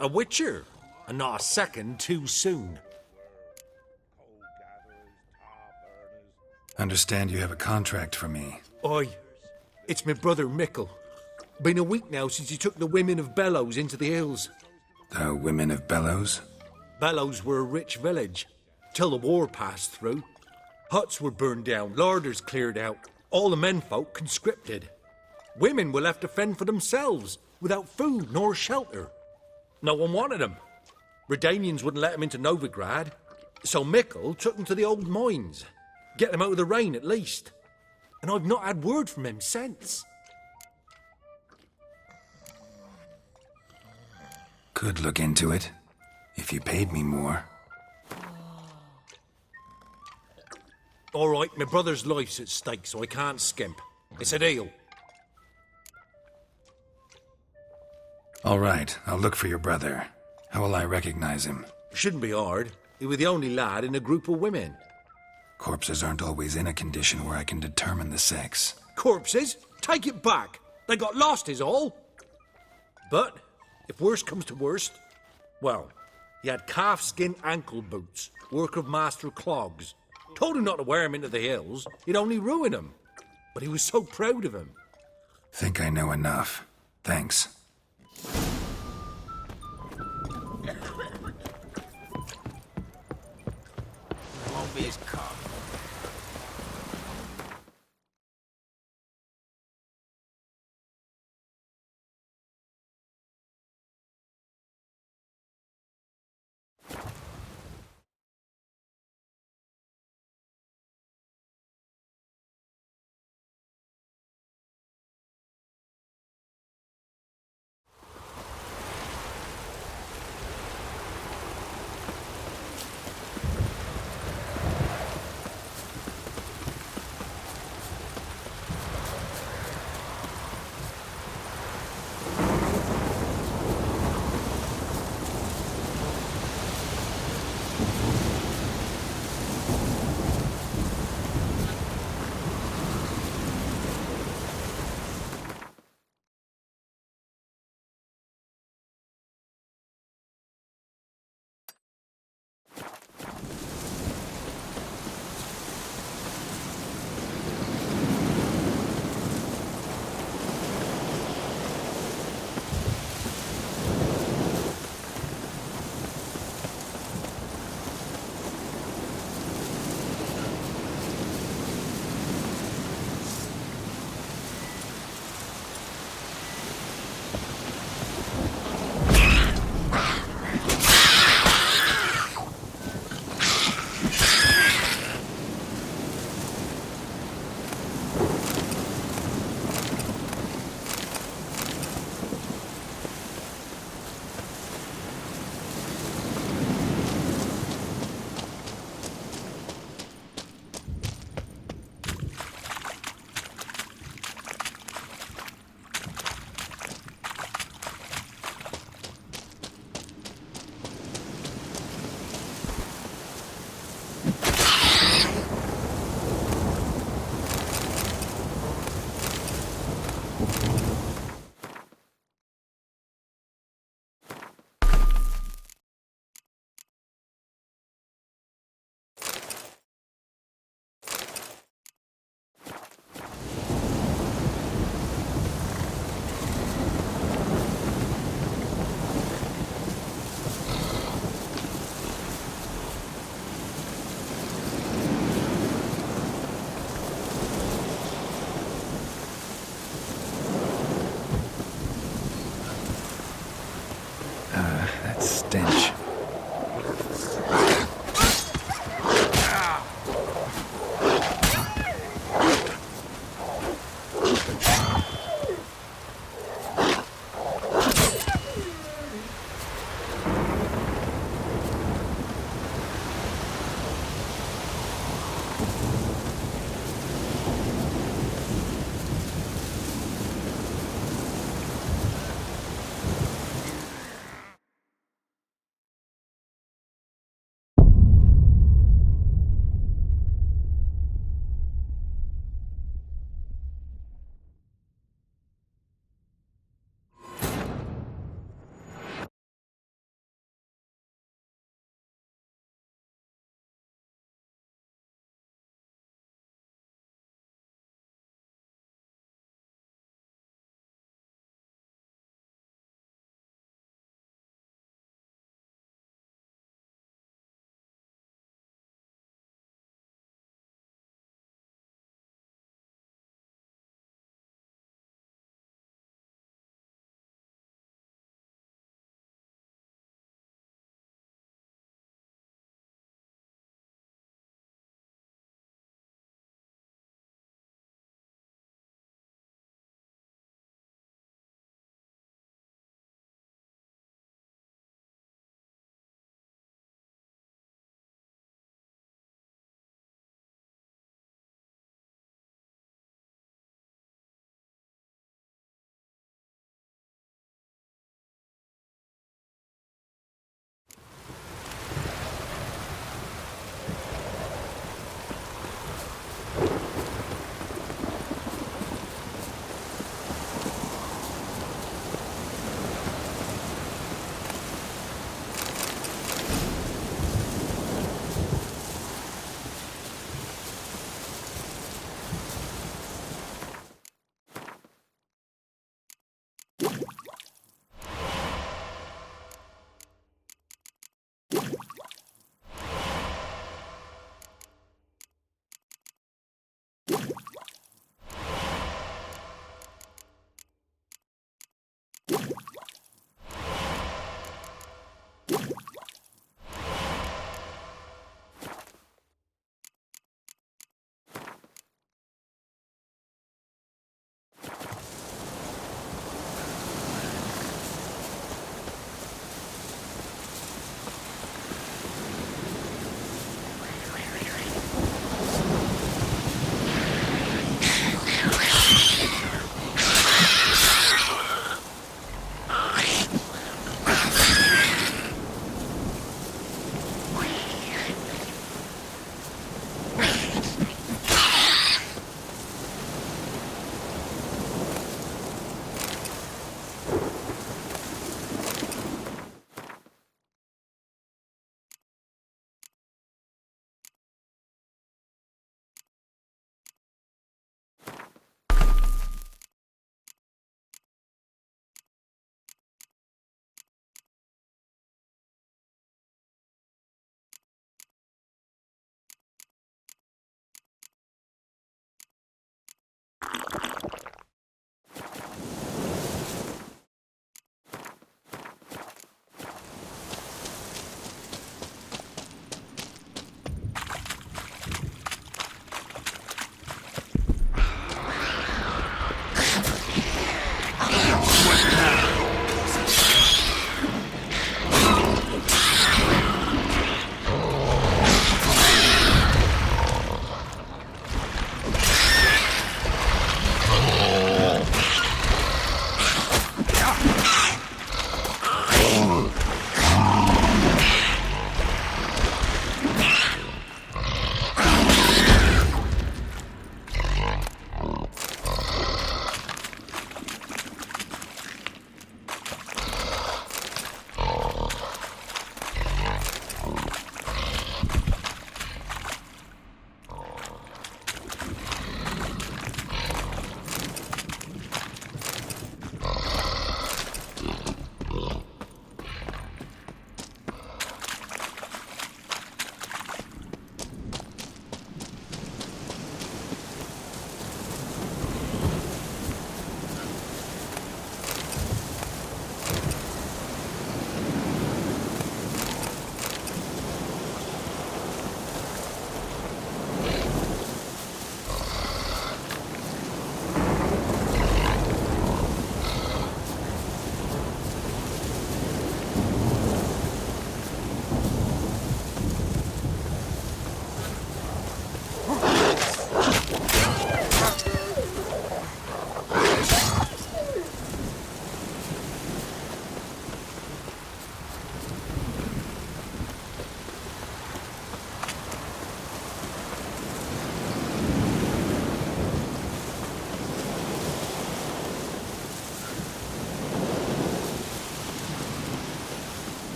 S8: A witcher, and not a second too soon.
S2: Understand you have a contract for me.
S8: Oi, it's my brother Mickle. Been a week now since he took the women of Bellows into the hills.
S2: The women of Bellows?
S8: Bellows were a rich village, till the war passed through. Huts were burned down, larders cleared out, all the menfolk conscripted. Women were left to fend for themselves, without food nor shelter. No one wanted them. Redanians wouldn't let them into Novigrad, so Mickle took them to the old mines. Get them out of the rain, at least. And I've not had word from him since.
S2: Could look into it, if you paid me more.
S8: All right, my brother's life's at stake, so I can't skimp. It's a deal.
S2: All right, I'll look for your brother. How will I recognize him?
S8: Shouldn't be hard. He was the only lad in a group of women.
S2: Corpses aren't always in a condition where I can determine the sex.
S8: Corpses? Take it back. They got lost is all. But, if worst comes to worst, well, he had calf-skin ankle boots, work of Master Clogs. Told him not to wear 'em into the hills, he'd only ruin 'em. But he was so proud of 'em.
S2: Think I know enough. Thanks.
S7: Won't be his cock.
S2: stench.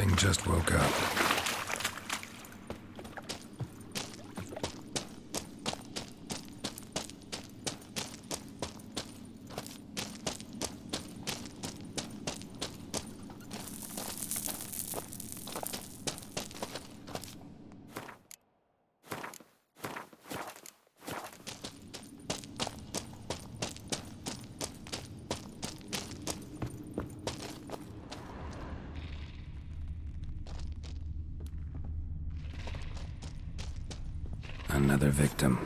S2: Bing just woke up. Another victim.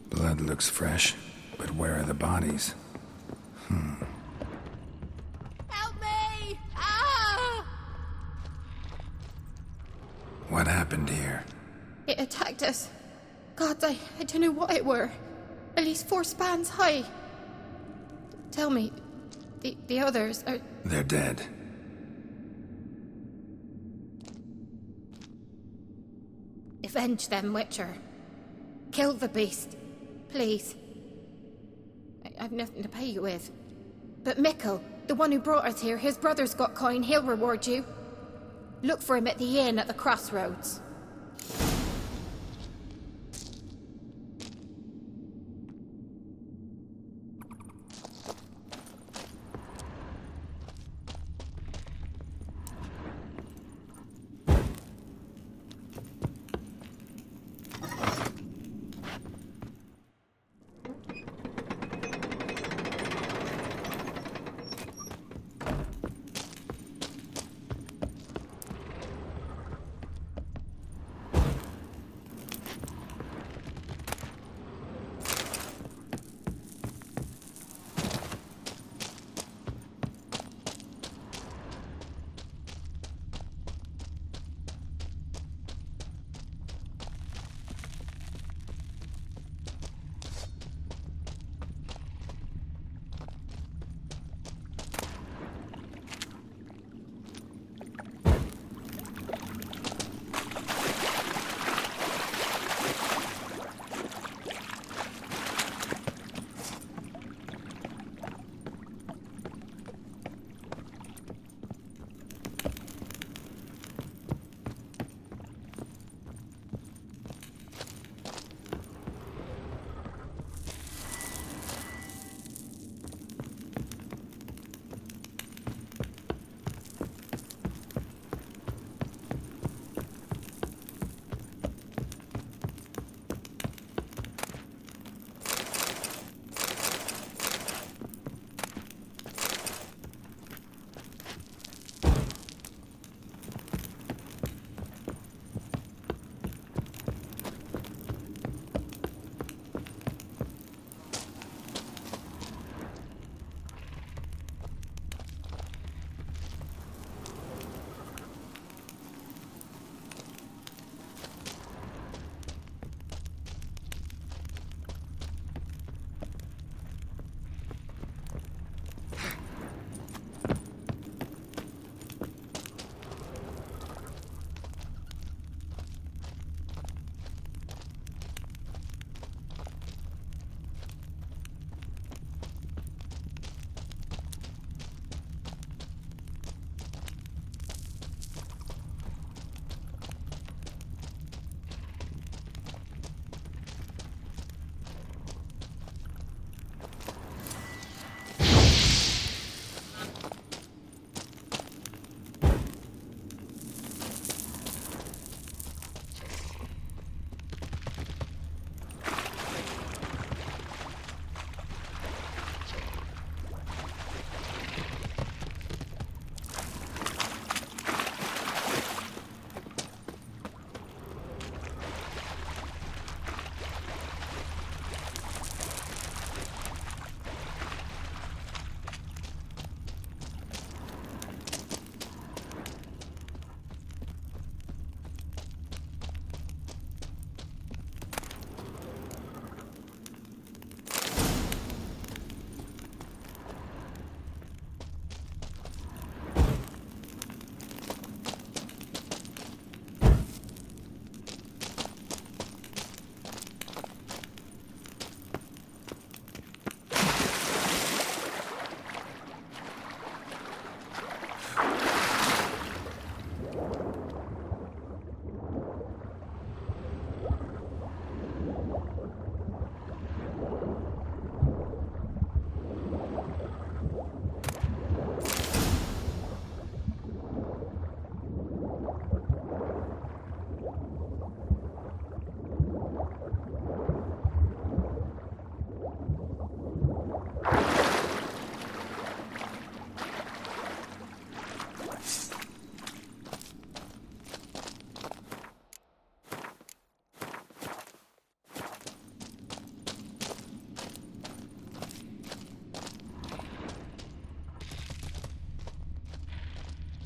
S2: Blood looks fresh, but where are the bodies?
S3: Help me! Ah!
S2: What happened here?
S5: It attacked us. God, I don't know what it were. At least 4 spans high. Tell me, the others are...
S2: They're dead.
S5: Avenge them, Witcher. Kill the beast. Please. I've nothing to pay you with. But Mikkel, the one who brought us here, his brother's got coin, he'll reward you. Look for him at the inn at the crossroads.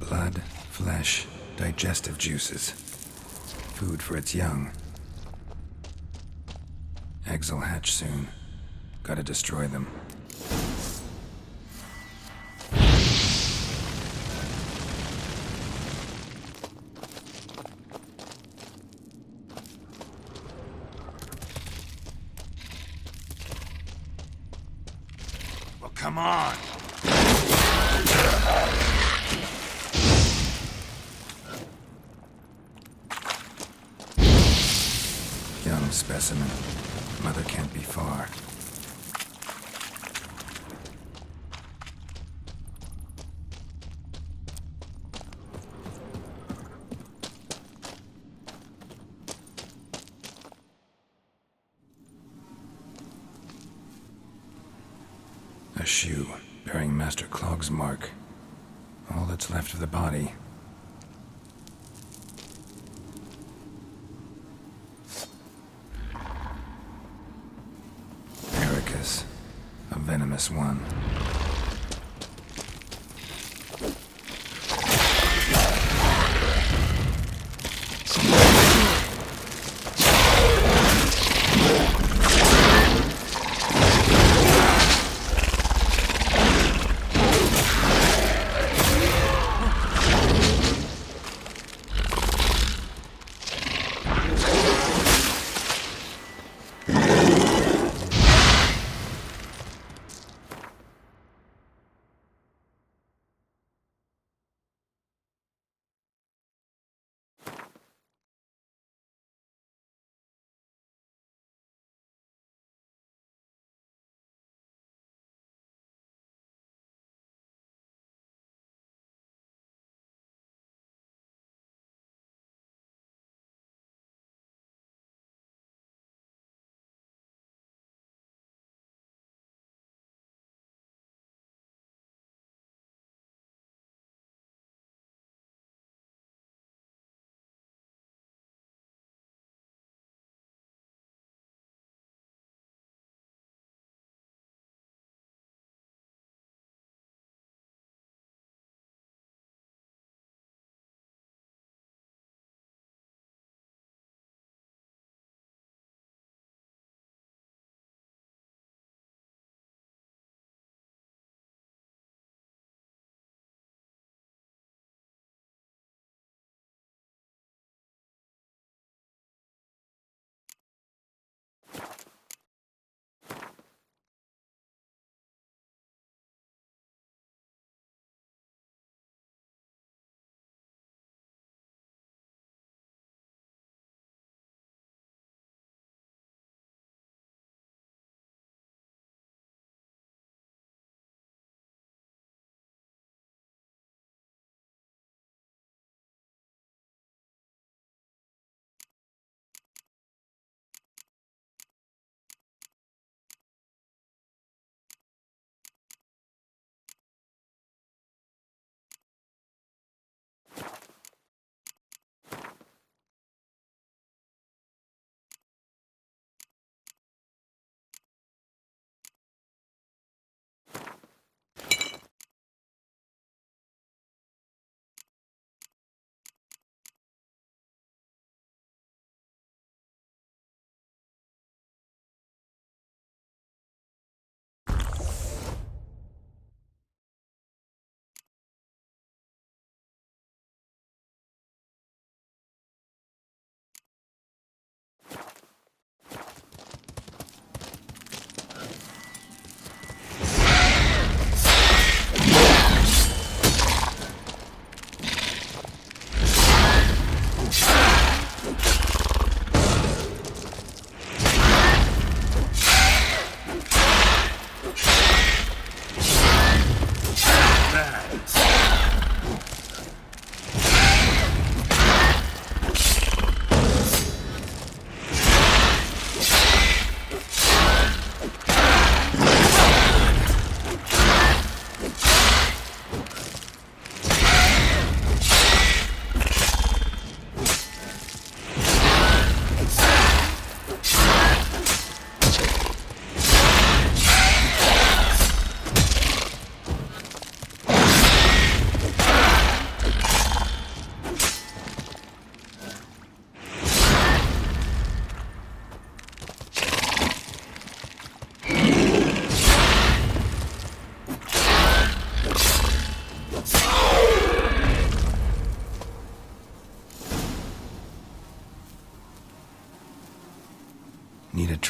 S2: Blood, flesh, digestive juices. Food for its young. Eggs will hatch soon. Gotta destroy them.
S11: Well, come on.
S2: Young specimen. Mother can't be far. A shoe bearing Master Clog's mark. All that's left of the body. Ericus, a venomous one.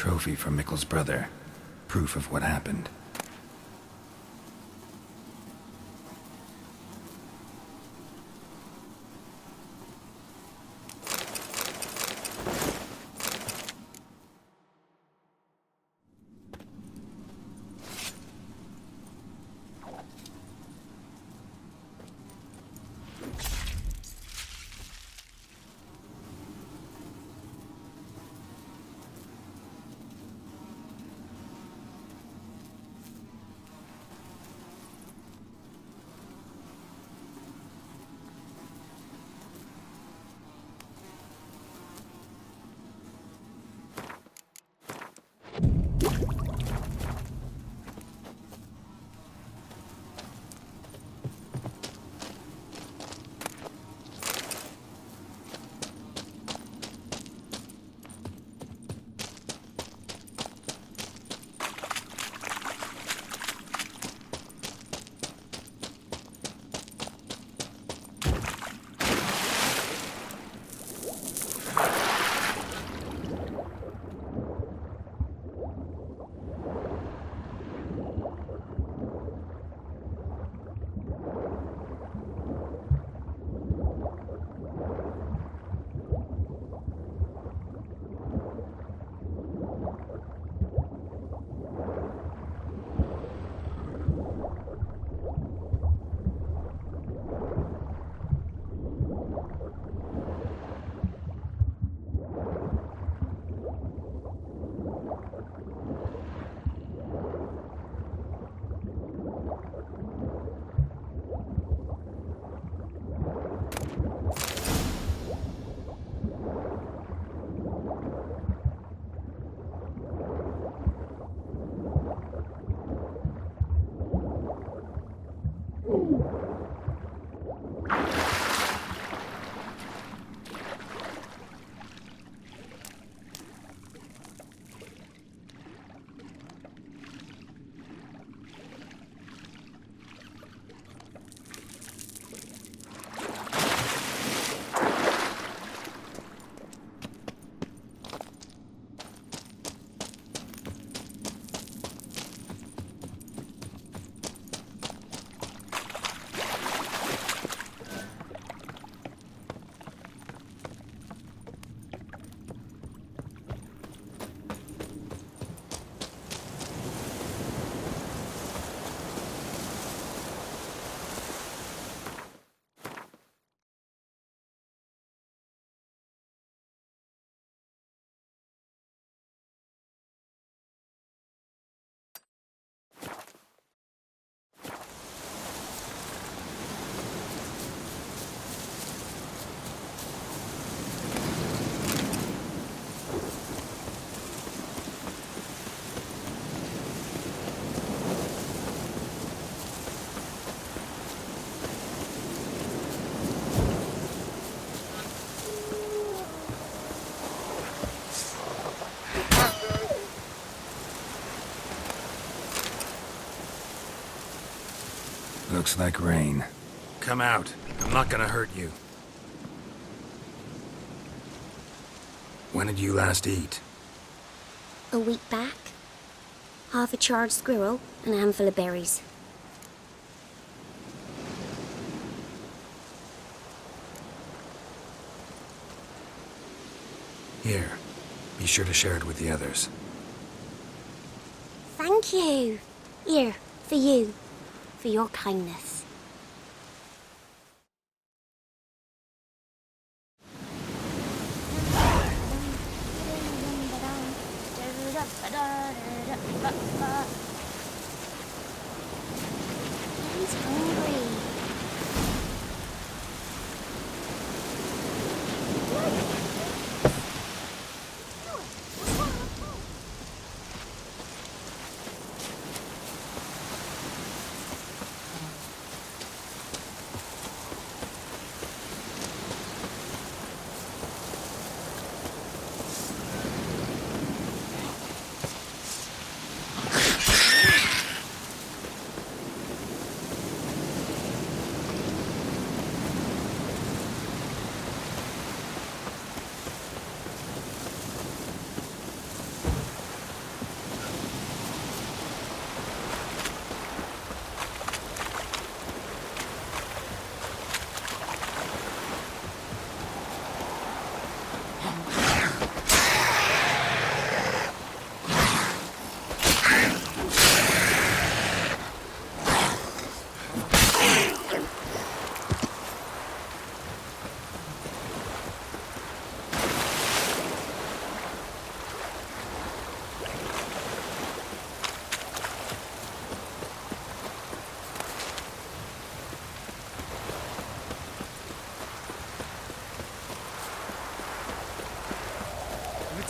S2: trophy for Mikkel's brother. Proof of what happened. Looks like rain. Come out. I'm not gonna hurt you. When did you last eat?
S3: A week back. Half a charred squirrel and a handful of berries.
S2: Here. Be sure to share it with the others.
S3: Thank you. Here, for you. For your kindness. He's hungry.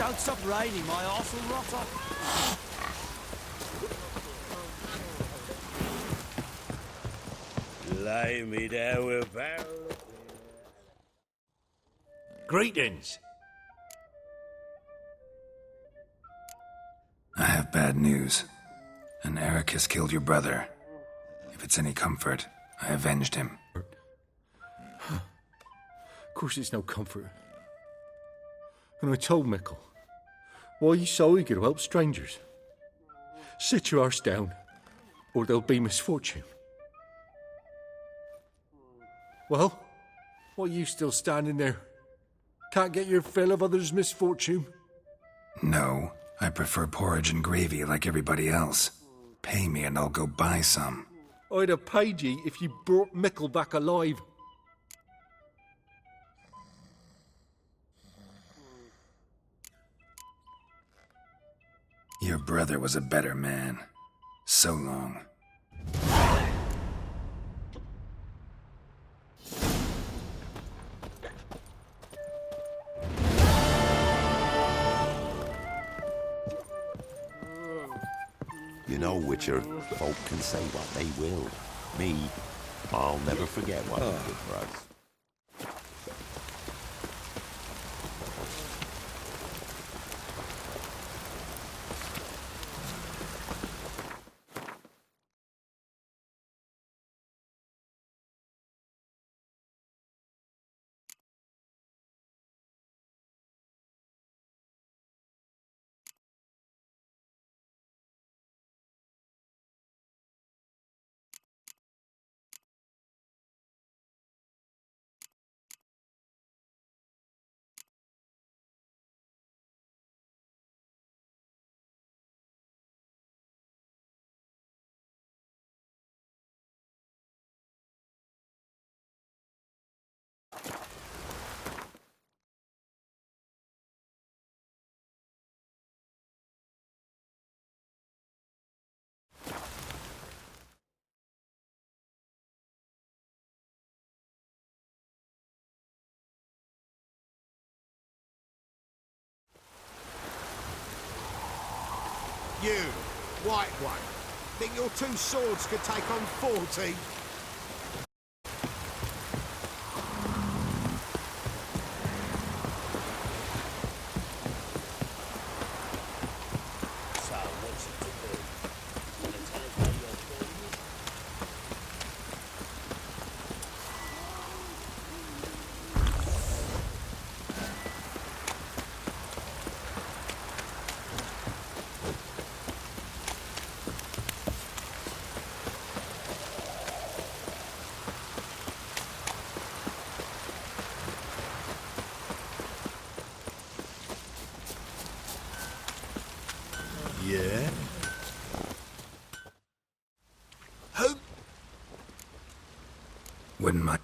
S7: Don't stop raining, my arse will rot off.
S14: Lay me down with a barrel.
S8: Greetings.
S2: I have bad news. An Eric has killed your brother. If it's any comfort, I avenged him.
S9: Of course it's no comfort. And I told Mickle, why are you so eager to help strangers? Sit your arse down, or there'll be misfortune. Well, what are you still standing there? Can't get your fill of others' misfortune?
S2: No, I prefer porridge and gravy like everybody else. Pay me and I'll go buy some.
S9: I'd have paid ye if you brought Mickle back alive.
S2: Your brother was a better man. So long.
S22: You know, Witcher, folk can say what they will. Me, I'll never forget what you did for us.
S4: You, white one, think your two swords could take on 40?
S14: So, what's it to do? Wanna tell us where you're going?
S13: Yeah?
S2: Wouldn't mind.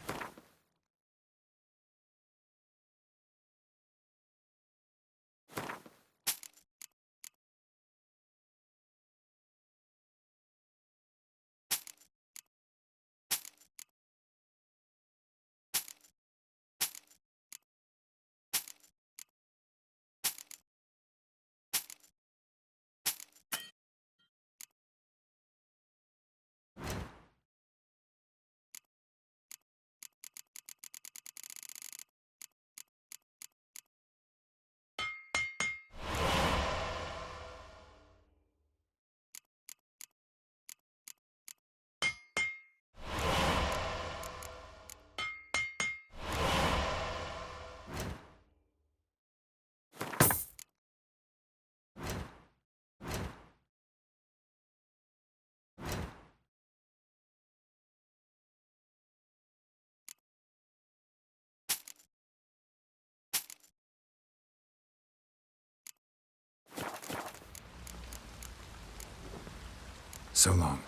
S2: So long.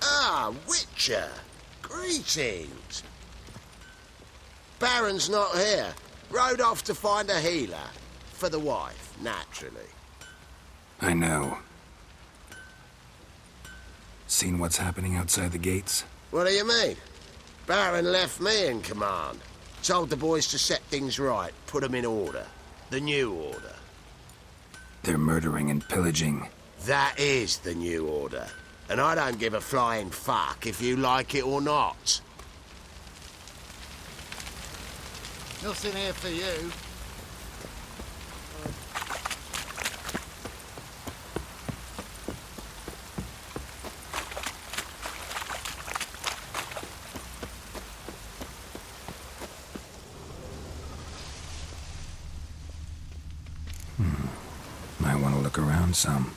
S17: Ah, Witcher! Greetings! Baron's not here. Rode off to find a healer. For the wife, naturally.
S2: I know. Seen what's happening outside the gates?
S15: What do you mean? Baron left me in command. Told the boys to set things right, put them in order. The new order.
S2: They're murdering and pillaging.
S15: That is the new order. And I don't give a flying fuck if you like it or not.
S4: Nothing here for you.
S2: Might want to look around some.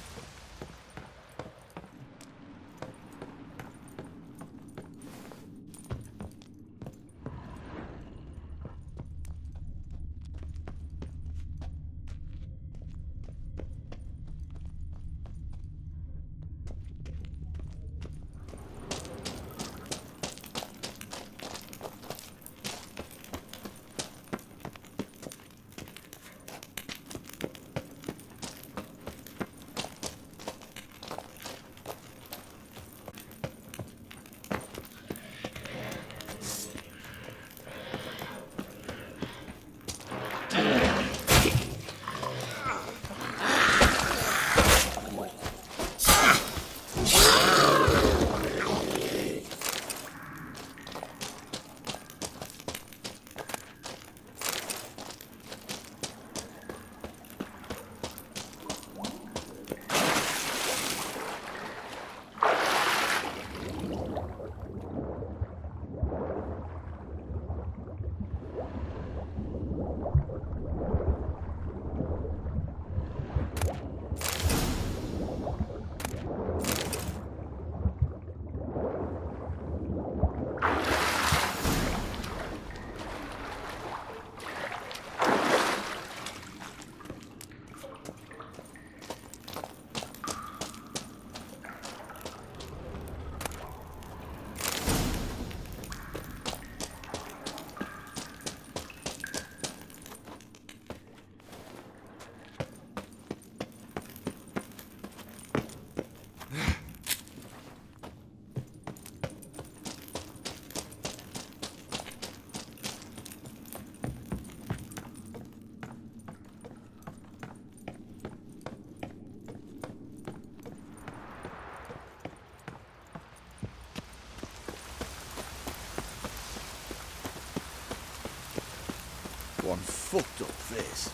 S4: One fucked up this.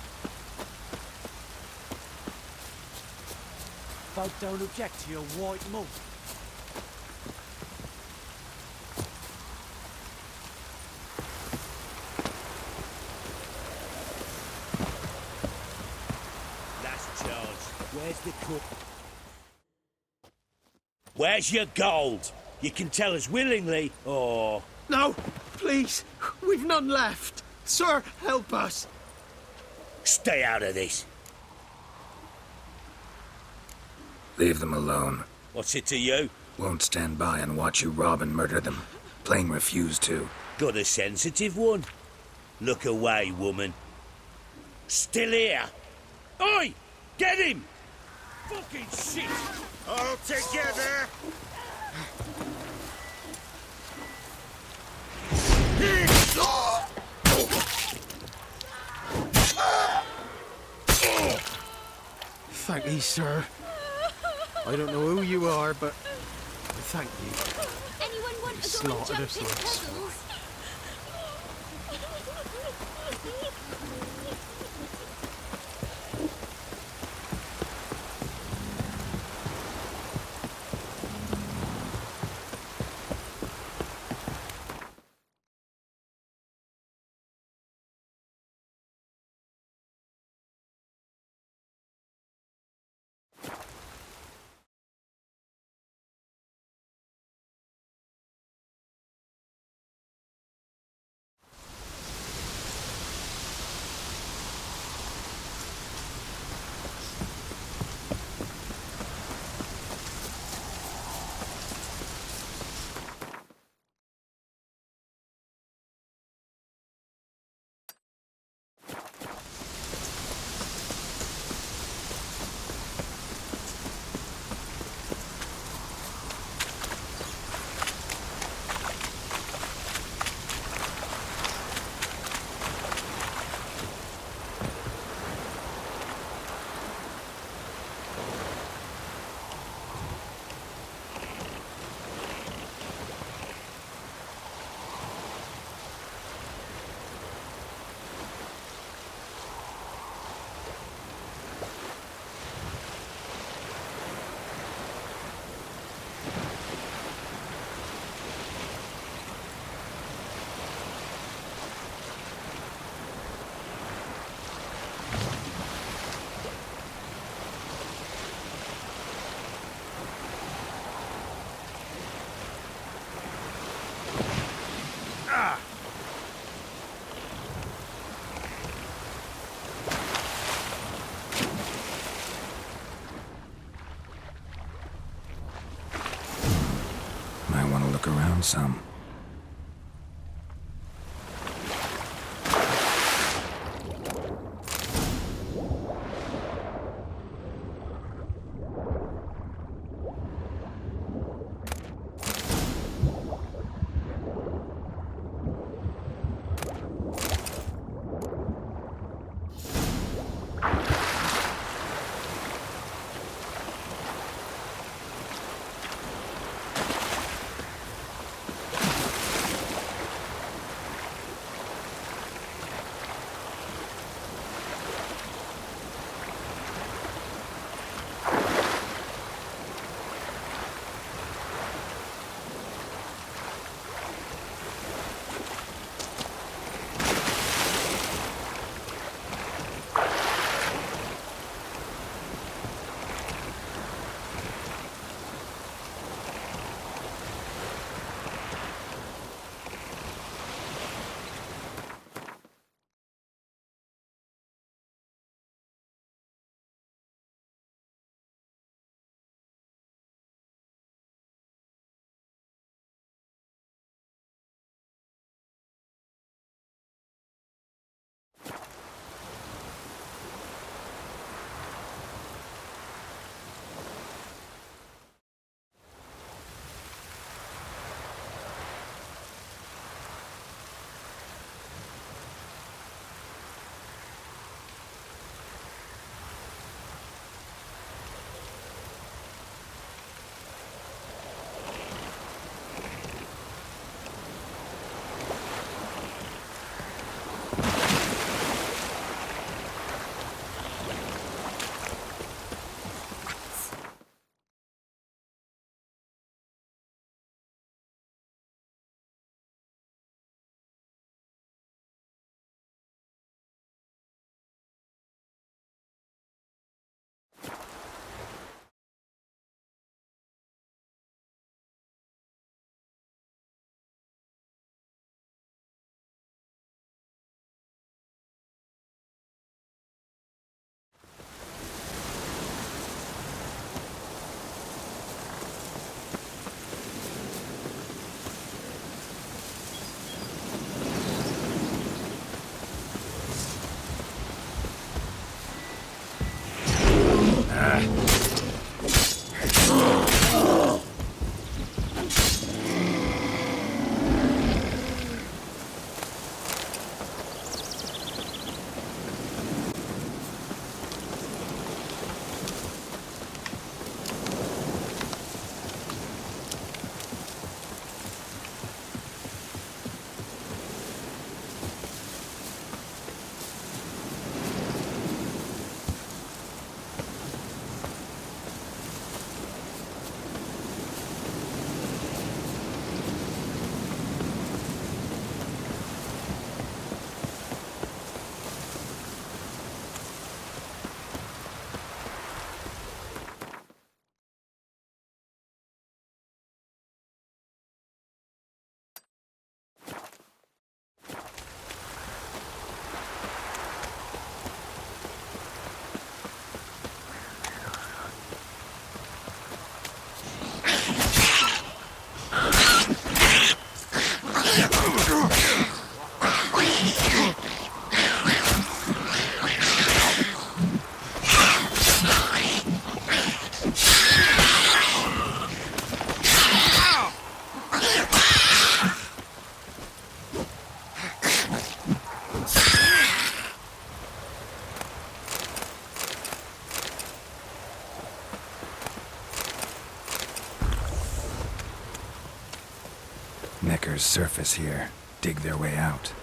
S16: Folk don't object to your white mug.
S14: Last charge. Where's the cook? Where's your gold? You can tell us willingly, or...
S10: No, please. We've none left. Sir, help us.
S14: Stay out of this.
S2: Leave them alone.
S14: What's it to you?
S2: Won't stand by and watch you rob and murder them. Plain refuse to.
S14: Got a sensitive one? Look away, woman. Still here. Oi! Get him! Fucking shit!
S15: All together!
S10: Thank you, sir. I don't know who you are, but thank you.
S3: Anyone want
S10: You
S3: to go and
S10: slaughtered
S3: jump
S10: us
S3: in
S10: like
S3: puddles?
S2: some. Neckers surface here, dig their way out.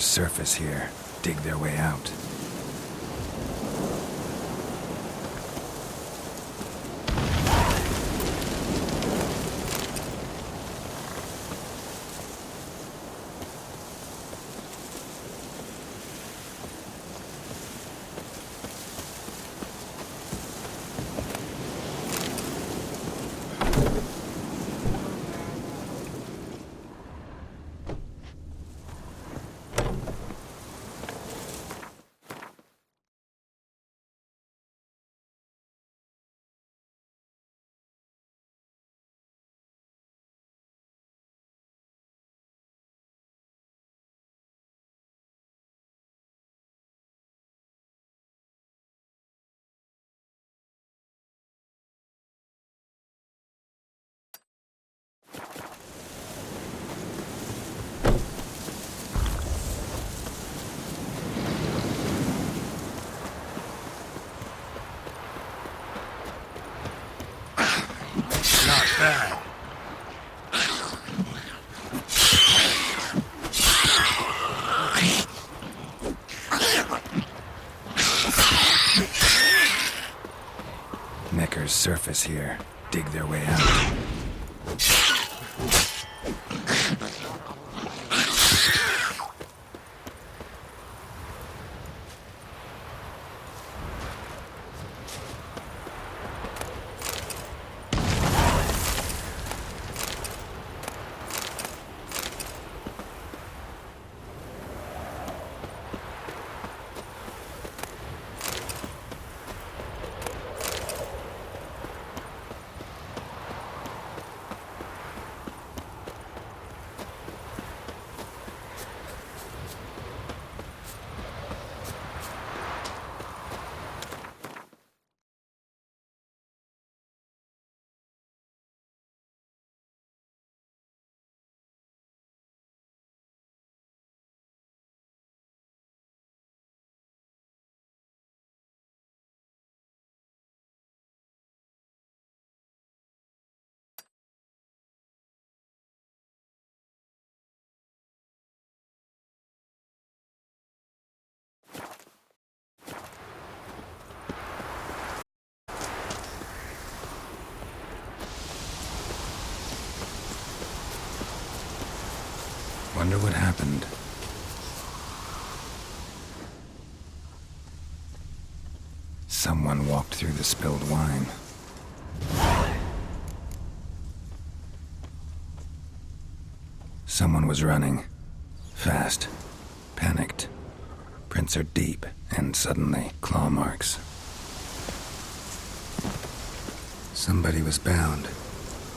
S2: Neckers surface here, dig their way out.
S19: Not bad.
S2: Neckers surface here, dig their way out. Wonder what happened. Someone walked through the spilled wine. Someone was running. Fast. Panicked. Prints are deep, and suddenly, claw marks. Somebody was bound.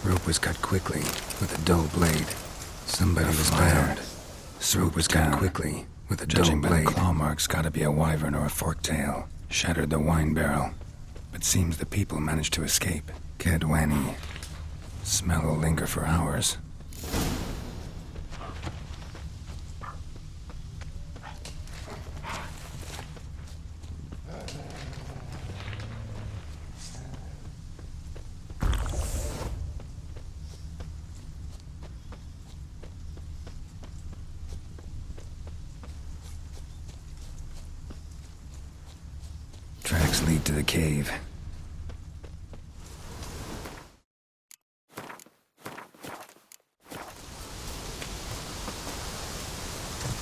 S2: Rope was cut quickly, with a dull blade. Somebody was bound. Rope was cut quickly, with a dull blade. The claw marks gotta be a wyvern or a forktail. Shattered the wine barrel. But seems the people managed to escape. Kedwani. Smell will linger for hours. Tracks lead to the cave.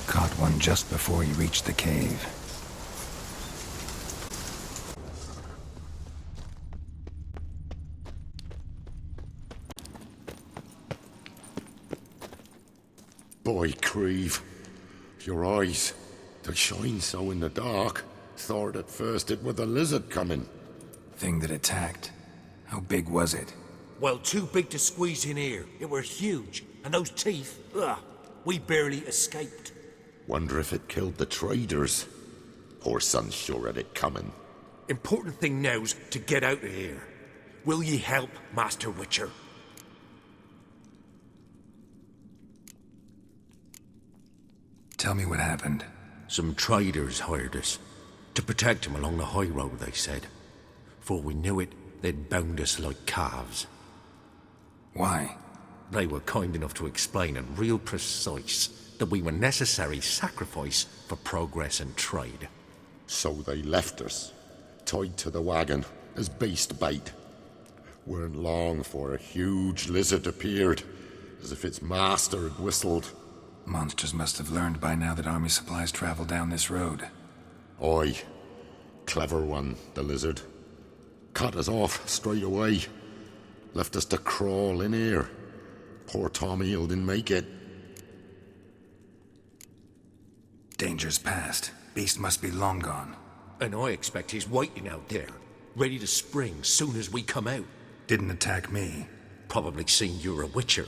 S2: Caught one just before he reached the cave.
S11: Boy, Creve, your eyes, they shine so in the dark. Thought at first it were the lizard coming.
S2: Thing that attacked. How big was it?
S8: Well, too big to squeeze in here. It were huge. And those teeth, ugh, we barely escaped.
S11: Wonder if it killed the traders. Poor son's sure had it coming.
S8: Important thing now's to get out of here. Will ye help, Master Witcher?
S2: Tell me what happened.
S8: Some traders hired us. To protect him along the high road, they said. Before we knew it, they'd bound us like calves.
S2: Why?
S8: They were kind enough to explain and real precise.
S1: that we were necessary sacrifice for progress and trade.
S12: So they left us, tied to the wagon, as beast bait. Weren't long for a huge lizard appeared, as if its master had whistled.
S2: Monsters must have learned by now that army supplies travel down this road.
S12: Aye. Clever one, the lizard. Cut us off straight away. Left us to crawl in here. Poor Tom Eel didn't make it.
S2: Danger's past. Beast must be long gone.
S1: And I expect he's waiting out there, ready to spring soon as we come out.
S2: Didn't attack me.
S1: Probably seen you're a witcher.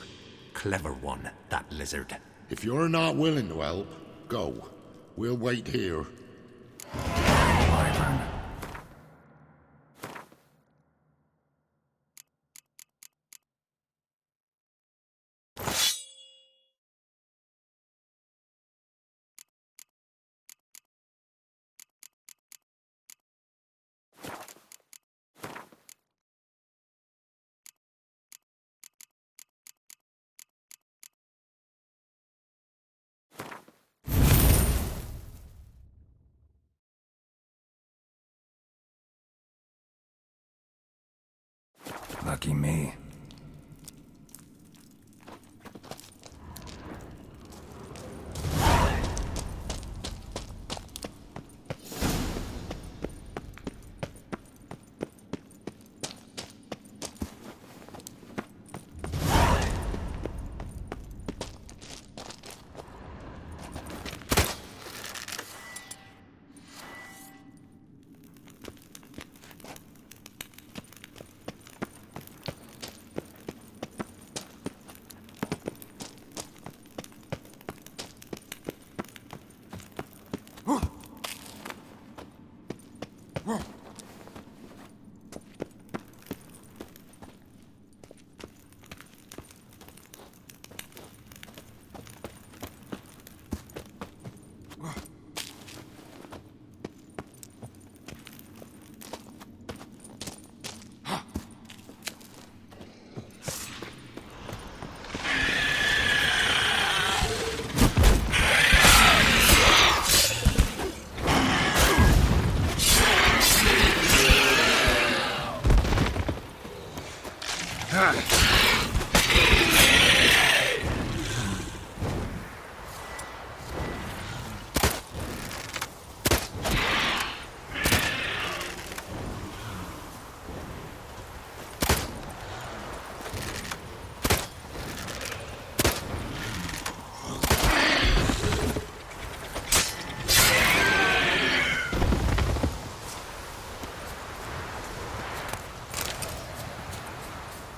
S1: Clever one, that lizard.
S12: If you're not willing to help, go. We'll wait here.
S2: Wyvern. Lucky me.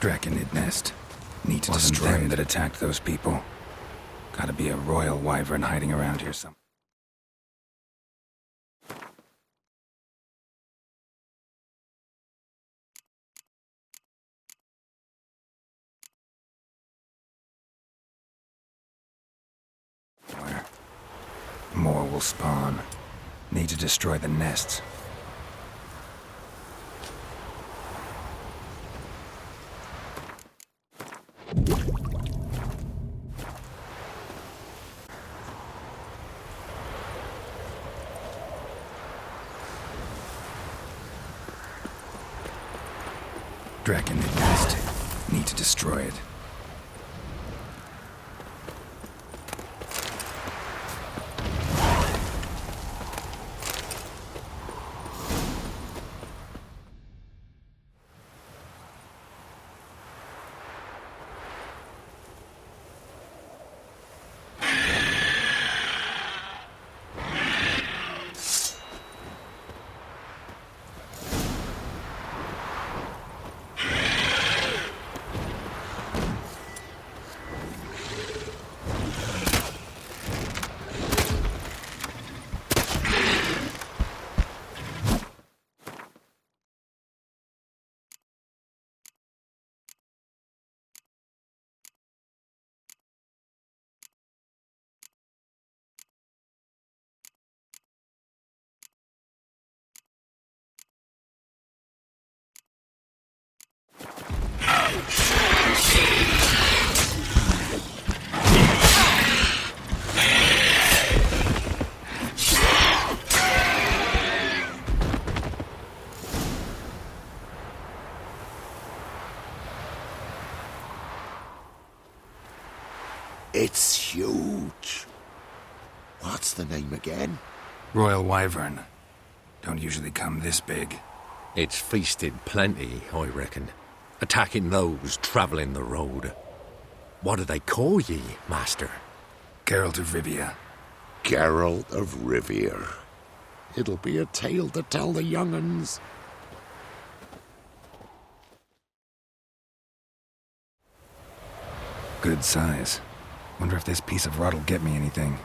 S2: Draconid nest. Need to destroy them that attacked those people. Gotta be a royal wyvern hiding around here somewhere. More will spawn. Need to destroy the nests. Draconid nest. Need to destroy it.
S12: It's huge. What's the name again?
S2: Royal Wyvern. Don't usually come this big.
S1: It's feasted plenty, I reckon. Attacking those travelling the road. What do they call ye, master?
S2: Geralt of Rivia.
S12: Geralt of Rivia. It'll be a tale to tell the young'uns.
S2: Good size. Wonder if this piece of rot'll get me anything.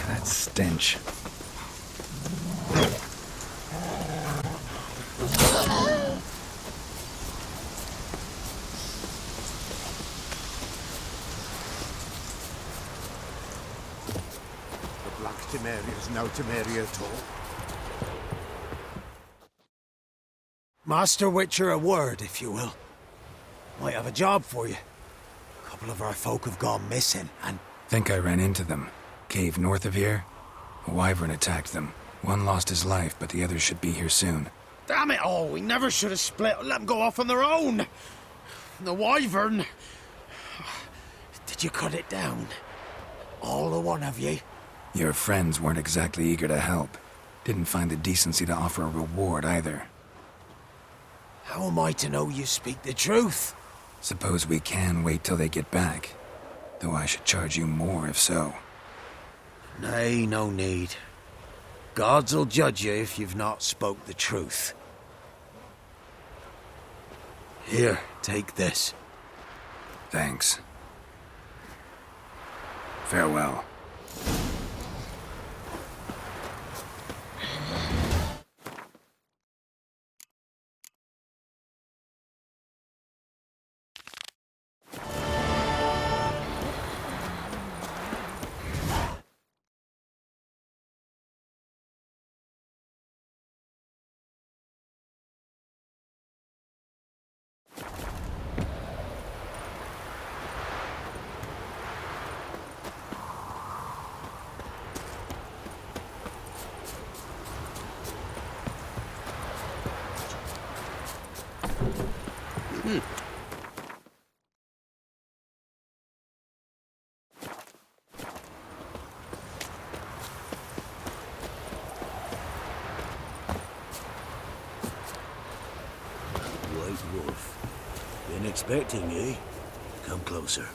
S2: That stench.
S19: The Black Temeria's no Temeria at all.
S16: Master Witcher, a word, if you will. Might have a job for you. A couple of our folk have gone missing, and...
S2: Think I ran into them. Cave north of here? A wyvern attacked them. One lost his life, but the others should be here soon.
S10: Damn it all, we never should have split. Let them go off on their own. The wyvern.
S16: Did you cut it down? All the one of ye?
S2: Your friends weren't exactly eager to help. Didn't find the decency to offer a reward either.
S16: How am I to know you speak the truth?
S2: Suppose we can wait till they get back. Though I should charge you more if so.
S16: Nay, no need. Gods'll judge you if you've not spoke the truth. Here, take this.
S2: Thanks. Farewell.
S14: Expecting, eh? Come closer.